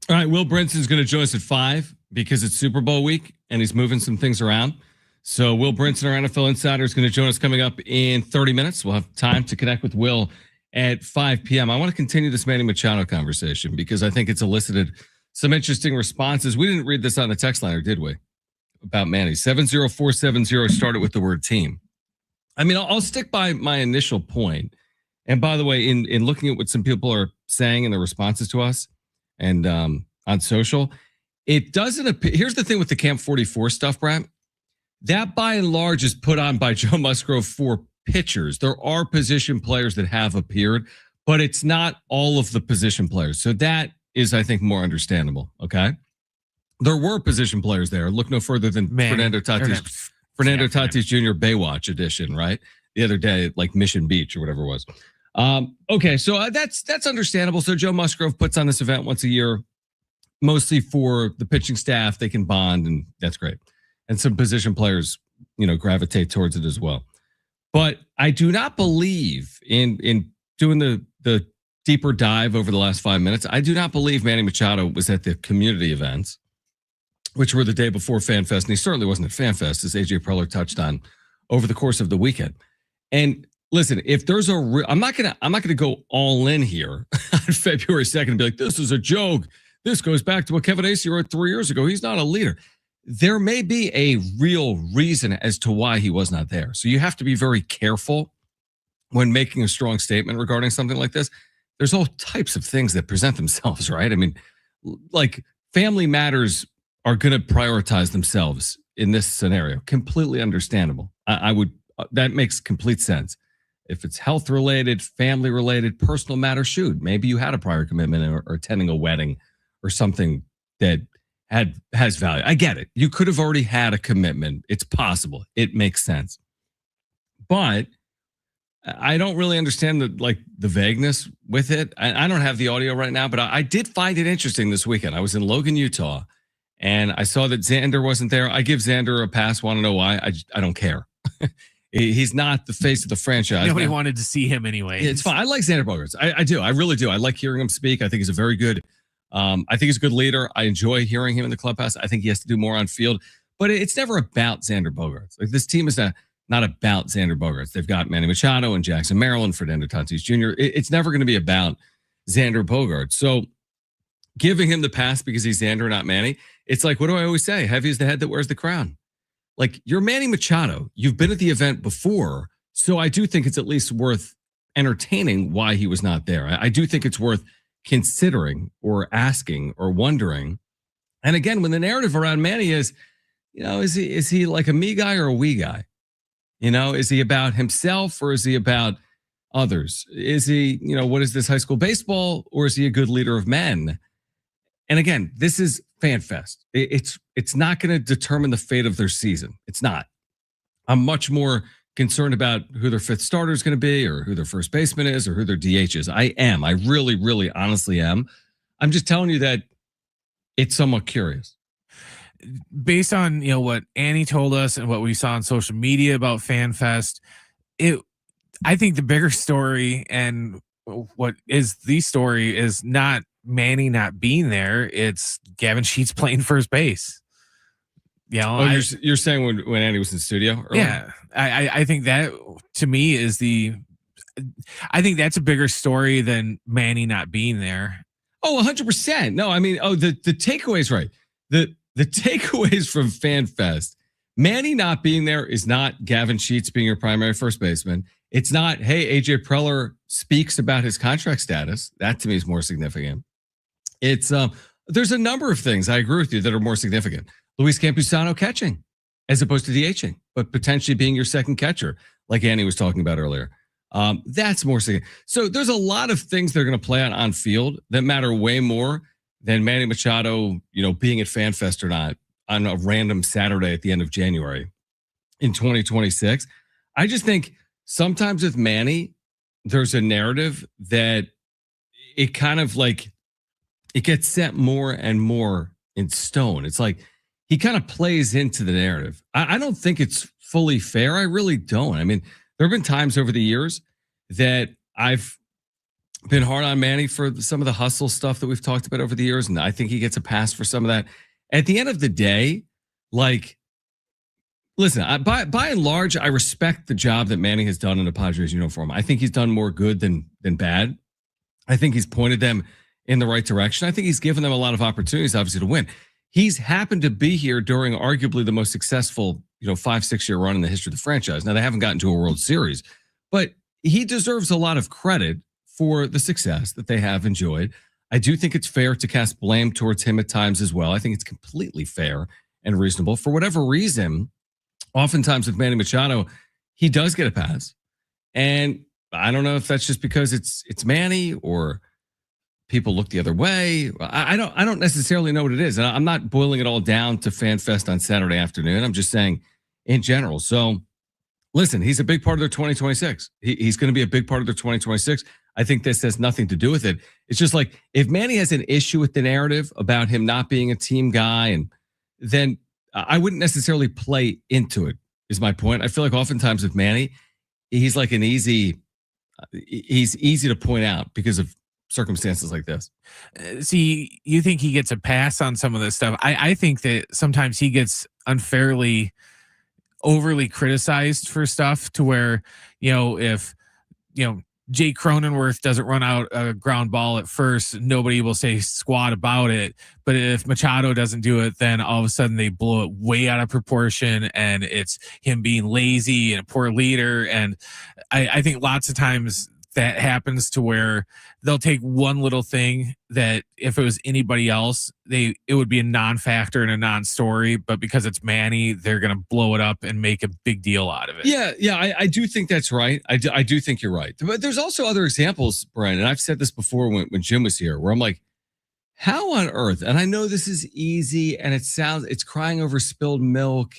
All right, Will Brinson's going to join us at 5 because it's Super Bowl week and he's moving some things around. So Will Brinson, our NFL Insider, is going to join us coming up in 30 minutes. We'll have time to connect with Will at 5 p.m. I want to continue this Manny Machado conversation because I think it's elicited some responses. We didn't read this on the text line, or did we? About Manny. 70470 started with the word team. I mean, I'll stick by my initial point. And by the way, in looking at what some people are saying in their responses to us, and on social, it doesn't appear. Here's the thing with the Camp 44 stuff, Brad. That by and large is put on by Joe Musgrove for pitchers. There are position players that have appeared, but it's not all of the position players. So that is, I think, more understandable. Okay. There were position players there. Look no further than Fernando Tatis Jr. Baywatch edition, right? The other day, like Mission Beach or whatever it was. Okay, so that's understandable. So Joe Musgrove puts on this event once a year, mostly for the pitching staff. They can bond, and that's great. And some position players, gravitate towards it as well. But I do not believe in doing the deeper dive over the last 5 minutes. I do not believe Manny Machado was at the community events, which were the day before FanFest, and he certainly wasn't at FanFest, as AJ Preller touched on over the course of the weekend. And listen, if there's I'm not gonna go all in here on February 2nd and be like, this is a joke. This goes back to what Kevin Acee wrote 3 years ago. He's not a leader. There may be a real reason as to why he was not there. So you have to be very careful when making a strong statement regarding something like this. There's all types of things that present themselves, right? I mean, like family matters are going to prioritize themselves in this scenario. Completely understandable. That makes complete sense. If it's health related, family related, personal matter, shoot, maybe you had a prior commitment or attending a wedding or something that has value. I get it. You could have already had a commitment. It's possible. It makes sense. But I don't really understand the vagueness with it. I don't have the audio right now, but I did find it interesting this weekend. I was in Logan, Utah, and I saw that Xander wasn't there. I give Xander a pass. Want to know why? I don't care. He's not the face of the franchise. Nobody wanted to see him anyway. It's fine. I like Xander Bogaerts. I do. I really do. I like hearing him speak. I think he's a very good. I think he's a good leader. I enjoy hearing him in the clubhouse. I think he has to do more on field, but it's never about Xander Bogaerts. Like this team is not about Xander Bogaerts. They've got Manny Machado and Jackson Maryland, Fernando Tatis Jr. It's never going to be about Xander Bogaerts. So giving him the pass because he's Xander, not Manny. It's like, what do I always say? Heavy is the head that wears the crown. Like, you're Manny Machado. You've been at the event before. So I do think it's at least worth entertaining why he was not there. I do think it's worth considering or asking or wondering. And again, when the narrative around Manny is, is he like a me guy or a we guy? Is he about himself or is he about others? Is he, what is this, high school baseball, or is he a good leader of men? And again, this is FanFest. It's not going to determine the fate of their season. It's not. I'm much more concerned about who their fifth starter is going to be, or who their first baseman is, or who their DH is. I really, really honestly am. I'm just telling you that it's somewhat curious. Based on what Annie told us and what we saw on social media about FanFest, I think the bigger story and what is the story is not Manny not being there. It's Gavin Sheets playing first base. You're saying when Andy was in the studio earlier? Yeah, I think that to me is I think that's a bigger story than Manny not being there. Oh, 100%. No, I mean, the takeaways, right? The takeaways from FanFest, Manny not being there is not Gavin Sheets being your primary first baseman. It's not, hey, AJ Preller speaks about his contract status. That to me is more significant. It's there's a number of things I agree with you that are more significant. Luis Campusano catching as opposed to DHing, but potentially being your second catcher, like Annie was talking about earlier. That's more significant. So there's a lot of things that are going to play on field that matter way more than Manny Machado, being at FanFest or not on a random Saturday at the end of January in 2026. I just think sometimes with Manny, there's a narrative that it kind of like it gets set more and more in stone. It's like he kind of plays into the narrative. I don't think it's fully fair. I really don't. I mean, there have been times over the years that I've been hard on Manny for some of the hustle stuff that we've talked about over the years, and I think he gets a pass for some of that. At the end of the day, like, listen, by and large, I respect the job that Manny has done in a Padres uniform. I think he's done more good than bad. I think he's pointed them in the right direction. I think he's given them a lot of opportunities, obviously, to win. He's happened to be here during arguably the most successful, 5-6 year run in the history of the franchise. Now, they haven't gotten to a World Series, but he deserves a lot of credit for the success that they have enjoyed. I do think it's fair to cast blame towards him at times as well. I think it's completely fair and reasonable. For whatever reason, oftentimes with Manny Machado, he does get a pass. And I don't know if that's just because it's Manny or people look the other way. I don't necessarily know what it is. And I'm not boiling it all down to FanFest on Saturday afternoon. I'm just saying in general. So listen, he's a big part of their 2026. He's going to be a big part of their 2026. I think this has nothing to do with it. It's just like if Manny has an issue with the narrative about him not being a team guy, and then I wouldn't necessarily play into it, is my point. I feel like oftentimes with Manny, he's like he's easy to point out because of circumstances like this. See, you think he gets a pass on some of this stuff. I think that sometimes he gets unfairly overly criticized for stuff to where, if, Jay Cronenworth doesn't run out a ground ball at first, nobody will say squat about it. But if Machado doesn't do it, then all of a sudden they blow it way out of proportion and it's him being lazy and a poor leader. And I think lots of times that happens to where they'll take one little thing that if it was anybody else, it would be a non-factor and a non-story, but because it's Manny, they're going to blow it up and make a big deal out of it. Yeah, I do think that's right. I do think you're right. But there's also other examples, Brian, and I've said this before when Jim was here, where I'm like, how on earth, and I know this is easy and it's crying over spilled milk,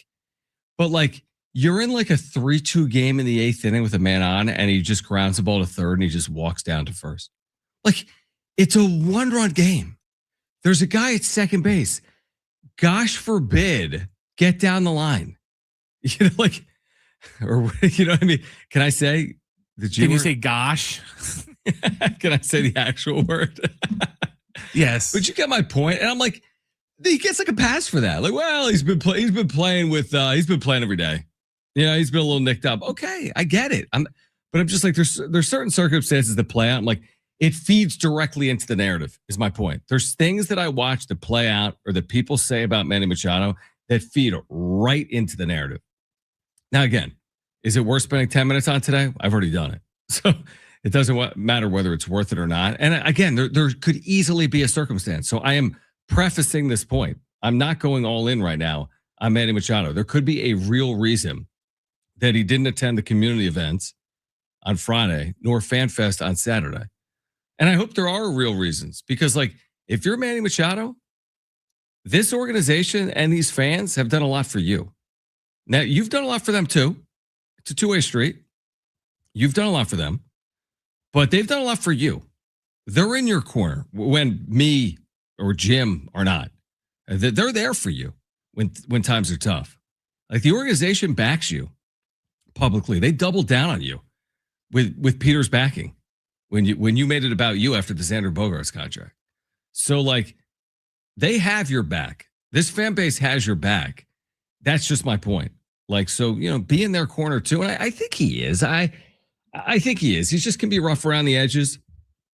but like, you're in like a 3-2 game in the 8th inning with a man on, and he just grounds the ball to third and he just walks down to first. Like, it's a 1-run game. There's a guy at second base. Gosh forbid, get down the line. Or what I mean? Can I say the G Can word? You say gosh? Can I say the actual word? Yes. But you get my point. And I'm like, he gets like a pass for that. Like, well, he's been playing every day. He's been a little nicked up. Okay, I get it. But I'm just like, there's certain circumstances that play out. I'm like, it feeds directly into the narrative, is my point. There's things that I watch that play out or that people say about Manny Machado that feed right into the narrative. Now, again, is it worth spending 10 minutes on today? I've already done it. So it doesn't matter whether it's worth it or not. And again, there could easily be a circumstance. So I am prefacing this point. I'm not going all in right now on Manny Machado. There could be a real reason that he didn't attend the community events on Friday, nor FanFest on Saturday. And I hope there are real reasons, because like, if you're Manny Machado, this organization and these fans have done a lot for you. Now, you've done a lot for them too. It's a two-way street. You've done a lot for them, but they've done a lot for you. They're in your corner when me or Jim are not. They're there for you when times are tough. Like the organization backs you publicly. They double down on you with Peter's backing when you made it about you after the Xander Bogaerts contract. So like they have your back. This fan base has your back. That's just my point. Like, so, be in their corner too. And I think he is. I think he is. He just can be rough around the edges.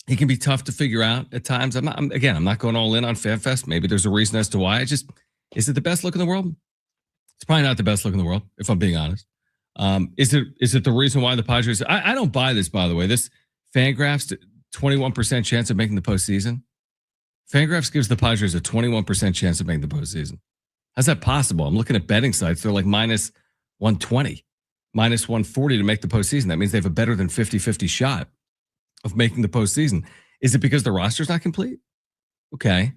He can be tough to figure out at times. I'm not going all in on FanFest. Maybe there's a reason as to why. Is it the best look in the world? It's probably not the best look in the world, if I'm being honest. Is it the reason why the Padres? I don't buy this, by the way. This Fangraphs 21% chance of making the postseason. Fangraphs gives the Padres a 21% chance of making the postseason. How's that possible? I'm looking at betting sites. They're like minus 120, minus 140 to make the postseason. That means they have a better than 50-50 shot of making the postseason. Is it because the roster's not complete? Okay.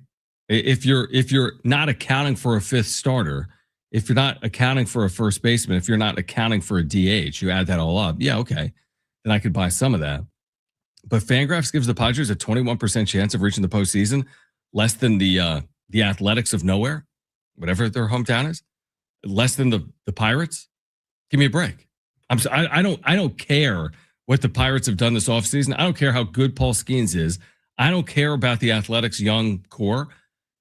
If you're not accounting for a fifth starter, if you're not accounting for a first baseman, if you're not accounting for a DH, you add that all up. Yeah, okay. Then I could buy some of that. But Fangraphs gives the Padres a 21% chance of reaching the postseason, less than the Athletics of nowhere, whatever their hometown is, less than the Pirates. Give me a break. I don't care what the Pirates have done this offseason. I don't care how good Paul Skeens is. I don't care about the Athletics' young core.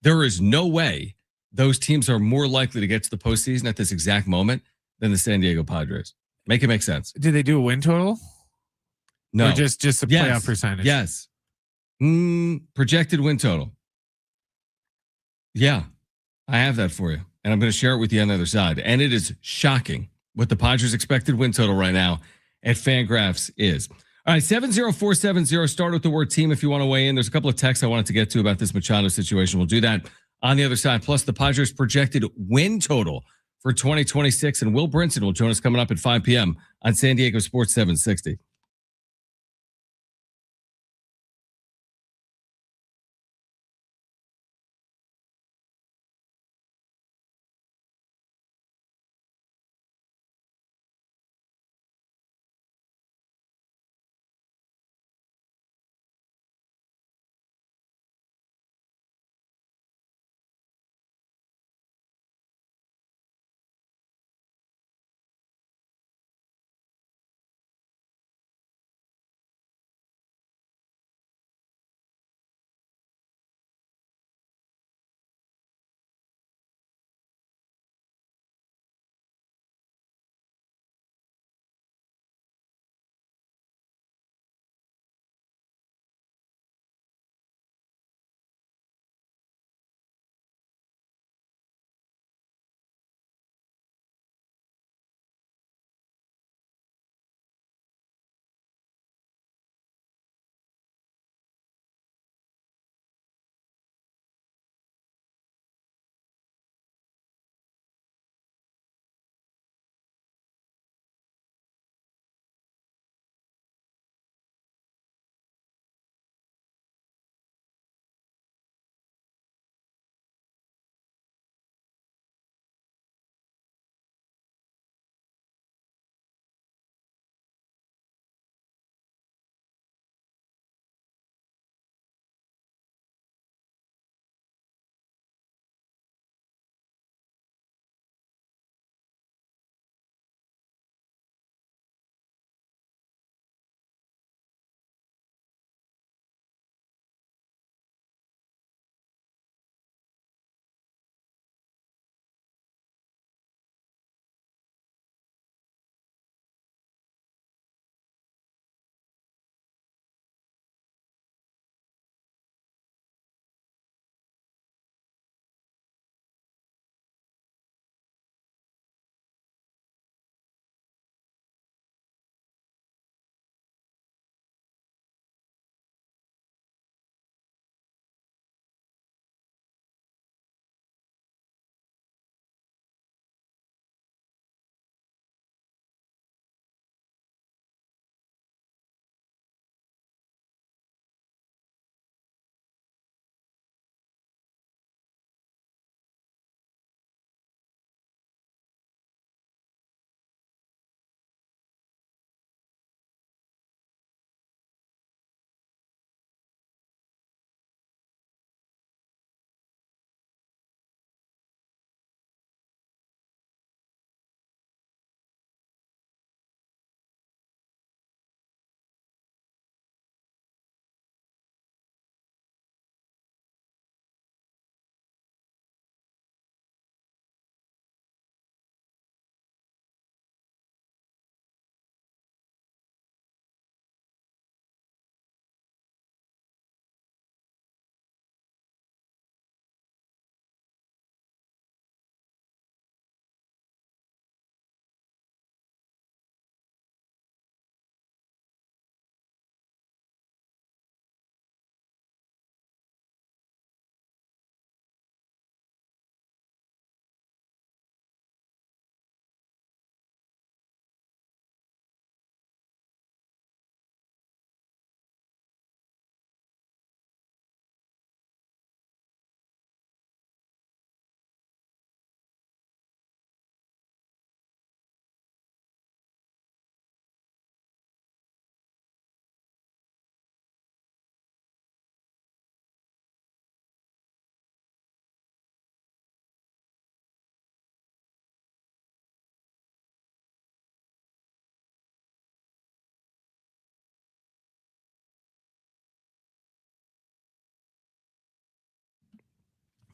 There is no way those teams are more likely to get to the postseason at this exact moment than the San Diego Padres. Make it make sense. Did they do a win total? No. Or just a playoff percentage? Yes. Projected win total. Yeah, I have that for you. And I'm going to share it with you on the other side. And it is shocking what the Padres' expected win total right now at Fangraphs is. All right, 70470. Start with the word team if you want to weigh in. There's a couple of texts I wanted to get to about this Machado situation. We'll do that on the other side. Plus the Padres' projected win total for 2026. And Will Brinson will join us coming up at 5 p.m. on San Diego Sports 760.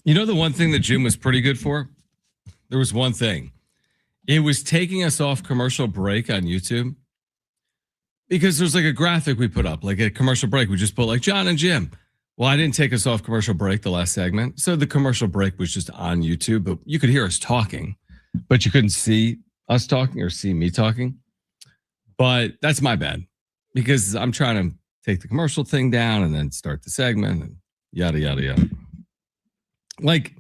You know the one thing that Jim was pretty good for? There was one thing. It was taking us off commercial break on YouTube. Because there's like a graphic we put up, like a commercial break. We just put like Jon and Jim. Well, I didn't take us off commercial break the last segment. So the commercial break was just on YouTube, but you could hear us talking, but you couldn't see us talking or see me talking. But that's my bad because I'm trying to take the commercial thing down and then start the segment and yada, yada, yada. Like,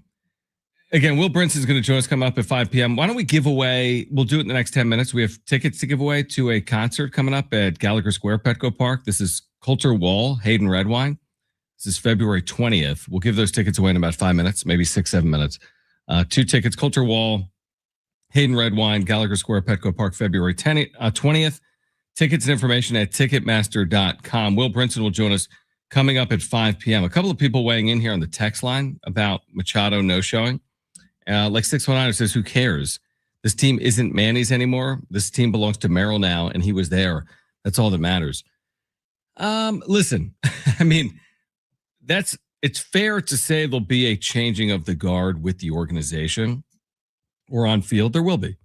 again, Will Brinson's going to join us, come up at 5 p.m. Why don't we give away, we'll do it in the next 10 minutes. We have tickets to give away to a concert coming up at Gallagher Square, Petco Park. This is Coulter Wall, Hayden Redwine. This is February 20th. We'll give those tickets away in about 5 minutes, maybe 6-7 minutes. 2 tickets, Coulter Wall, Hayden Redwine, Gallagher Square, Petco Park, February 20th. Tickets and information at Ticketmaster.com. Will Brinson will join us coming up at 5 p.m. A couple of people weighing in here on the text line about Machado no-showing. Like 619 says, who cares? This team isn't Manny's anymore. This team belongs to Merrill now, and he was there. That's all that matters. Listen, I mean, it's fair to say there'll be a changing of the guard with the organization or on field. There will be.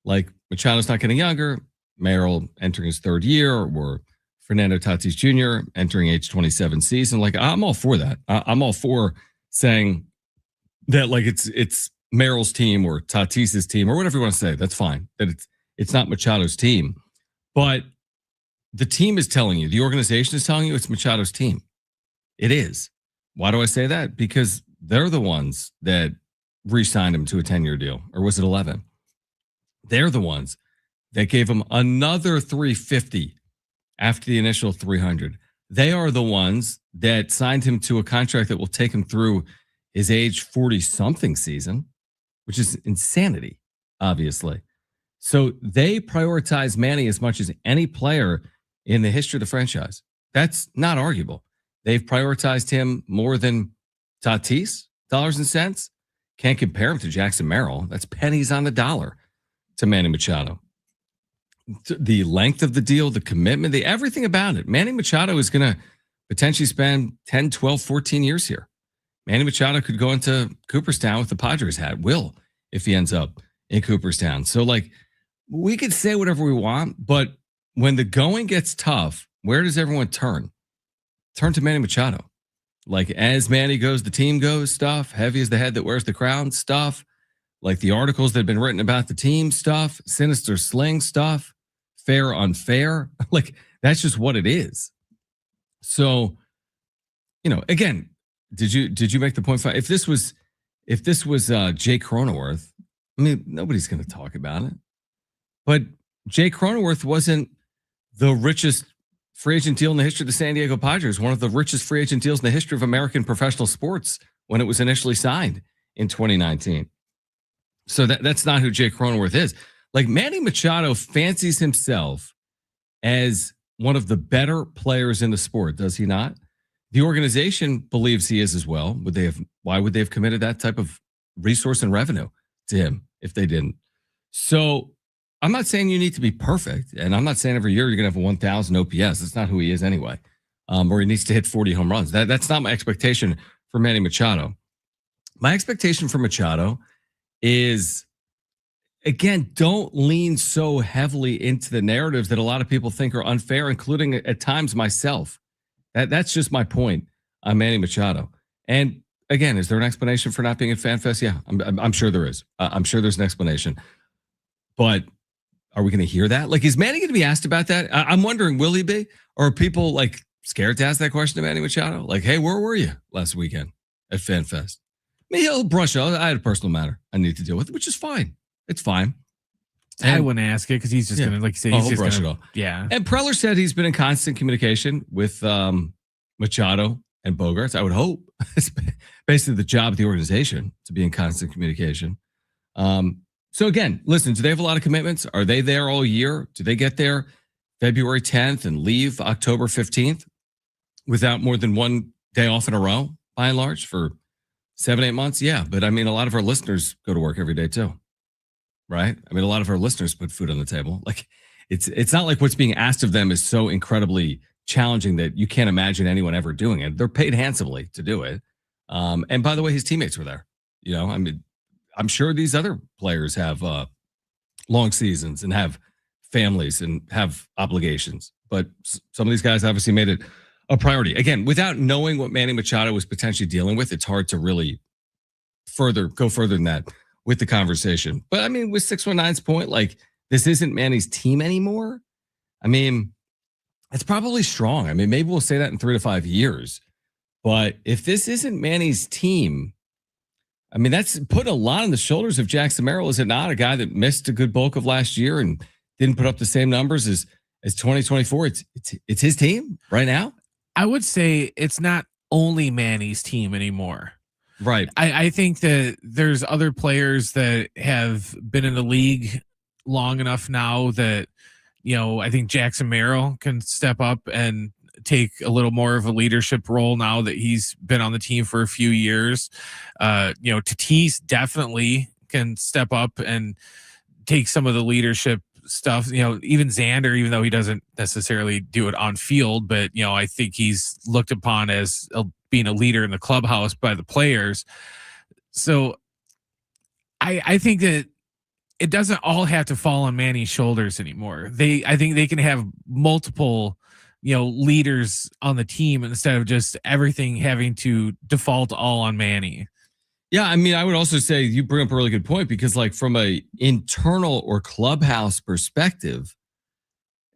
Like Machado's not getting younger. Merrill entering his 3rd year, or Fernando Tatis Jr. entering age 27 season. Like, I'm all for that. I'm all for saying that, like, it's Merrill's team or Tatis's team or whatever you want to say. That's fine. That it's not Machado's team. But the team is telling you, the organization is telling you it's Machado's team. It is. Why do I say that? Because they're the ones that re-signed him to a 10-year deal. Or was it 11? They're the ones that gave him another $350 after the initial $300. They are the ones that signed him to a contract that will take him through his age 40-something season, which is insanity, obviously. So they prioritize Manny as much as any player in the history of the franchise. That's not arguable. They've prioritized him more than Tatis, dollars and cents. Can't compare him to Jackson Merrill. That's pennies on the dollar to Manny Machado. The length of the deal, the commitment, everything about it. Manny Machado is going to potentially spend 10, 12, 14 years here. Manny Machado could go into Cooperstown with the Padres hat. Will, if he ends up in Cooperstown. So, like, we could say whatever we want, but when the going gets tough, where does everyone turn? Turn to Manny Machado. Like, as Manny goes, the team goes stuff. Heavy is the head that wears the crown stuff. Like the articles that have been written about the team stuff. Sinister sling stuff. Fair, unfair. Like, that's just what it is. So, you know, again, did you make the point? If this was Jay Cronenworth, I mean, nobody's going to talk about it. But Jay Cronenworth wasn't the richest free agent deal in the history of the San Diego Padres, one of the richest free agent deals in the history of American professional sports when it was initially signed in 2019. So that's not who Jay Cronenworth is. Like, Manny Machado fancies himself as one of the better players in the sport, does he not? The organization believes he is as well. Why would they have committed that type of resource and revenue to him if they didn't? So I'm not saying you need to be perfect, and I'm not saying every year you're going to have a 1,000 OPS. That's not who he is anyway. Or he needs to hit 40 home runs. That's not my expectation for Manny Machado. My expectation for Machado is, again, don't lean so heavily into the narratives that a lot of people think are unfair, including at times myself. That's just my point on Manny Machado. And again, is there an explanation for not being at FanFest? Yeah, I'm sure there is. I'm sure there's an explanation. But are we going to hear that? Like, is Manny going to be asked about that? I'm wondering, will he be? Or are people like scared to ask that question to Manny Machado? Like, hey, where were you last weekend at FanFest? I mean, he'll brush out. I had a personal matter I need to deal with, which is fine. It's fine. I wouldn't ask it because he's just going to, like you say, he's just brush gonna, it off. Yeah. And Preller said he's been in constant communication with Machado and Bogaerts. I would hope. It's basically the job of the organization to be in constant communication. So again, listen, do they have a lot of commitments? Are they there all year? Do they get there February 10th and leave October 15th without more than one day off in a row, by and large, for 7-8 months? Yeah, but I mean, a lot of our listeners go to work every day too, right? I mean, a lot of our listeners put food on the table. Like, it's not like what's being asked of them is so incredibly challenging that you can't imagine anyone ever doing it. They're paid handsomely to do it. And by the way, his teammates were there. I mean, I'm sure these other players have long seasons and have families and have obligations, but some of these guys obviously made it a priority. Again, without knowing what Manny Machado was potentially dealing with, it's hard to really go further than that with the conversation. But I mean, with 619's point, like this isn't Manny's team anymore. I mean, it's probably strong. I mean, maybe we'll say that in 3 to 5 years. But if this isn't Manny's team, I mean, that's putting a lot on the shoulders of Jackson Merrill, is it not? A guy that missed a good bulk of last year and didn't put up the same numbers as 2024. It's his team right now. I would say it's not only Manny's team anymore. Right. I think that there's other players that have been in the league long enough now that, I think Jackson Merrill can step up and take a little more of a leadership role now that he's been on the team for a few years. Tatis definitely can step up and take some of the leadership stuff. Even Xander, even though he doesn't necessarily do it on field, but I think he's looked upon as being a leader in the clubhouse by the players. So I think that it doesn't all have to fall on Manny's shoulders anymore. I think they can have multiple, leaders on the team instead of just everything having to default all on Manny. Yeah, I mean, I would also say you bring up a really good point because, like, from a internal or clubhouse perspective,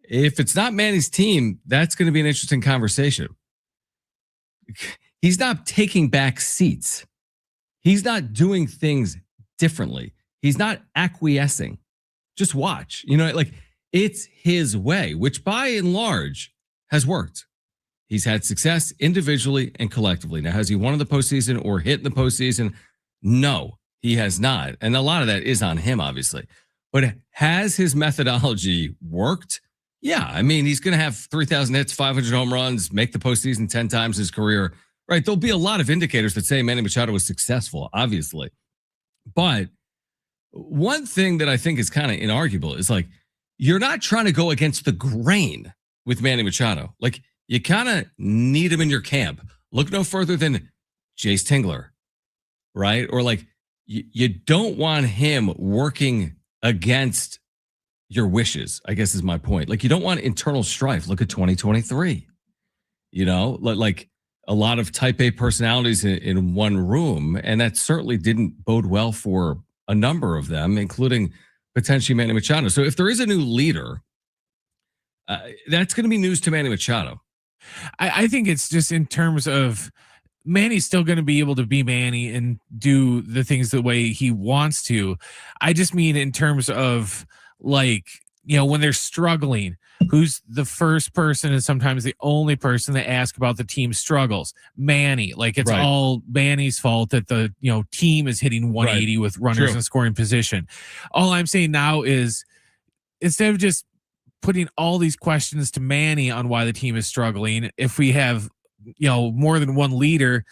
if it's not Manny's team, that's going to be an interesting conversation. He's not taking back seats. He's not doing things differently. He's not acquiescing. Just watch. It's his way, which by and large has worked. He's had success individually and collectively. Now, has he won in the postseason or hit in the postseason? No, he has not. And a lot of that is on him, obviously. But has his methodology worked? Yeah. I mean, he's going to have 3,000 hits, 500 home runs, make the postseason 10 times his career. Right. There'll be a lot of indicators that say Manny Machado was successful, obviously. But one thing that I think is kind of inarguable is, like, you're not trying to go against the grain with Manny Machado. Like, you kind of need him in your camp. Look no further than Jace Tingler, right? Or like, you don't want him working against your wishes, I guess is my point. Like, you don't want internal strife. Look at 2023. Like a lot of type A personalities in one room. And that certainly didn't bode well for a number of them, including potentially Manny Machado. So if there is a new leader, that's going to be news to Manny Machado. I think it's just in terms of Manny's still going to be able to be Manny and do the things the way he wants to. I just mean in terms of, like, when they're struggling, who's the first person and sometimes the only person that ask about the team's struggles? Manny. Like, it's all Manny's fault that the team is hitting 180 with runners in scoring position. All I'm saying now is, instead of just putting all these questions to Manny on why the team is struggling, if we have more than one leader,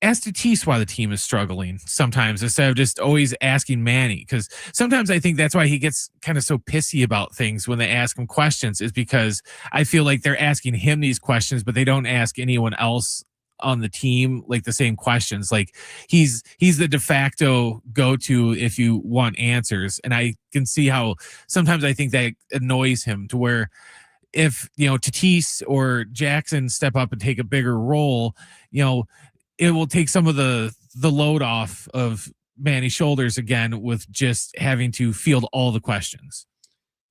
ask Tatis why the team is struggling sometimes, instead of just always asking Manny. Because sometimes I think that's why he gets kind of so pissy about things when they ask him questions, is because I feel like they're asking him these questions, but they don't ask anyone else on the team like the same questions. Like, he's the de facto go-to if you want answers. And I can see how sometimes I think that annoys him, to where if Tatis or Jackson step up and take a bigger role, it will take some of the load off of Manny's shoulders again, with just having to field all the questions.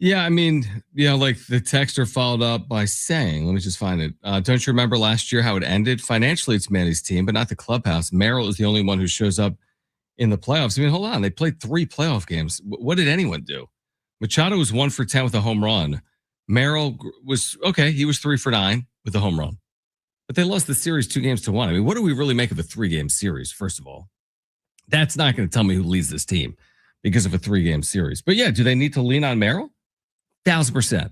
Yeah, I mean, like the texter followed up by saying, let me just find it. Don't you remember last year how it ended? Financially, it's Manny's team, but not the clubhouse. Merrill is the only one who shows up in the playoffs. I mean, hold on. They played 3 playoff games. What did anyone do? Machado was 1 for 10 with a home run. Merrill was, okay, he was 3 for 9 with a home run. But they lost the series 2-1. I mean, what do we really make of a 3-game series, first of all? That's not going to tell me who leads this team because of a 3-game series. But yeah, do they need to lean on Merrill? 1,000%.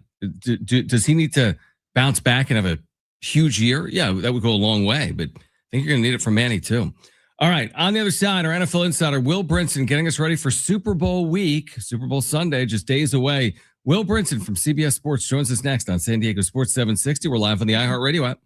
Does he need to bounce back and have a huge year? Yeah, that would go a long way. But I think you're going to need it from Manny too. All right. On the other side, our NFL insider, Will Brinson, getting us ready for Super Bowl week. Super Bowl Sunday, just days away. Will Brinson from CBS Sports joins us next on San Diego Sports 760. We're live on the iHeartRadio app.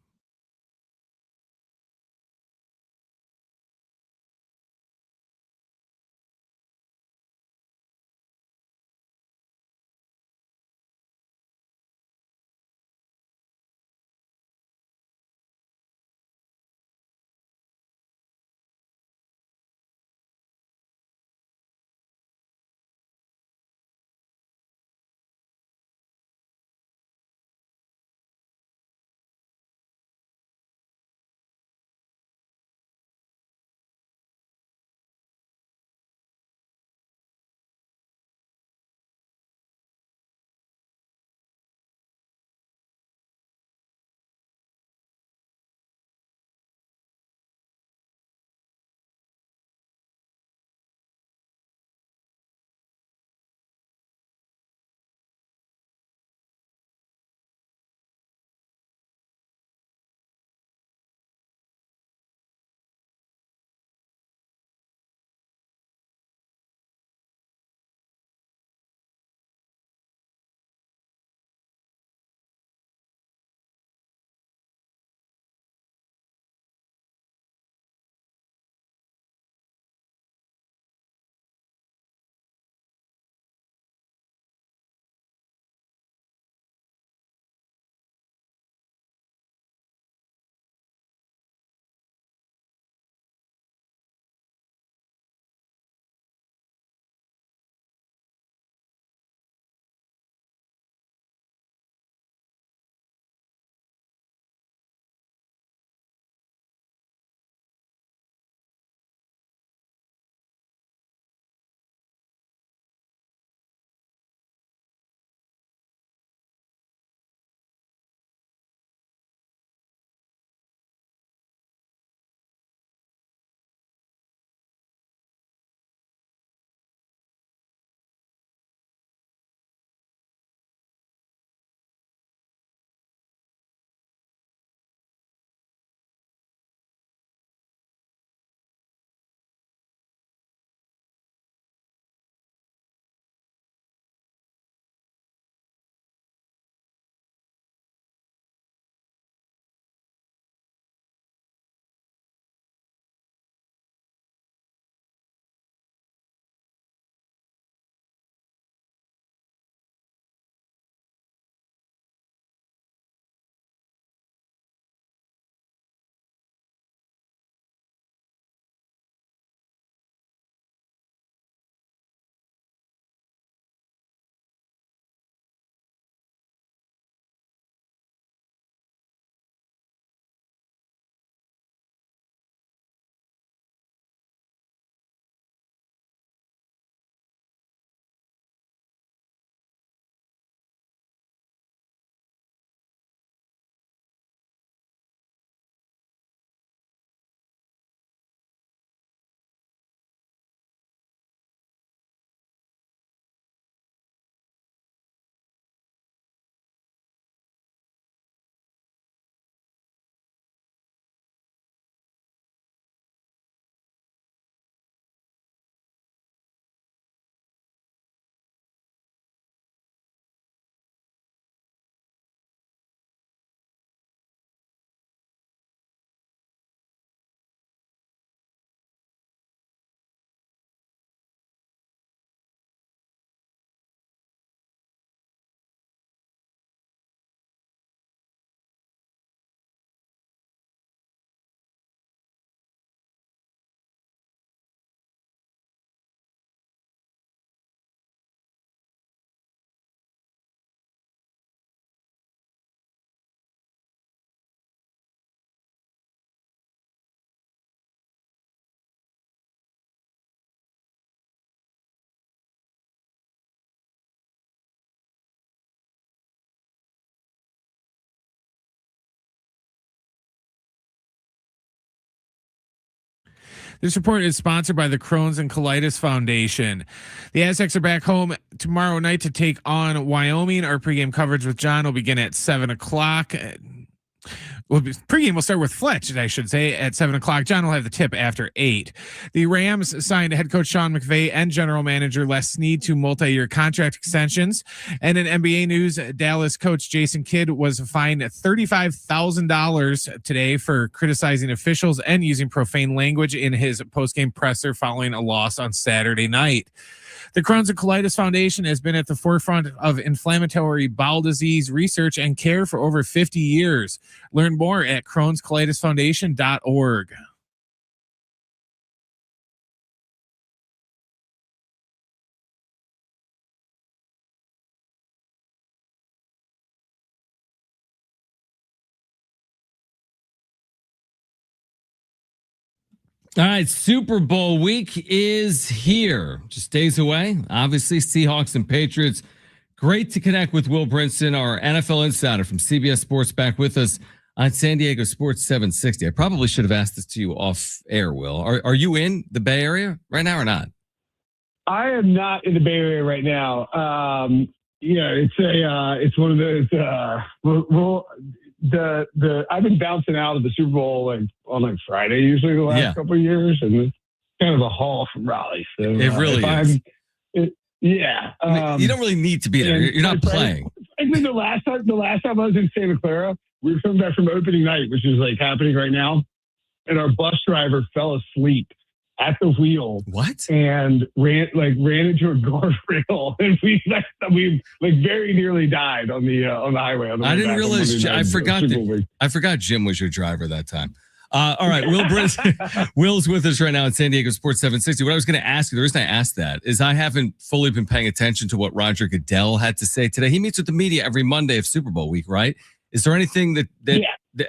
This report is sponsored by the Crohn's and Colitis Foundation. The Aztecs are back home tomorrow night to take on Wyoming. Our pregame coverage with John will begin at 7 o'clock. Well, pregame will start with Fletch, I should say, at 7 o'clock. John will have the tip after 8. The Rams signed head coach Sean McVay and general manager Les Snead to multi-year contract extensions. And in NBA news, Dallas coach Jason Kidd was fined $35,000 today for criticizing officials and using profane language in his postgame presser following a loss on Saturday night. The Crohn's and Colitis Foundation has been at the forefront of inflammatory bowel disease research and care for over 50 years. Learn more at crohnscolitisfoundation.org. All right, Super Bowl week is here. Just days away. Obviously, Seahawks and Patriots. Great to connect with Will Brinson, our NFL insider from CBS Sports, back with us on San Diego Sports 760. I probably should have asked this to you off air, Will. Are you in the Bay Area right now or not? I am not in the Bay Area right now. It's one of those. I've been bouncing out of the Super Bowl on Friday usually the last couple of years, and it's kind of a haul from Raleigh. So it really is. You don't really need to be there. You're not playing. I think the last time I was in Santa Clara, we were coming back from opening night, which is happening right now, and our bus driver fell asleep at the wheel. What? And ran into a guardrail, and we very nearly died on the highway. I didn't realize. I forgot Jim was your driver that time. All right, Will Brinson. Will's with us right now at San Diego Sports 760. What I was going to ask you, the reason I asked that is I haven't fully been paying attention to what Roger Goodell had to say today. He meets with the media every Monday of Super Bowl week, right? Is there anything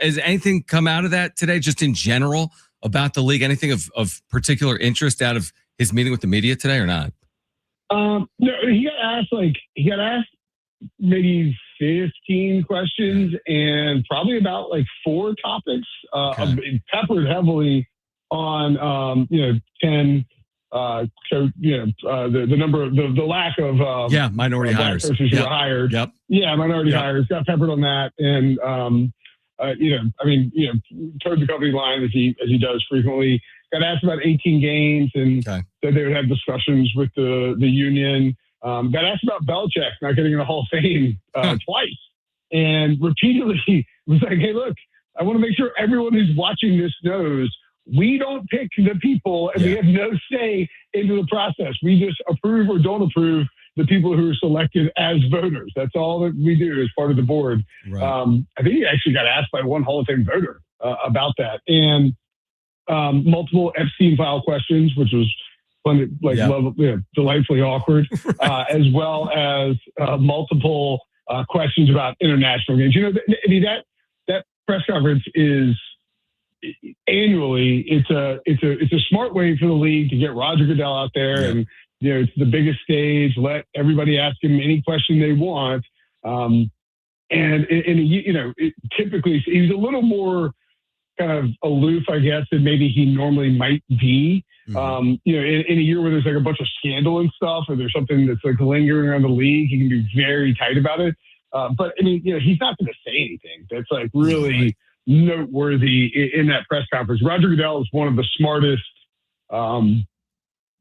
has anything come out of that today, just in general about the league? Anything of particular interest out of his meeting with the media today or not? No, he got asked maybe 15 questions and probably about 4 topics, peppered heavily on, 10, the number of the lack of, minority hires. Coaches who were hired. Yep. Yeah. Minority hires got peppered on that. And, towed the company line as he does frequently. Got asked about 18 games and said they would have discussions with the union. Got asked about Belichick not getting in the Hall of Fame twice, and repeatedly was like, "Hey, look, I want to make sure everyone who's watching this knows we don't pick the people, and we have no say into the process. We just approve or don't approve the people who are selected as voters. That's all that we do as part of the board." Right. I think he actually got asked by one Hall of Fame voter about that, and multiple Epstein file questions, which was delightfully awkward, as well as multiple questions about international games. That press conference is annually. It's a smart way for the league to get Roger Goodell out there, and it's the biggest stage. Let everybody ask him any question they want, typically he's a little more kind of aloof, I guess, than maybe he normally might be. In a year where there's a bunch of scandal and stuff, or there's something that's lingering around the league, he can be very tight about it. But he's not going to say anything that's really noteworthy in that press conference. Roger Goodell is one of the smartest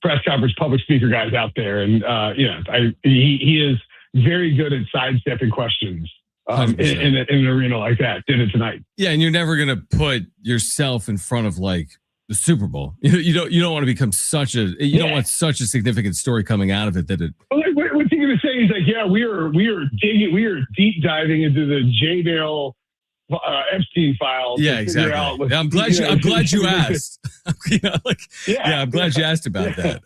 press conference public speaker guys out there, and he is very good at sidestepping questions. In an arena like that, did it tonight. Yeah, and you're never going to put yourself in front of the Super Bowl. You don't want to become don't want such a significant story coming out of it that it. What's he going to say? He's like, yeah, we are deep diving into the J-Dale Epstein file. Yeah, exactly. I'm glad you asked. I'm glad you asked about that.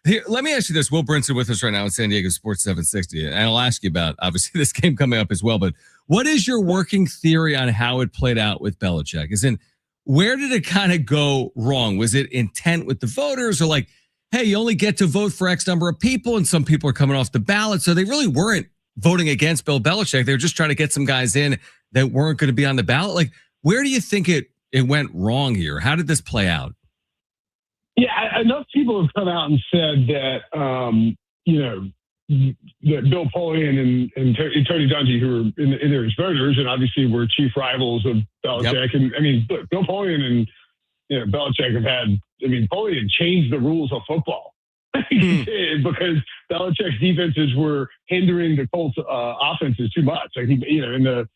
Here, let me ask you this. Will Brinson with us right now at San Diego Sports 760, and I'll ask you about obviously this game coming up as well. But what is your working theory on how it played out with Belichick? As in, where did it kind of go wrong? Was it intent with the voters, or hey, you only get to vote for X number of people, and some people are coming off the ballot, so they really weren't voting against Bill Belichick. They were just trying to get some guys in that weren't going to be on the ballot. Where do you think it went wrong here? How did this play out? Yeah, enough people have come out and said that, that Bill Polian and Tony Dungy, who are in there as voters, and obviously were chief rivals of Belichick. Yep. And I mean, look, Bill Polian and Belichick have had. I mean, Polian changed the rules of football because Belichick's defenses were hindering the Colts' offenses too much. Like in the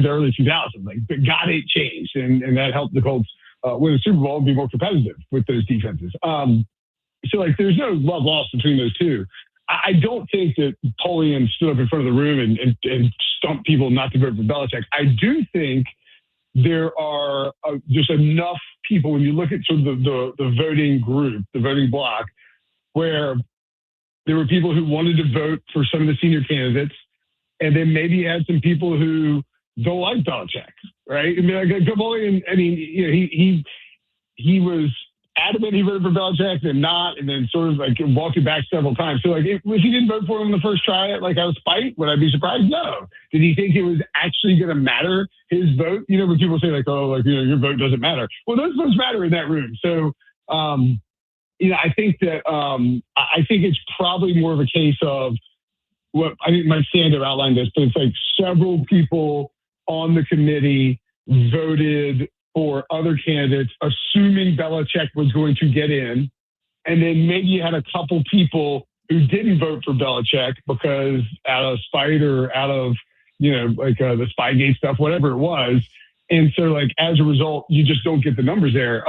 early 2000s, like got it changed, and that helped the Colts win the Super Bowl and be more competitive with those defenses. So like, there's no love lost between those two. I don't think that Polian stood up in front of the room and stumped people not to vote for Belichick. I do think there are just enough people, when you look at sort of the voting group, the voting block, where there were people who wanted to vote for some of the senior candidates, and then maybe you had some people who don't like Belichick, right? I mean, like Polian, I mean, he was adamant he voted for Belichick, then not, and then sort of like walked it back several times. So like, if he didn't vote for him in the first try, like out of spite, would I be surprised? No. Did he think it was actually going to matter, his vote? You know, when people say like, oh, like, your vote doesn't matter. Well, those votes matter in that room. So, I think that I think it's probably more of a case of what I think Mike Sander outlined this, but it's like several people on the committee voted for other candidates, assuming Belichick was going to get in. And then maybe you had a couple people who didn't vote for Belichick because out of spite or out of, the Spygate stuff, whatever it was. And so like, as a result, you just don't get the numbers there.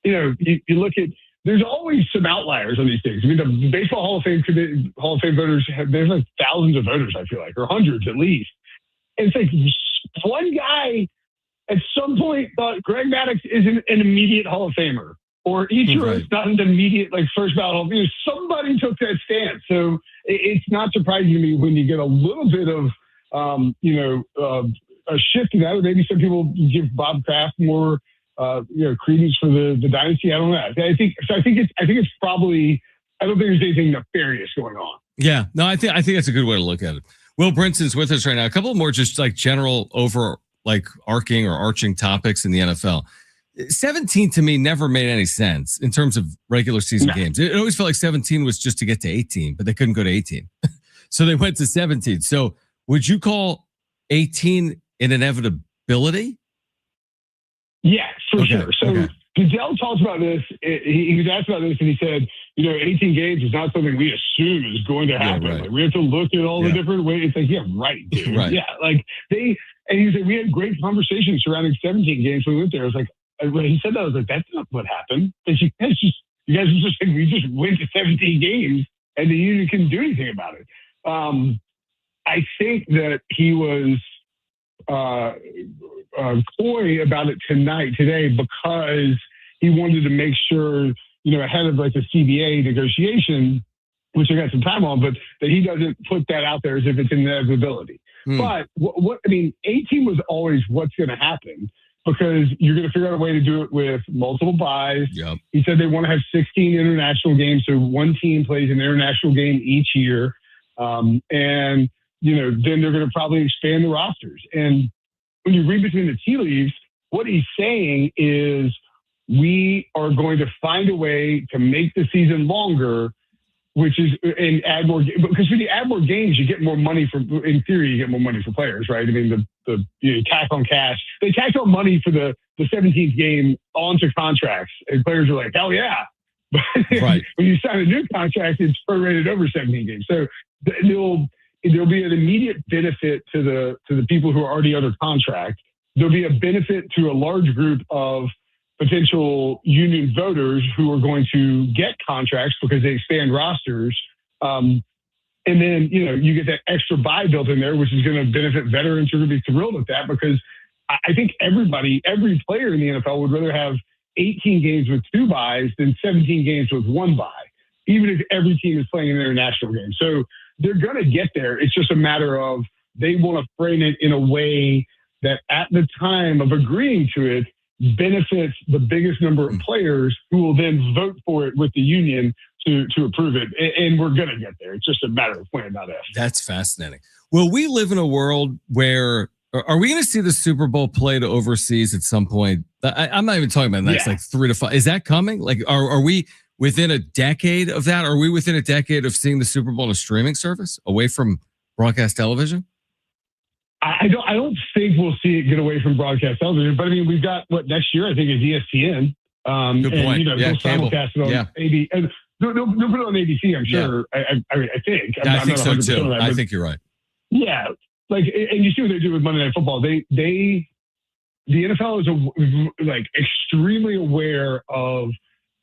You look at, there's always some outliers on these things. I mean, the Baseball Hall of Fame voters there's like thousands of voters, I feel like, or hundreds at least. And it's like one guy at some point thought Greg Maddux isn't an immediate Hall of Famer, or Ichiro is not an immediate first ballot Hall of Famer. Somebody took that stance. So it's not surprising to me when you get a little bit of, a shift in that. Or maybe some people give Bob Kraft more, credence for the dynasty. I don't know. I think it's probably, I don't think there's anything nefarious going on. Yeah, no, I think that's a good way to look at it. Will Brinson's with us right now. A couple more just like general arching topics in the NFL. 17 to me never made any sense in terms of regular season games. It always felt like 17 was just to get to 18, but they couldn't go to 18. So they went to 17. So would you call 18 an inevitability? Yeah, for sure. So Goodell talks about this. He was asked about this, and he said, 18 games is not something we assume is going to happen. Yeah, right. Like, we have to look at all the different ways. It's like, yeah, right, dude. Right. Yeah, and he said, we had great conversations surrounding 17 games when we went there. I was like, when he said that, I was like, that's not what happened. You guys were just saying we just went to 17 games and the union couldn't do anything about it. I think that he was coy about it today because he wanted to make sure, ahead of like a CBA negotiation, which I got some time on, but that he doesn't put that out there as if it's an inevitability. But 18 was always what's going to happen because you're going to figure out a way to do it with multiple buys. Yep. He said they want to have 16 international games, so one team plays an international game each year. And, then they're going to probably expand the rosters. And when you read between the tea leaves, what he's saying is we are going to find a way to make the season longer, and add more, because when you add more games, you get more money in theory, you get more money for players, right? I mean, you tack on cash. They tacked on money for the 17th game onto contracts, and players are like, hell yeah. But when you sign a new contract, it's prorated over 17 games. So there'll be an immediate benefit to the people who are already under contract. There'll be a benefit to a large group of potential union voters who are going to get contracts because they expand rosters. And then, you get that extra buy built in there, which is going to benefit veterans who are going to be thrilled with that because I think every player in the NFL would rather have 18 games with 2 buys than 17 games with 1 buy, even if every team is playing an international game. So they're going to get there. It's just a matter of they want to frame it in a way that at the time of agreeing to it benefits the biggest number of players who will then vote for it with the union to approve it. And we're going to get there. It's just a matter of when, not if. That's fascinating. Will we live in a world where Are we going to see the Super Bowl played overseas at some point? I'm not even talking about the next like 3 to 5. Is that coming? Like, are we within a decade of that? Are we within a decade of seeing the Super Bowl on a streaming service away from broadcast television? I don't think we'll see it get away from broadcast television, but I mean, we've got what next year I think is ESPN. Good point. And, they'll simulcast it on AB. And they'll put it on ABC, I'm sure. I think. I think so too. I think you're right. Yeah. Like, and you see what they do with Monday Night Football. The NFL is extremely aware of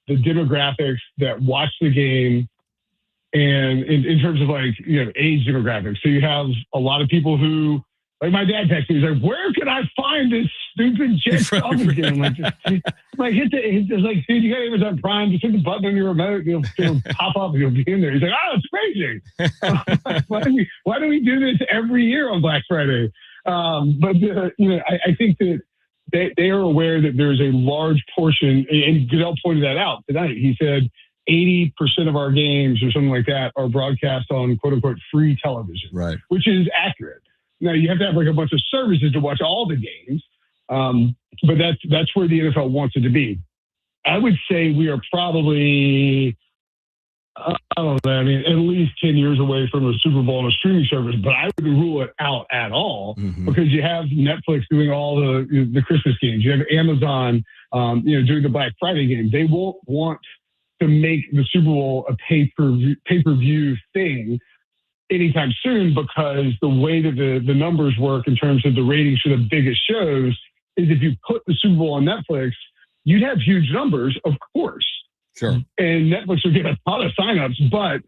the demographics that watch the game, and in terms of age demographics. So you have a lot of people who, like my dad texted me, he's like, "Where can I find this stupid Jets Dolphins game?" Dude, you got Amazon Prime, just hit the button on your remote, it'll pop up and you'll be in there. He's like, "Oh, it's amazing." Why do we do this every year on Black Friday? But I think that they are aware that there's a large portion, and Goodell pointed that out tonight. He said 80% of our games or something like that are broadcast on quote unquote free television, right? Which is accurate. Now you have to have a bunch of services to watch all the games, but that's where the NFL wants it to be. I would say we are probably, I don't know, I mean, at least 10 years away from a Super Bowl and a streaming service, but I wouldn't rule it out at all because you have Netflix doing all the Christmas games. You have Amazon, doing the Black Friday game. They won't want to make the Super Bowl a pay-per-view thing anytime soon, because the way that the numbers work in terms of the ratings for the biggest shows is if you put the Super Bowl on Netflix, you'd have huge numbers, of course. Sure. And Netflix would get a ton of signups, but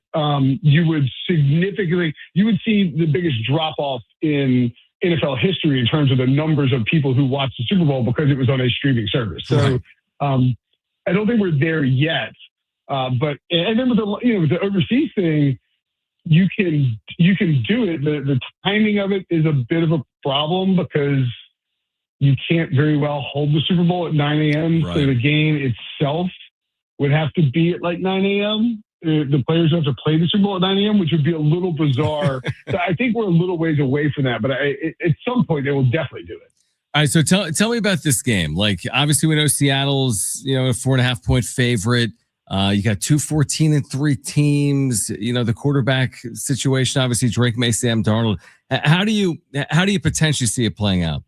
you would see the biggest drop off in NFL history in terms of the numbers of people who watched the Super Bowl because it was on a streaming service. So I don't think we're there yet. But then with the overseas thing, you can do it. The timing of it is a bit of a problem because you can't very well hold the Super Bowl at 9 a.m. Right. So the game itself would have to be at like 9 a.m. The players have to play the Super Bowl at 9 a.m., which would be a little bizarre. So I think we're a little ways away from that, but at some point they will definitely do it. All right, so tell me about this game. Like, obviously we know Seattle's, a 4.5-point favorite. You got 2 14-3 teams. The quarterback situation. Obviously, Drake May, Sam Darnold. How do you potentially see it playing out?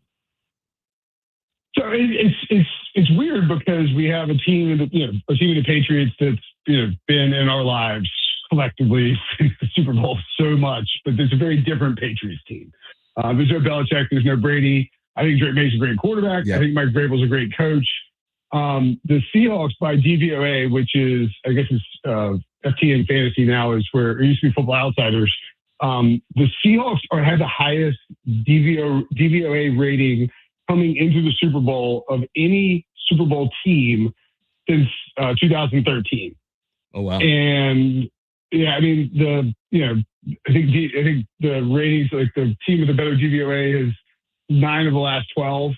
So it's weird because we have a team of the Patriots that's been in our lives collectively since the Super Bowl so much, but there's a very different Patriots team. There's no Belichick. There's no Brady. I think Drake May's a great quarterback. Yeah. I think Mike Vrabel's a great coach. The Seahawks by DVOA, which is, I guess it's FTN Fantasy now, is where it used to be Football Outsiders. The Seahawks have the highest DVOA rating coming into the Super Bowl of any Super Bowl team since 2013. Oh wow! And yeah, I mean I think the ratings, like the team with the better DVOA, is 9 of the last 12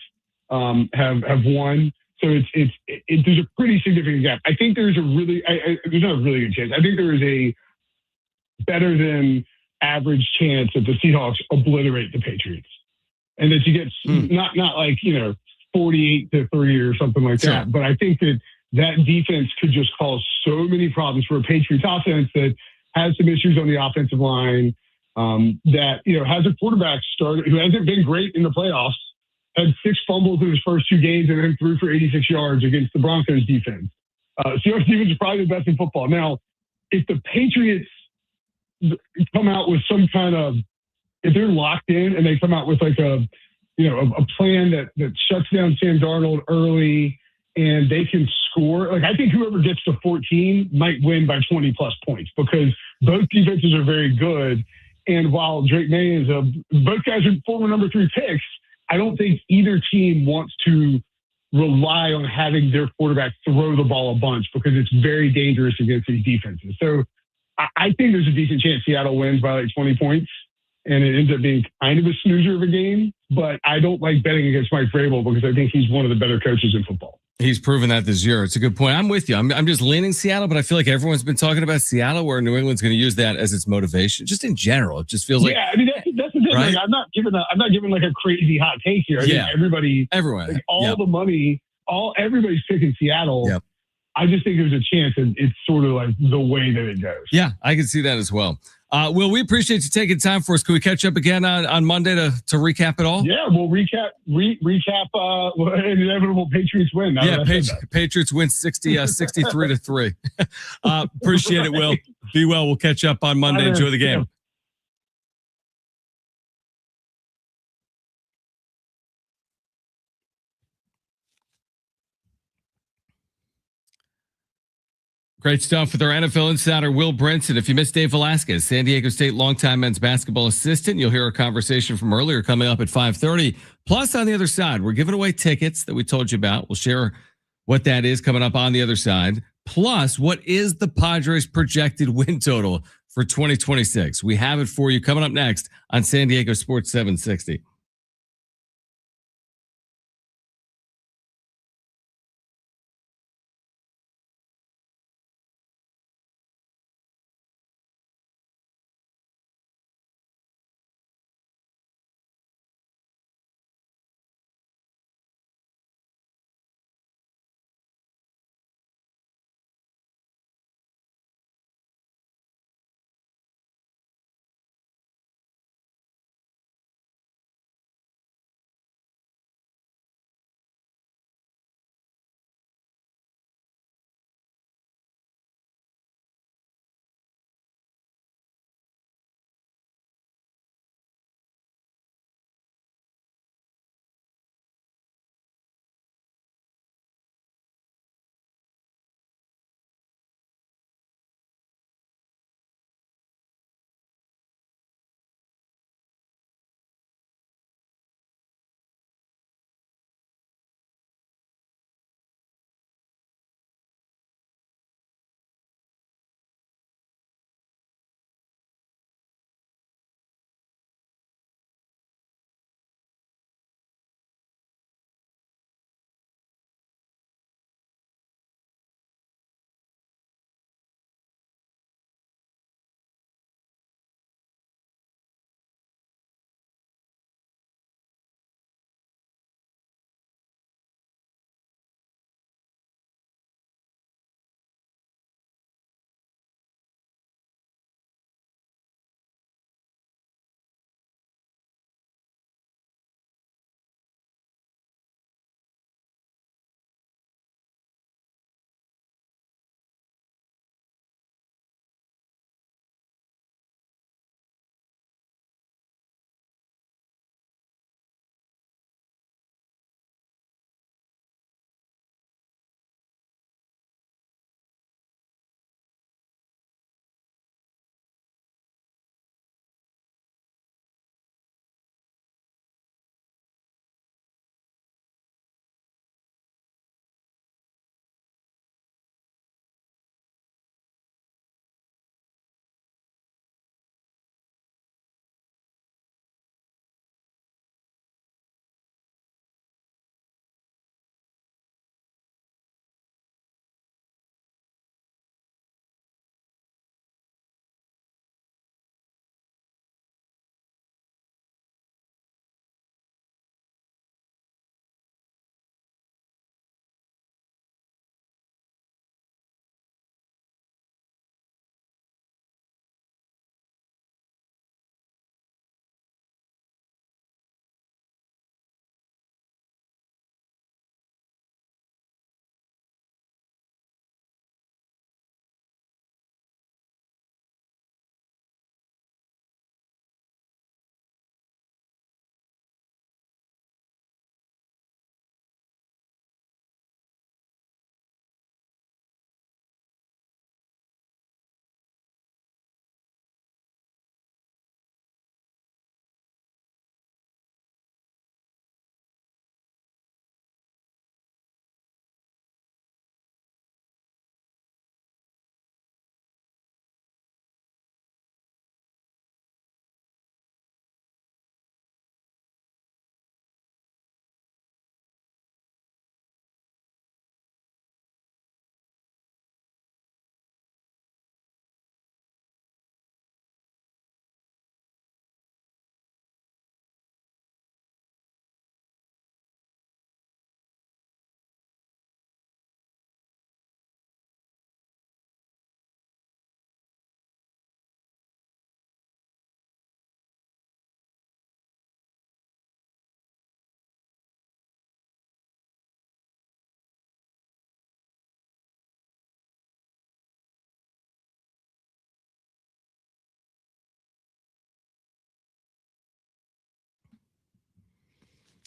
have won. So there's a pretty significant gap. I think there's there's not a really good chance. I think there is a better than average chance that the Seahawks obliterate the Patriots, and that you get not like 48-3 or something like that. But I think that defense could just cause so many problems for a Patriots offense that has some issues on the offensive line. That has a quarterback starter who hasn't been great in the playoffs. Had 6 fumbles in his first 2 games and then threw for 86 yards against the Broncos defense. Seahawks defense is probably the best in football. Now, if the Patriots come out with some kind of, if they're locked in and they come out with like a plan that shuts down Sam Darnold early and they can score, like I think whoever gets to 14 might win by 20 plus points because both defenses are very good. And while Drake May both guys are former number 3 picks, I don't think either team wants to rely on having their quarterback throw the ball a bunch because it's very dangerous against these defenses. So I think there's a decent chance Seattle wins by like 20 points and it ends up being kind of a snoozer of a game, but I don't like betting against Mike Vrabel because I think he's one of the better coaches in football. He's proven that this year. It's a good point. I'm with you. I'm just leaning Seattle, but I feel like everyone's been talking about Seattle, where New England's going to use that as its motivation. Just in general, it just feels like. Yeah, I mean that's the thing. Right? Like, I'm not giving like a crazy hot take here. I think everyone, like, all the money, everybody's picking Seattle. Yep. I just think there's a chance, and it's sort of like the way that it goes. Yeah, I can see that as well. Will, we appreciate you taking time for us. Can we catch up again on Monday to recap it all? Yeah, we'll recap an inevitable Patriots win. Patriots win 63-3. Appreciate it, Will. Be well. We'll catch up on Monday. Enjoy the game. Great stuff with our NFL insider, Will Brinson. If you missed Dave Velasquez, San Diego State longtime men's basketball assistant, you'll hear a conversation from earlier coming up at 5:30. Plus, on the other side, we're giving away tickets that we told you about. We'll share what that is coming up on the other side. Plus, what is the Padres' projected win total for 2026? We have it for you coming up next on San Diego Sports 760.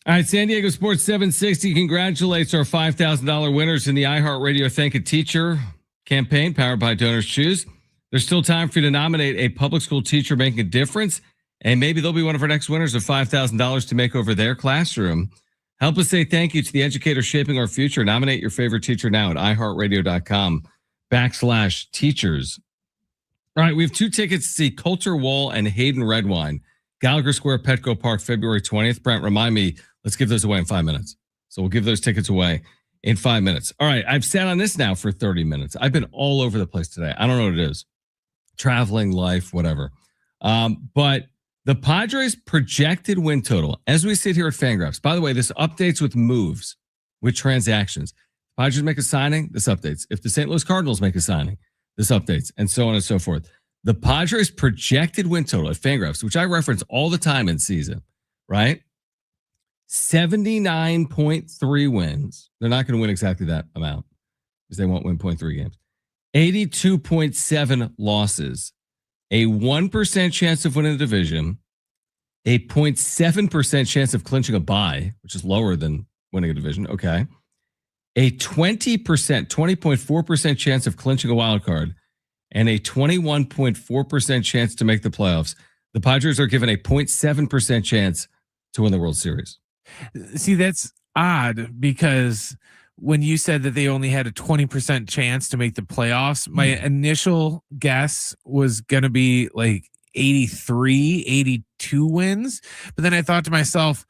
All right, San Diego Sports 760 congratulates our $5,000 winners in the iHeartRadio Thank a Teacher campaign powered by Donors Choose. There's still time for you to nominate a public school teacher making a difference, and maybe they'll be one of our next winners of $5,000 to make over their classroom. Help us say thank you to the educator shaping our future. Nominate your favorite teacher now at iHeartRadio.com/teachers. All right, we have 2 tickets to see Coulter Wall and Hayden Redwine, Gallagher Square, Petco Park, February 20th. Brent, remind me, let's give those away in 5 minutes. So we'll give those tickets away in 5 minutes. All right, I've sat on this now for 30 minutes. I've been all over the place today. I don't know what it is. Traveling, life, whatever. But the Padres' projected win total, as we sit here at Fangraphs, by the way, this updates with moves, with transactions. Padres make a signing, this updates. If the St. Louis Cardinals make a signing, this updates, and so on and so forth. The Padres' projected win total at Fangraphs, which I reference all the time in season, right? 79.3 wins. They're not going to win exactly that amount because they won't win 0.3 games. 82.7 losses, a 1% chance of winning the division, a 0.7% chance of clinching a bye, which is lower than winning a division. Okay. A 20.4% chance of clinching a wild card, and a 21.4% chance to make the playoffs. The Padres are given a 0.7% chance to win the World Series. See, that's odd because when you said that they only had a 20% chance to make the playoffs, my initial guess was going to be like 83, 82 wins. But then I thought to myself,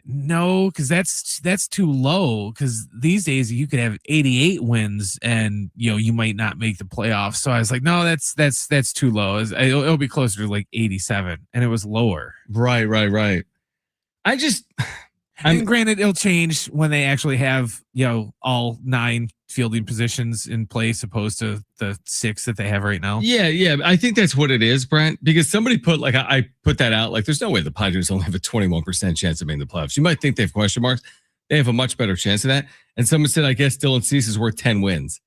no, because that's too low. Because these days you could have 88 wins and you might not make the playoffs. So I was like, no, that's too low. It'll be closer to like 87, and it was lower. Right. And granted, it'll change when they actually have all 9 fielding positions in place opposed to the 6 that they have right now. Yeah. I think that's what it is, Brent, because somebody put I put that out. Like, there's no way the Padres only have a 21% chance of making the playoffs. You might think they have question marks. They have a much better chance of that. And someone said, I guess Dylan Cease is worth 10 wins,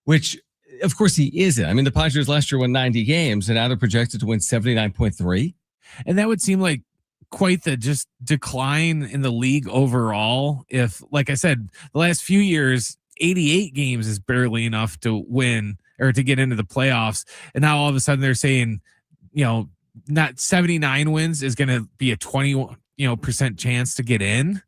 which of course he isn't. I mean, the Padres last year won 90 games and now they're projected to win 79.3. And that would seem like quite the just decline in the league overall. If, like I said, the last few years, 88 games is barely enough to win or to get into the playoffs. And now all of a sudden they're saying, not 79 wins is going to be a 20% chance to get in.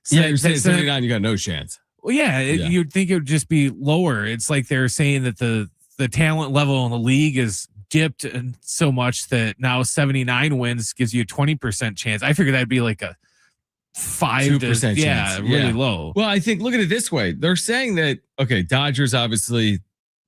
So yeah, you're saying 79, you got no chance. Well, yeah, you'd think it would just be lower. It's like they're saying that the talent level in the league is dipped so much that now 79 wins gives you a 20% chance. I figured that'd be like a 5% chance. Yeah, really low. Well, I think look at it this way. They're saying that, okay, Dodgers obviously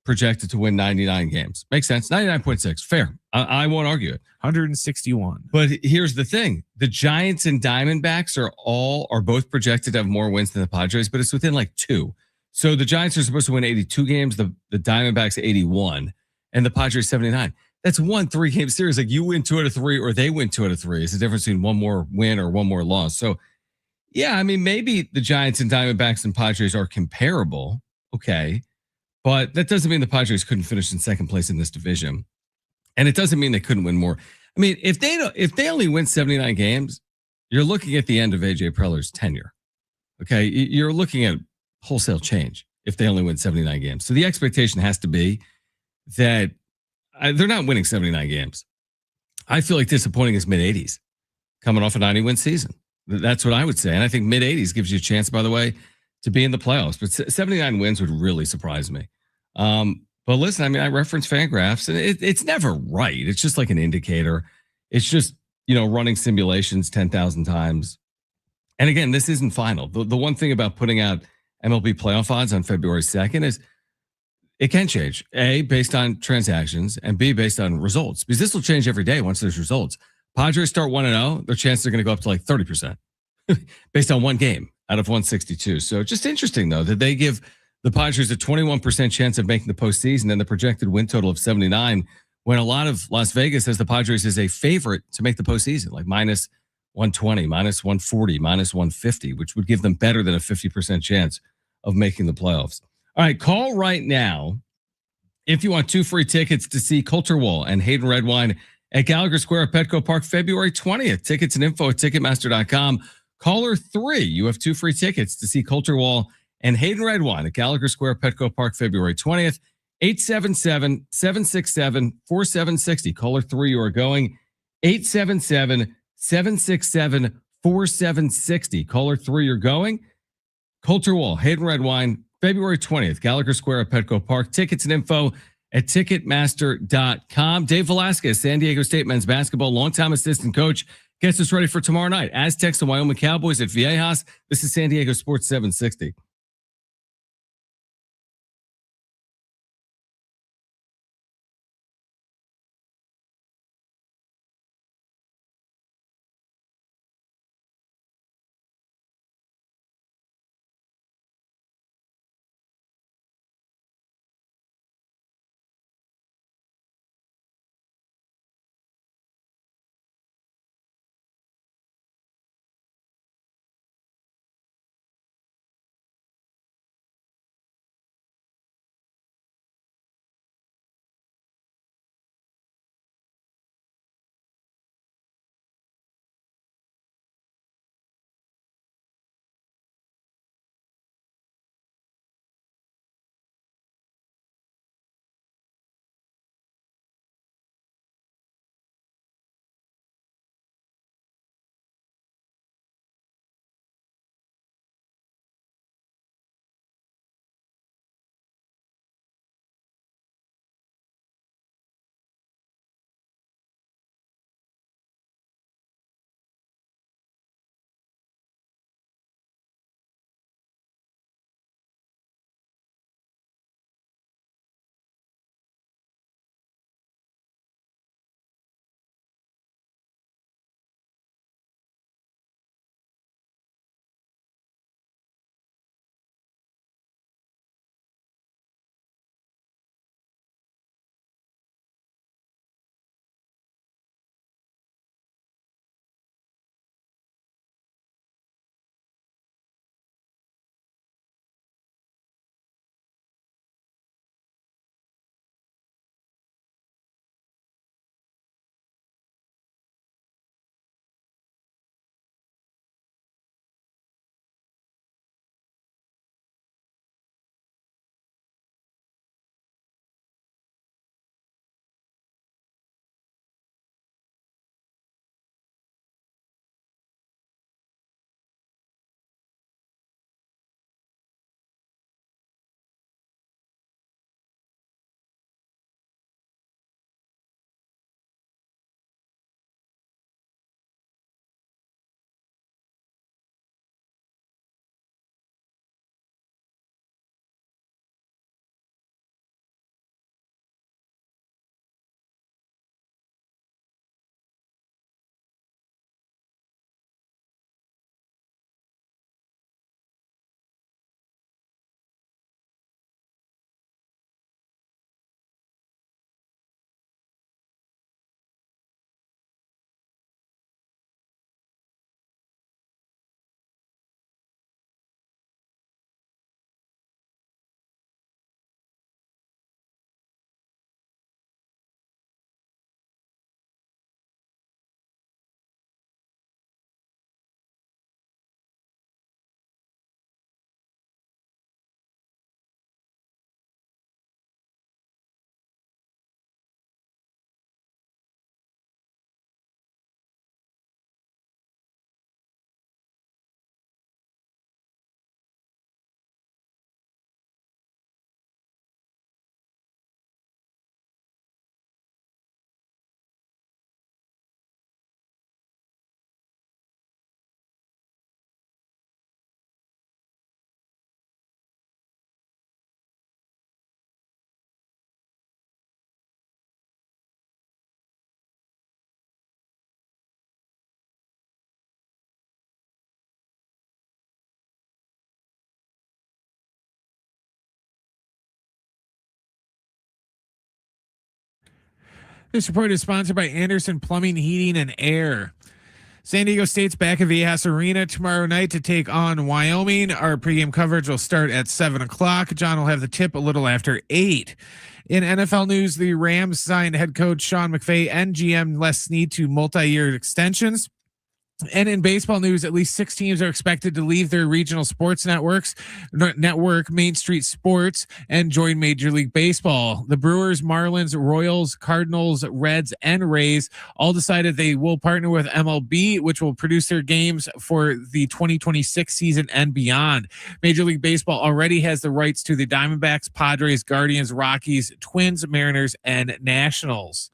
projected to win 99 games. Makes sense. 99.6. Fair. I won't argue it. 161. But here's the thing. The Giants and Diamondbacks are both projected to have more wins than the Padres, but it's within like 2. So the Giants are supposed to win 82 games, the Diamondbacks 81, and the Padres 79. That's 1 3-game series. Like, you win 2 out of 3 or they win 2 out of 3. It's the difference between one more win or one more loss. So yeah, I mean, maybe the Giants and Diamondbacks and Padres are comparable. Okay. But that doesn't mean the Padres couldn't finish in second place in this division. And it doesn't mean they couldn't win more. I mean, if they only win 79 games, you're looking at the end of AJ Preller's tenure. Okay. You're looking at wholesale change if they only win 79 games. So the expectation has to be that they're not winning 79 games. I feel like disappointing is mid-80s coming off a 90-win season. That's what I would say. And I think mid-80s gives you a chance, by the way, to be in the playoffs. But 79 wins would really surprise me. But listen, I mean, I reference Fangraphs, and it's never right. It's just like an indicator. It's just, running simulations 10,000 times. And again, this isn't final. The one thing about putting out MLB playoff odds on February 2nd is it can change, A, based on transactions, and B, based on results. Because this will change every day once there's results. Padres start 1-0, their chances are going to go up to like 30% based on one game out of 162. So just interesting, though, that they give the Padres a 21% chance of making the postseason and the projected win total of 79, when a lot of Las Vegas says the Padres is a favorite to make the postseason, like minus 120, minus 140, minus 150, which would give them better than a 50% chance of making the playoffs. All right, call right now if you want 2 free tickets to see Coulter Wall and Hayden Redwine at Gallagher Square at Petco Park, February 20th. Tickets and info at Ticketmaster.com. Caller 3, you have 2 free tickets to see Coulter Wall and Hayden Redwine at Gallagher Square, Petco Park, February 20th. 877-767-4760. Caller 3, you are going. 877-767-4760. Caller 3, you're going. Coulter Wall, Hayden Redwine, February 20th, Gallagher Square at Petco Park. Tickets and info at Ticketmaster.com. Dave Velasquez, San Diego State men's basketball, longtime assistant coach, gets us ready for tomorrow night. Aztecs and Wyoming Cowboys at Viejas. This is San Diego Sports 760. This report is sponsored by Anderson Plumbing, Heating, and Air. San Diego State's back at Viejas Arena tomorrow night to take on Wyoming. Our pregame coverage will start at 7 o'clock. John will have the tip a little after 8. In NFL news, the Rams signed head coach Sean McVay and GM Les Snead to multi-year extensions. And in baseball news, at least 6 teams are expected to leave their regional sports network, Main Street Sports, and join Major League Baseball. The Brewers, Marlins, Royals, Cardinals, Reds, and Rays all decided they will partner with MLB, which will produce their games for the 2026 season and beyond. Major League Baseball already has the rights to the Diamondbacks, Padres, Guardians, Rockies, Twins, Mariners, and Nationals.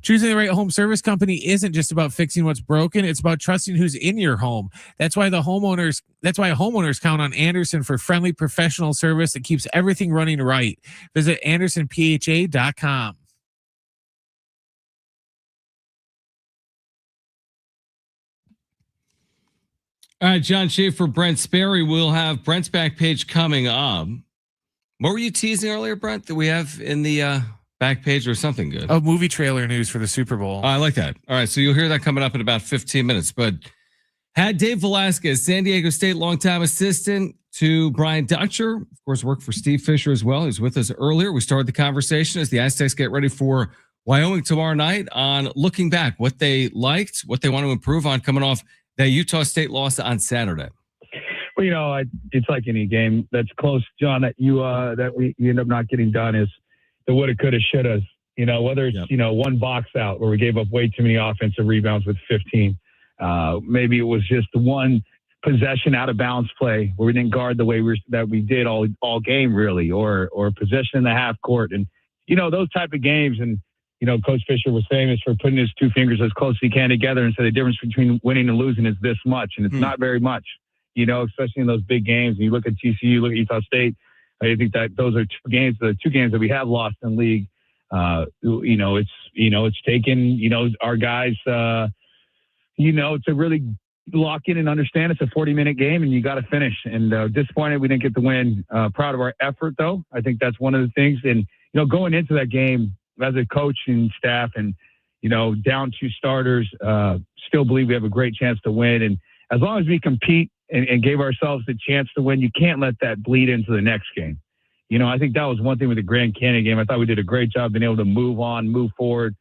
Choosing the right home service company isn't just about fixing what's broken. It's about trusting who's in your home. That's why homeowners count on Anderson for friendly professional service that keeps everything running right. Visit AndersonPHA.com. All right, John Schaefer, Brent Sperry. We'll have Brent's back page coming up. What were you teasing earlier, Brent, that we have in the back page or something good? Oh, movie trailer news for the Super Bowl. I like that. All right, so you'll hear that coming up in about 15 minutes. But had Dave Velasquez, San Diego State longtime assistant to Brian Dutcher, of course, worked for Steve Fisher as well. He was with us earlier. We started the conversation as the Aztecs get ready for Wyoming tomorrow night on looking back, what they liked, what they want to improve on coming off that Utah State loss on Saturday. Well, it's like any game that's close, John, that you end up not getting done is the woulda, coulda, shouldas, whether it's, one box out where we gave up way too many offensive rebounds with 15. Maybe it was just one possession out of bounds play where we didn't guard the way we did all game really, or possession in the half court. And, those type of games. And, Coach Fisher was famous for putting his two fingers as close as he can together and said the difference between winning and losing is this much. And it's not very much, especially in those big games. And you look at TCU, look at Utah State. I think that those are the two games that we have lost in league. It's taken, our guys, to really lock in and understand it's a 40-minute game and you got to finish. And disappointed we didn't get the win. Proud of our effort, though. I think that's one of the things. And, going into that game as a coach and staff and, down 2 starters, still believe we have a great chance to win. And as long as we compete and gave ourselves the chance to win, you can't let that bleed into the next game. I think that was one thing with the Grand Canyon game. I thought we did a great job being able to move on, move forward,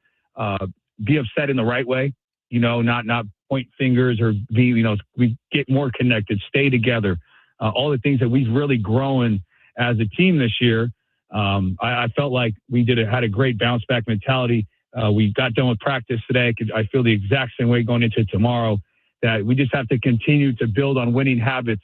be upset in the right way, not point fingers or we get more connected, stay together. All the things that we've really grown as a team this year. I felt like we had a great bounce back mentality. We got done with practice today. I feel the exact same way going into tomorrow, that we just have to continue to build on winning habits.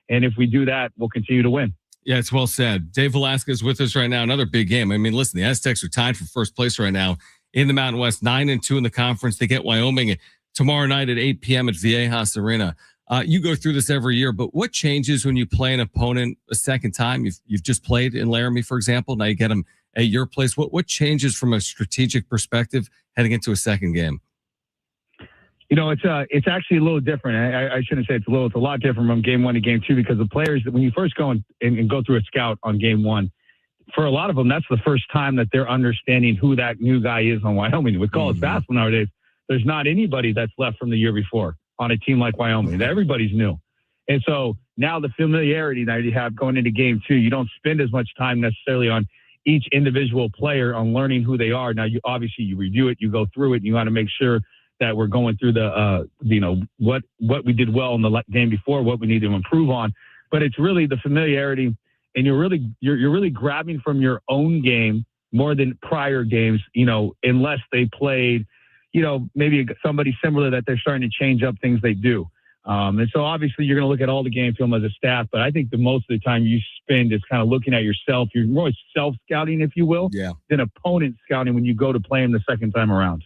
And if we do that, we'll continue to win. Yeah, it's well said. Dave Velasquez with us right now. Another big game. I mean, listen, the Aztecs are tied for first place right now in the Mountain West, 9-2 in the conference. They get Wyoming tomorrow night at 8 p.m. at Viejas Arena. You go through this every year, but what changes when you play an opponent a second time? You've just played in Laramie, for example. Now you get them at your place. What changes from a strategic perspective heading into a second game? It's actually a little different. I shouldn't say it's a lot different from game 1 to game 2 because the players, when you first go and go through a scout on game 1, for a lot of them, that's the first time that they're understanding who that new guy is on Wyoming. With college basketball nowadays, there's not anybody that's left from the year before on a team like Wyoming. Everybody's new. And so now the familiarity that you have going into game 2, you don't spend as much time necessarily on each individual player on learning who they are. Now, you review it, you go through it, and you want to make sure that we're going through the, what we did well in the game before, what we need to improve on. But it's really the familiarity, and you're really grabbing from your own game more than prior games, unless they played, maybe somebody similar that they're starting to change up things they do. And so obviously you're going to look at all the game film as a staff, but I think the most of the time you spend is kind of looking at yourself. You're more self-scouting, if you will, than opponent scouting when you go to play them the second time around.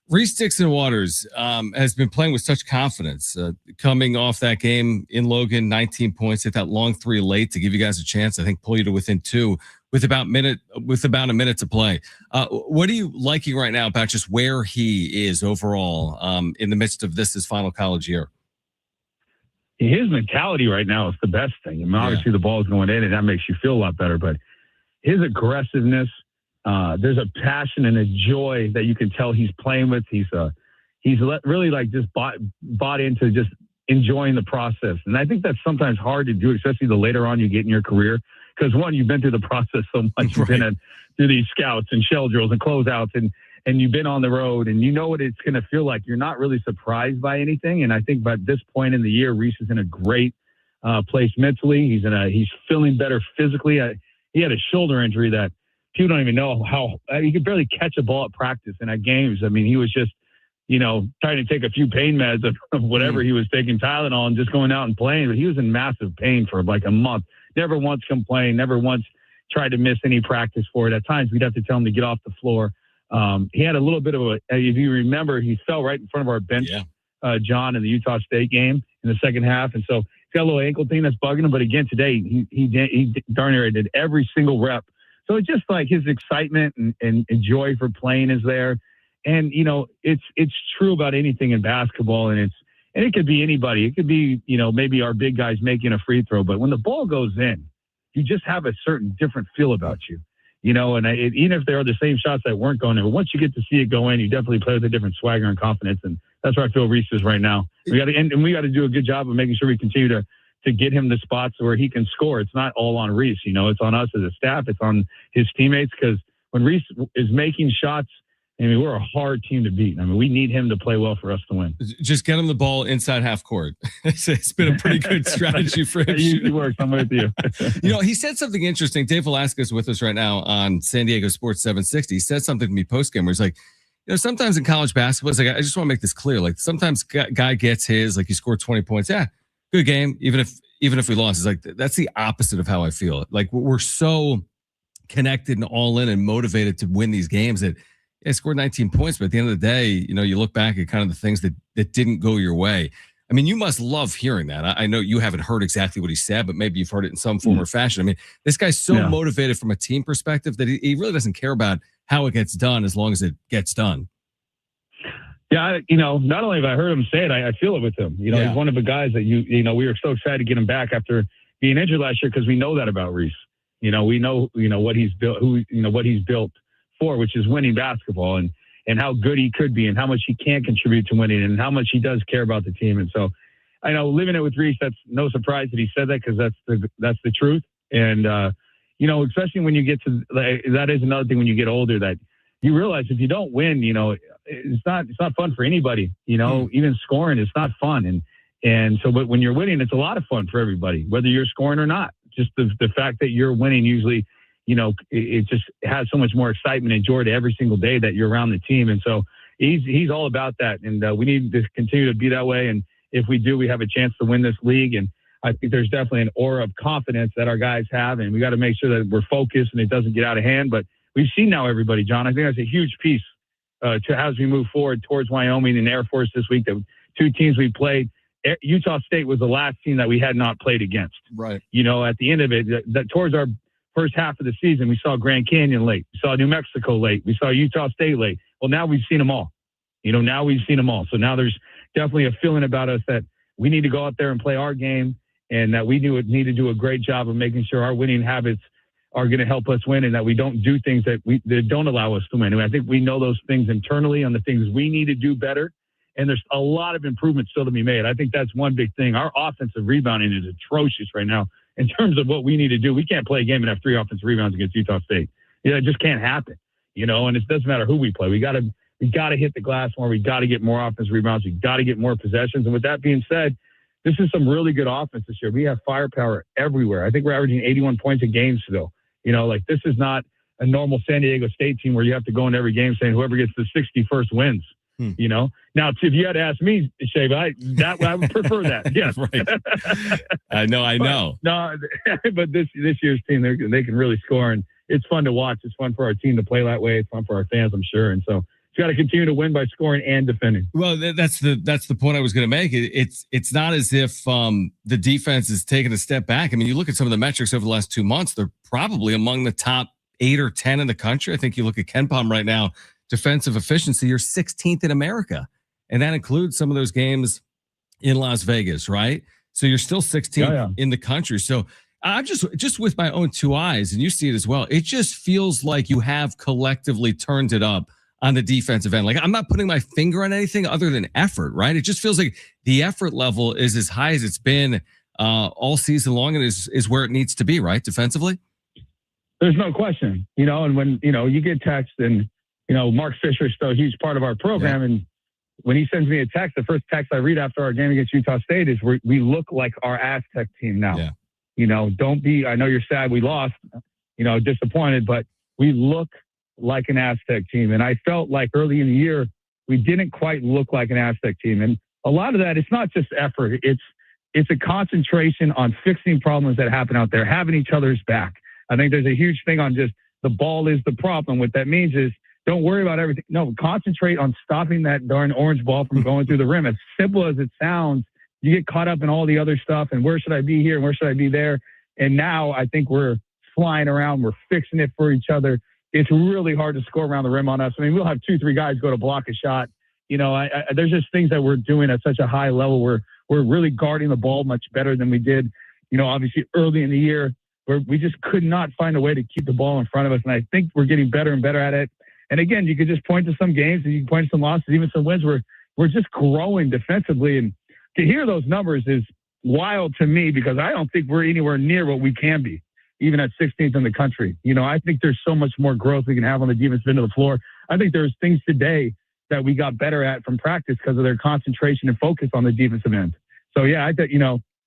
Reese Dixon Waters has been playing with such confidence, coming off that game in Logan, 19 points, hit that long 3 late to give you guys a chance, I think pull you to within 2 with about a minute to play. What are you liking right now about just where he is overall in the midst of his final college year? His mentality right now is the best thing. I mean, obviously the ball is going in and that makes you feel a lot better, but his aggressiveness, there's a passion and a joy that you can tell he's playing with. He's really like just bought into just enjoying the process. And I think that's sometimes hard to do, especially the later on you get in your career. Because one, you've been through the process so much. You've been through these scouts and shell drills and closeouts. And and you've been on the road and you know what it's going to feel like. You're not really surprised by anything. And I think by this point in the year, Reese is in a great place mentally. He's feeling better physically. He had a shoulder injury that people don't even know how he could barely catch a ball at practice and at games. I mean, he was just, trying to take a few pain meds of whatever he was taking, Tylenol, and just going out and playing. But he was in massive pain for like a month. Never once complained, never once tried to miss any practice for it. At times we'd have to tell him to get off the floor. He had a little bit of if you remember, he fell right in front of our bench, John, in the Utah State game in the second half. And so he's got a little ankle thing that's bugging him. But again, today, he darn near did every single rep. So it's just like his excitement and joy for playing is there. And, it's true about anything in basketball. And it could be anybody. It could be, maybe our big guys making a free throw. But when the ball goes in, you just have a certain different feel about you. And even if they are the same shots that weren't going in, but once you get to see it go in, you definitely play with a different swagger and confidence. And that's where I feel Reese is right now. We got to do a good job of making sure we continue to get him the spots where he can score. It's not all on Reese. It's on us as a staff. It's on his teammates, because when Reese is making shots, we're a hard team to beat. We need him to play well for us to win. Just get him the ball inside half court. It's been a pretty good strategy for him. It usually works. I'm with you. He said something interesting. Dave Velasquez is with us right now on San Diego Sports 760. He said something to me post-game where he's like, sometimes in college basketball, it's like, I just want to make this clear. Like, sometimes guy gets his, like, he scored 20 points. Yeah, good game. Even if we lost, it's like, that's the opposite of how I feel. Like, we're so connected and all in and motivated to win these games that scored 19 points, but at the end of the day, you look back at kind of the things that didn't go your way. You must love hearing that. I know you haven't heard exactly what he said, but maybe you've heard it in some form or fashion. This guy's so motivated from a team perspective that he really doesn't care about how it gets done as long as it gets done. Yeah, not only have I heard him say it, I feel it with him. He's one of the guys that we were so excited to get him back after being injured last year, because we know that about Reese. We know what he's built, what he's built for, which is winning basketball, and how good he could be and how much he can contribute to winning and how much he does care about the team. And so I know living it with Reese, that's no surprise that he said that, because that's the truth. And, especially when you get to, that is another thing when you get older, that you realize if you don't win, it's not fun for anybody, even scoring, it's not fun. And so, but when you're winning, it's a lot of fun for everybody, whether you're scoring or not. Just the fact that you're winning usually, it just has so much more excitement and joy to every single day that you're around the team. And so he's all about that. And we need to continue to be that way. And if we do, we have a chance to win this league. And I think there's definitely an aura of confidence that our guys have. And we got to make sure that we're focused and it doesn't get out of hand. But we've seen now everybody, John, I think that's a huge piece to as we move forward towards Wyoming and Air Force this week. The two teams we played, Utah State was the last team that we had not played against. Right. At the end of it, that towards our first half of the season, we saw Grand Canyon late. We saw New Mexico late. We saw Utah State late. Well, now we've seen them all. Now we've seen them all. So now there's definitely a feeling about us that we need to go out there and play our game, and that we need to do a great job of making sure our winning habits are going to help us win, and that we don't do things that don't allow us to win. And I think we know those things internally on the things we need to do better. And there's a lot of improvement still to be made. I think that's one big thing. Our offensive rebounding is atrocious right now in terms of what we need to do. We can't play a game and have 3 offensive rebounds against Utah State. It just can't happen, and it doesn't matter who we play. We got to hit the glass more. We got to get more offensive rebounds. We got to get more possessions. And with that being said, this is some really good offense this year. We have firepower everywhere. I think we're averaging 81 points a game still. This is not a normal San Diego State team where you have to go into every game saying whoever gets the 61st wins. Now if you had to ask me, Shave, I would prefer that. Yes. Right. I know. But this year's team, they can really score, and it's fun to watch. It's fun for our team to play that way. It's fun for our fans, I'm sure. And so it's got to continue to win by scoring and defending. Well, that's the point I was going to make. It's not as if the defense is taking a step back. You look at some of the metrics over the last 2 months, they're probably among the top 8 or 10 in the country. I think you look at KenPom right now, defensive efficiency, you're 16th in America. And that includes some of those games in Las Vegas, right? So you're still 16th in the country. So I'm just with my own 2 eyes, and you see it as well. It just feels like you have collectively turned it up on the defensive end. Like, I'm not putting my finger on anything other than effort, right? It just feels like the effort level is as high as it's been all season long, and is where it needs to be, right? Defensively. There's no question, and when, you get text and Mark Fisher is still a huge part of our program. And when he sends me a text, the first text I read after our game against Utah State is we look like our Aztec team now. Yeah. Don't be, I know you're sad we lost, disappointed, but we look like an Aztec team. And I felt like early in the year, we didn't quite look like an Aztec team. And a lot of that, it's not just effort. It's a concentration on fixing problems that happen out there, having each other's back. I think there's a huge thing on just the ball is the problem. What that means is don't worry about everything. No, concentrate on stopping that darn orange ball from going through the rim. As simple as it sounds, you get caught up in all the other stuff and where should I be here and where should I be there? And now I think we're flying around. We're fixing it for each other. It's really hard to score around the rim on us. I mean, we'll have 2-3 guys go to block a shot. There's just things that we're doing at such a high level where we're really guarding the ball much better than we did, obviously early in the year, where we just could not find a way to keep the ball in front of us. And I think we're getting better and better at it. And again, you could just point to some games and you can point to some losses, even some wins where we're just growing defensively. And to hear those numbers is wild to me because I don't think we're anywhere near what we can be, even at 16th in the country. I think there's so much more growth we can have on the defensive end of the floor. I think there's things today that we got better at from practice because of their concentration and focus on the defensive end. So yeah, I think,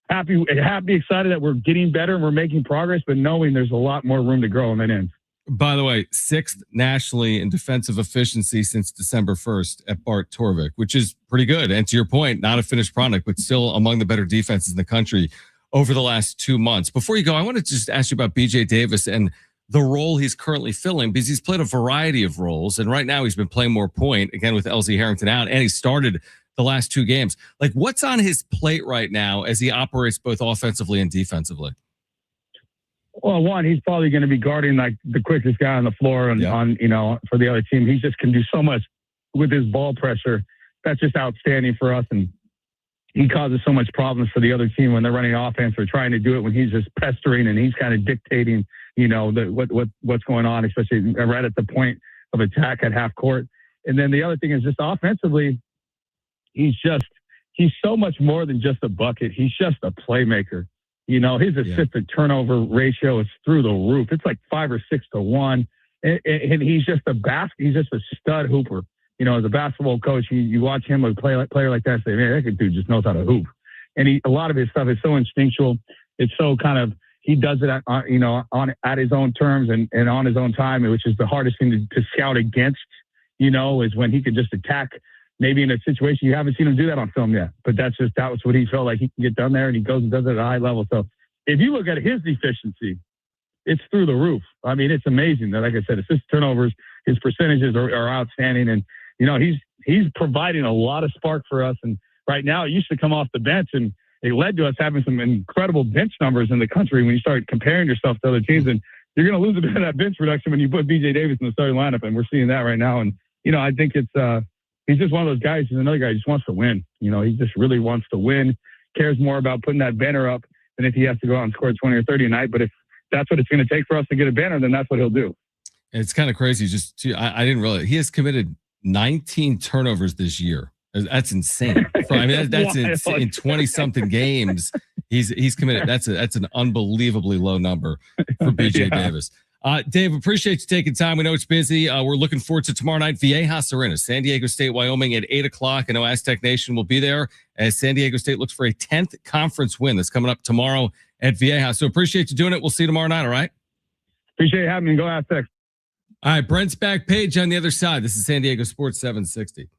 happy, excited that we're getting better and we're making progress, but knowing there's a lot more room to grow on that end. By the way, 6th nationally in defensive efficiency since December 1st at Bart Torvik, which is pretty good. And to your point, not a finished product, but still among the better defenses in the country over the last 2 months. Before you go, I want to just ask you about BJ Davis and the role he's currently filling, because he's played a variety of roles. And right now he's been playing more point, again, with LZ Harrington out, and he started the last 2 games. Like, what's on his plate right now as he operates both offensively and defensively? Well, one, he's probably going to be guarding like the quickest guy on the floor and for the other team. He just can do so much with his ball pressure. That's just outstanding for us. And he causes so much problems for the other team when they're running offense or trying to do it when he's just pestering and he's kind of dictating, what's going on, especially right at the point of attack at half court. And then the other thing is just offensively, he's so much more than just a bucket. He's just a playmaker. His assist to turnover ratio is through the roof. It's like 5 or 6 to 1. And he's just a stud hooper. As a basketball coach, you watch him with a player like that and say, man, that dude just knows how to hoop. And a lot of his stuff is so instinctual. It's so kind of, he does it at his own terms and on his own time, which is the hardest thing to scout against, is when he can just attack maybe in a situation you haven't seen him do that on film yet. But that was what he felt like he can get done there, and he goes and does it at a high level. So if you look at his efficiency, it's through the roof. I mean, it's amazing that, like I said, assist turnovers, his percentages are outstanding. And, he's providing a lot of spark for us. And right now it used to come off the bench, and it led to us having some incredible bench numbers in the country when you start comparing yourself to other teams. And you're going to lose a bit of that bench production when you put BJ Davis in the starting lineup. And we're seeing that right now. And, I think it's, he's just one of those guys. He's another guy who just wants to win. He just really wants to win, cares more about putting that banner up than if he has to go out and score 20 or 30 a night. But if that's what it's going to take for us to get a banner, then that's what he'll do. It's kind of crazy. I didn't realize he has committed 19 turnovers this year. That's insane. That's insane. In 20-something games, he's committed. That's an unbelievably low number for BJ Davis. Dave, appreciate you taking time. We know it's busy. We're looking forward to tomorrow night. Viejas Arena, San Diego State, Wyoming at 8:00. I know Aztec Nation will be there as San Diego State looks for a 10th conference win. That's coming up tomorrow at Viejas. So appreciate you doing it. We'll see you tomorrow night. All right. Appreciate you having me. Go Aztecs. All right. Brent's back. Paige on the other side. This is San Diego Sports 760.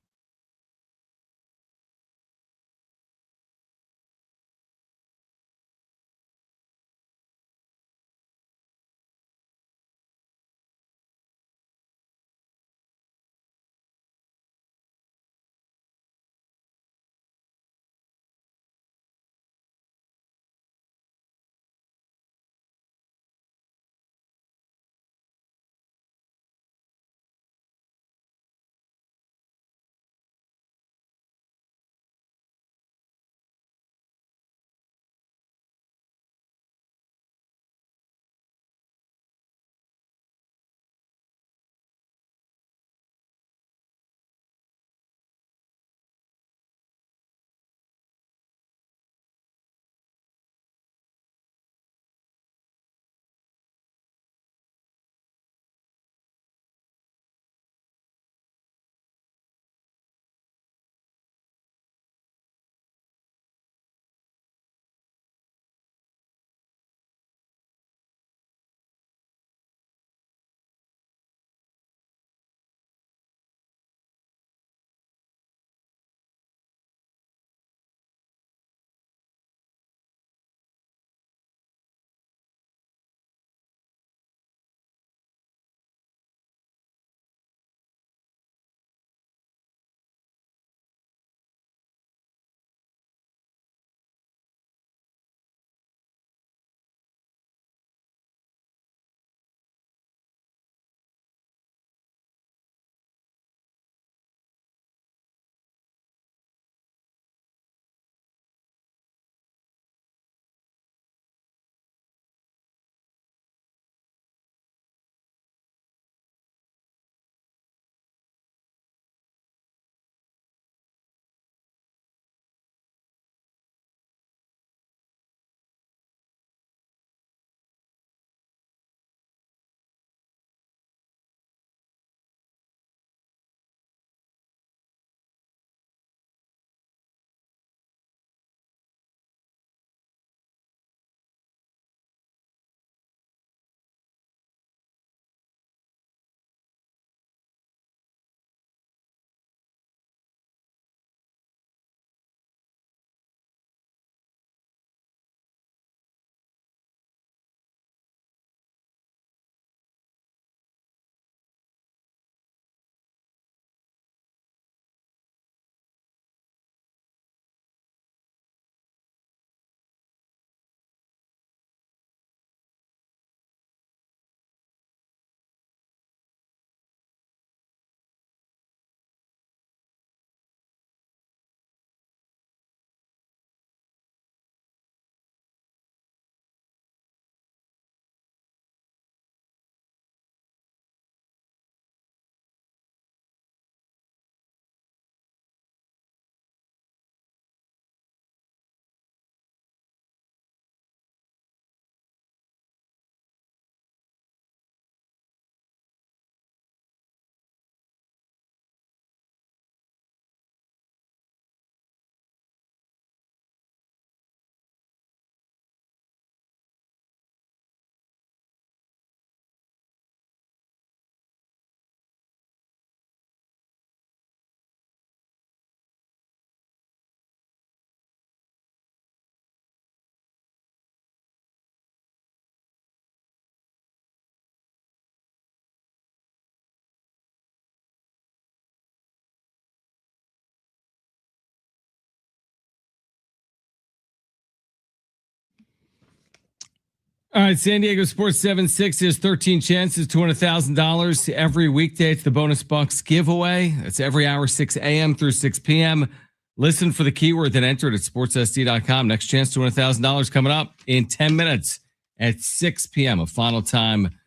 All right, San Diego Sports 760 has 13 chances to win $1,000 every weekday. It's the Bonus Bucks giveaway. It's every hour, 6 a.m. through 6 p.m. Listen for the keyword, then enter it at sportssd.com. Next chance to win $1,000 coming up in 10 minutes at 6 p.m. A final time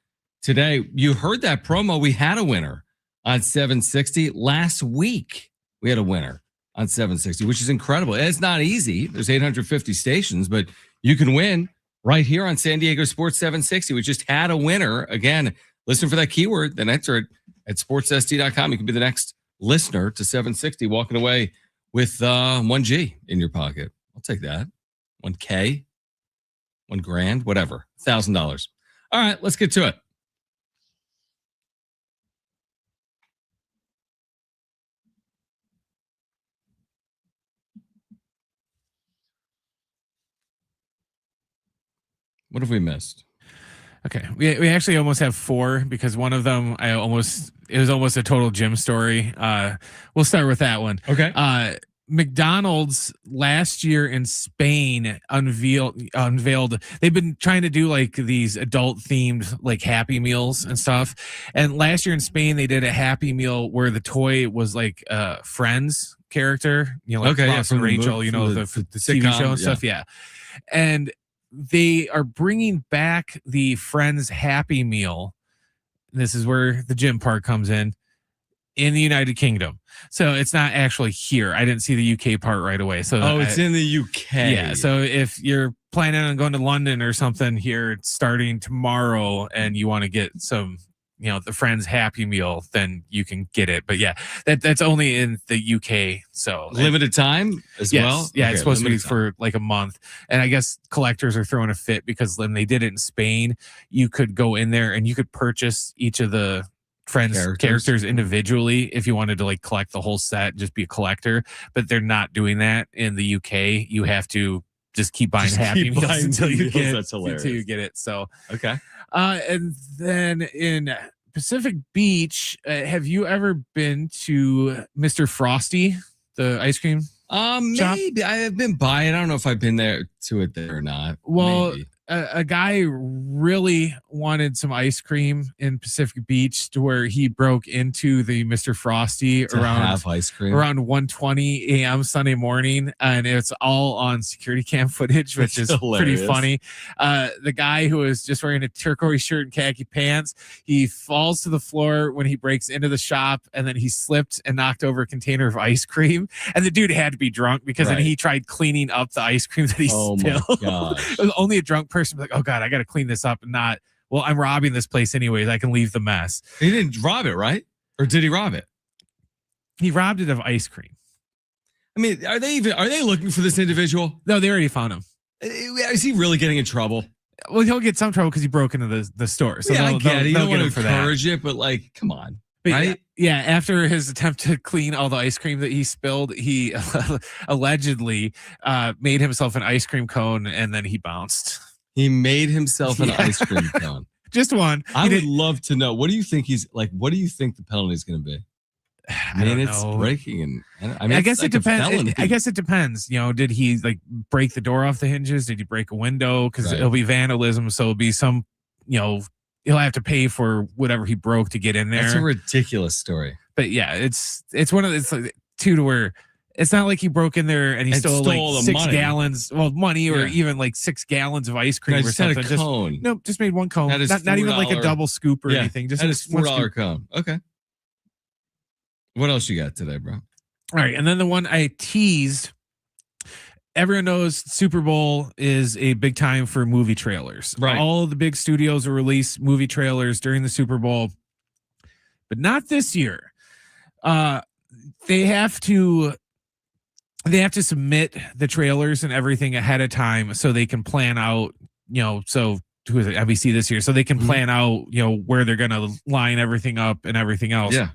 today. You heard that promo. We had a winner on 760 last week. We had a winner on 760, which is incredible. It's not easy. There's 850 stations, but you can win right here on San Diego Sports 760. We just had a winner. Again, listen for that keyword, then enter it at sportssd.com. You can be the next listener to 760 walking away with 1G in your pocket. I'll take that. 1K, $1,000, whatever, $1,000. All right, let's get to it. What have we missed? Okay, we actually almost have 4 because one of them it was almost a total Jim story. We'll start with that one. Okay. McDonald's last year in Spain unveiled. They've been trying to do like these adult themed like Happy Meals and stuff. And last year in Spain, they did a Happy Meal where the toy was like Friends character, like Ross and Rachel, the TV show and stuff. Yeah. And they are bringing back the Friends Happy Meal. This is where the Jim part comes in the United Kingdom. So it's not actually here. I didn't see the UK part right away. So it's in the UK. Yeah. So if you're planning on going to London or something here starting tomorrow and you want to get some, the Friends Happy Meal, then you can get it. But yeah, that's only in the UK. So limited time as well. Yeah, okay, it's supposed to be for like a month. And I guess collectors are throwing a fit because when they did it in Spain, you could go in there and you could purchase each of the Friends characters individually if you wanted to like collect the whole set, just be a collector. But they're not doing that in the UK. You have to just keep buying Happy Meals until you get it. So okay. And then in Pacific Beach, have you ever been to Mr. Frosty, the ice cream? Maybe I have been by it. I don't know if I've been there or not. Well, maybe. A guy really wanted some ice cream in Pacific Beach to where he broke into the Mr. Frosty around 1:20 a.m. Sunday morning, and it's all on security cam footage, which is hilarious. Pretty funny. The guy who was just wearing a turquoise shirt and khaki pants, he falls to the floor when he breaks into the shop, and then he slipped and knocked over a container of ice cream. And the dude had to be drunk because then he tried cleaning up the ice cream that he spilled. My gosh. It was only a drunk person like, oh God, I got to clean this up and not, well, I'm robbing this place anyways. I can leave the mess. He didn't rob it, right? Or did he rob it? He robbed it of ice cream. I mean, are they looking for this individual? No, they already found him. Is he really getting in trouble? Well, he'll get some trouble because he broke into the store. So I get it. You don't want to encourage it, but like, come on. But right? Yeah, after his attempt to clean all the ice cream that he spilled, he allegedly made himself an ice cream cone and then he bounced. He made himself an ice cream cone. Just one. I would love to know. What do you think what do you think the penalty is going to be? I mean, it's breaking, and I guess it depends. I guess it depends. Did he like break the door off the hinges? Did he break a window? Because it'll be vandalism, so it'll be some. He'll have to pay for whatever he broke to get in there. That's a ridiculous story. But yeah, it's one of it's like, two to where. It's not like he broke in there and he stole like 6 gallons, money or even like 6 gallons of ice cream or something. Just made one cone. Not even like a double scoop or anything. Just a $4 cone. Okay. What else you got today, bro? All right. And then the one I teased, everyone knows Super Bowl is a big time for movie trailers. Right. All the big studios will release movie trailers during the Super Bowl, but not this year. They have to submit the trailers and everything ahead of time so they can plan out, so who is it? NBC this year. So they can plan out, where they're going to line everything up and everything else. Yeah.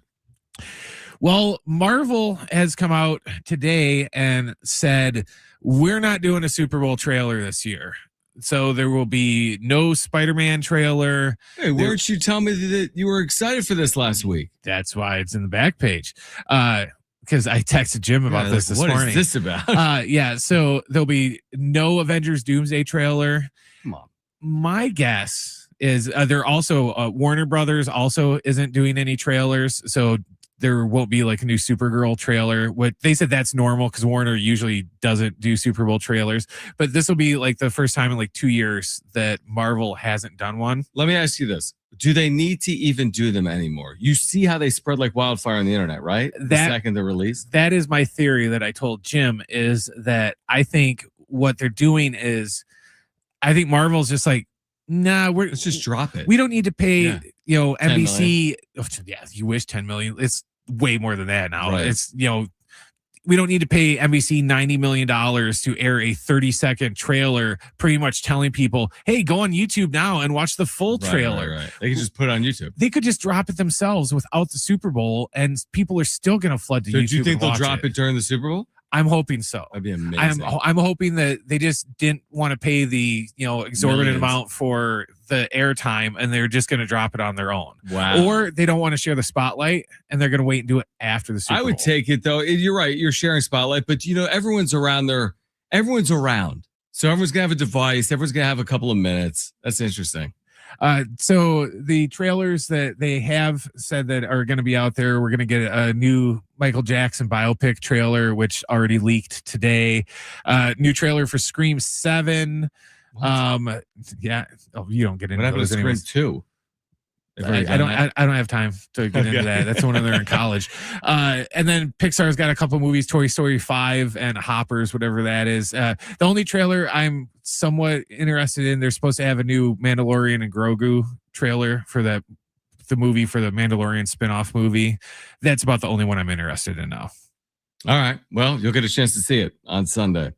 Well, Marvel has come out today and said, we're not doing a Super Bowl trailer this year. So there will be no Spider-Man trailer. Hey, weren't you telling me that you were excited for this last week? That's why it's in the back page. Because I texted Jim about this morning. What is this about? So there'll be no Avengers Doomsday trailer. Come on. my guess is they're also Warner Brothers also isn't doing any trailers, so there won't be like a new Supergirl trailer. What they said that's normal because Warner usually doesn't do Super Bowl trailers, but this will be like the first time in like 2 years that Marvel hasn't done one. Let me ask you this. Do they need to even do them anymore? You see how they spread like wildfire on the internet, right? The second they're released. That is my theory that I told Jim, is that I think what they're doing is, I think Marvel's just like, nah, let's just drop it. We don't need to pay, you know, NBC. Yeah, you wish 10 million. It's way more than that now. Right. It's, you know, we don't need to pay NBC $90 million to air a 30-second trailer, pretty much telling people, hey, go on YouTube now and watch the full trailer. Right. They can just put it on YouTube. They could just drop it themselves without the Super Bowl, and people are still going to flood to YouTube. Do you think they'll drop it during the Super Bowl? I'm hoping so. That'd be amazing. I'm hoping that they just didn't want to pay the, you know, exorbitant amount for the airtime, and they're just going to drop it on their own. Wow. Or they don't want to share the spotlight, and they're going to wait and do it after the Super Bowl. I would take it though. You're right. You're sharing spotlight, but you know, everyone's around. So everyone's gonna have a device. Everyone's gonna have a couple of minutes. That's interesting. So the trailers that they have said that are going to be out there, we're going to get a new Michael Jackson biopic trailer, which already leaked today. New trailer for Scream 7. Yeah. Oh, you don't get into those Scream 2? I don't have time to get into that. That's when they're in college. And then Pixar's got a couple movies, Toy Story 5 and Hoppers, whatever that is. The only trailer I'm somewhat interested in, they're supposed to have a new Mandalorian and Grogu trailer for the movie, for the Mandalorian spinoff movie. That's about the only one I'm interested in now. All right. Well, you'll get a chance to see it on Sunday.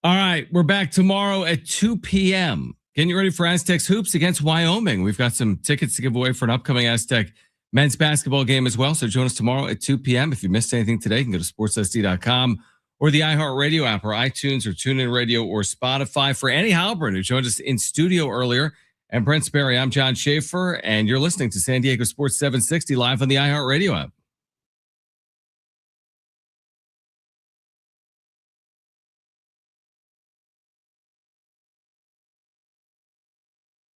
All right. We're back tomorrow at 2 p.m. Getting you ready for Aztecs Hoops against Wyoming. We've got some tickets to give away for an upcoming Aztec men's basketball game as well. So join us tomorrow at 2 p.m. If you missed anything today, you can go to sportssd.com or the iHeartRadio app or iTunes or TuneIn Radio or Spotify. For Annie Halbert, who joined us in studio earlier, and Brent Sperry, I'm John Schaefer, and you're listening to San Diego Sports 760 live on the iHeartRadio app.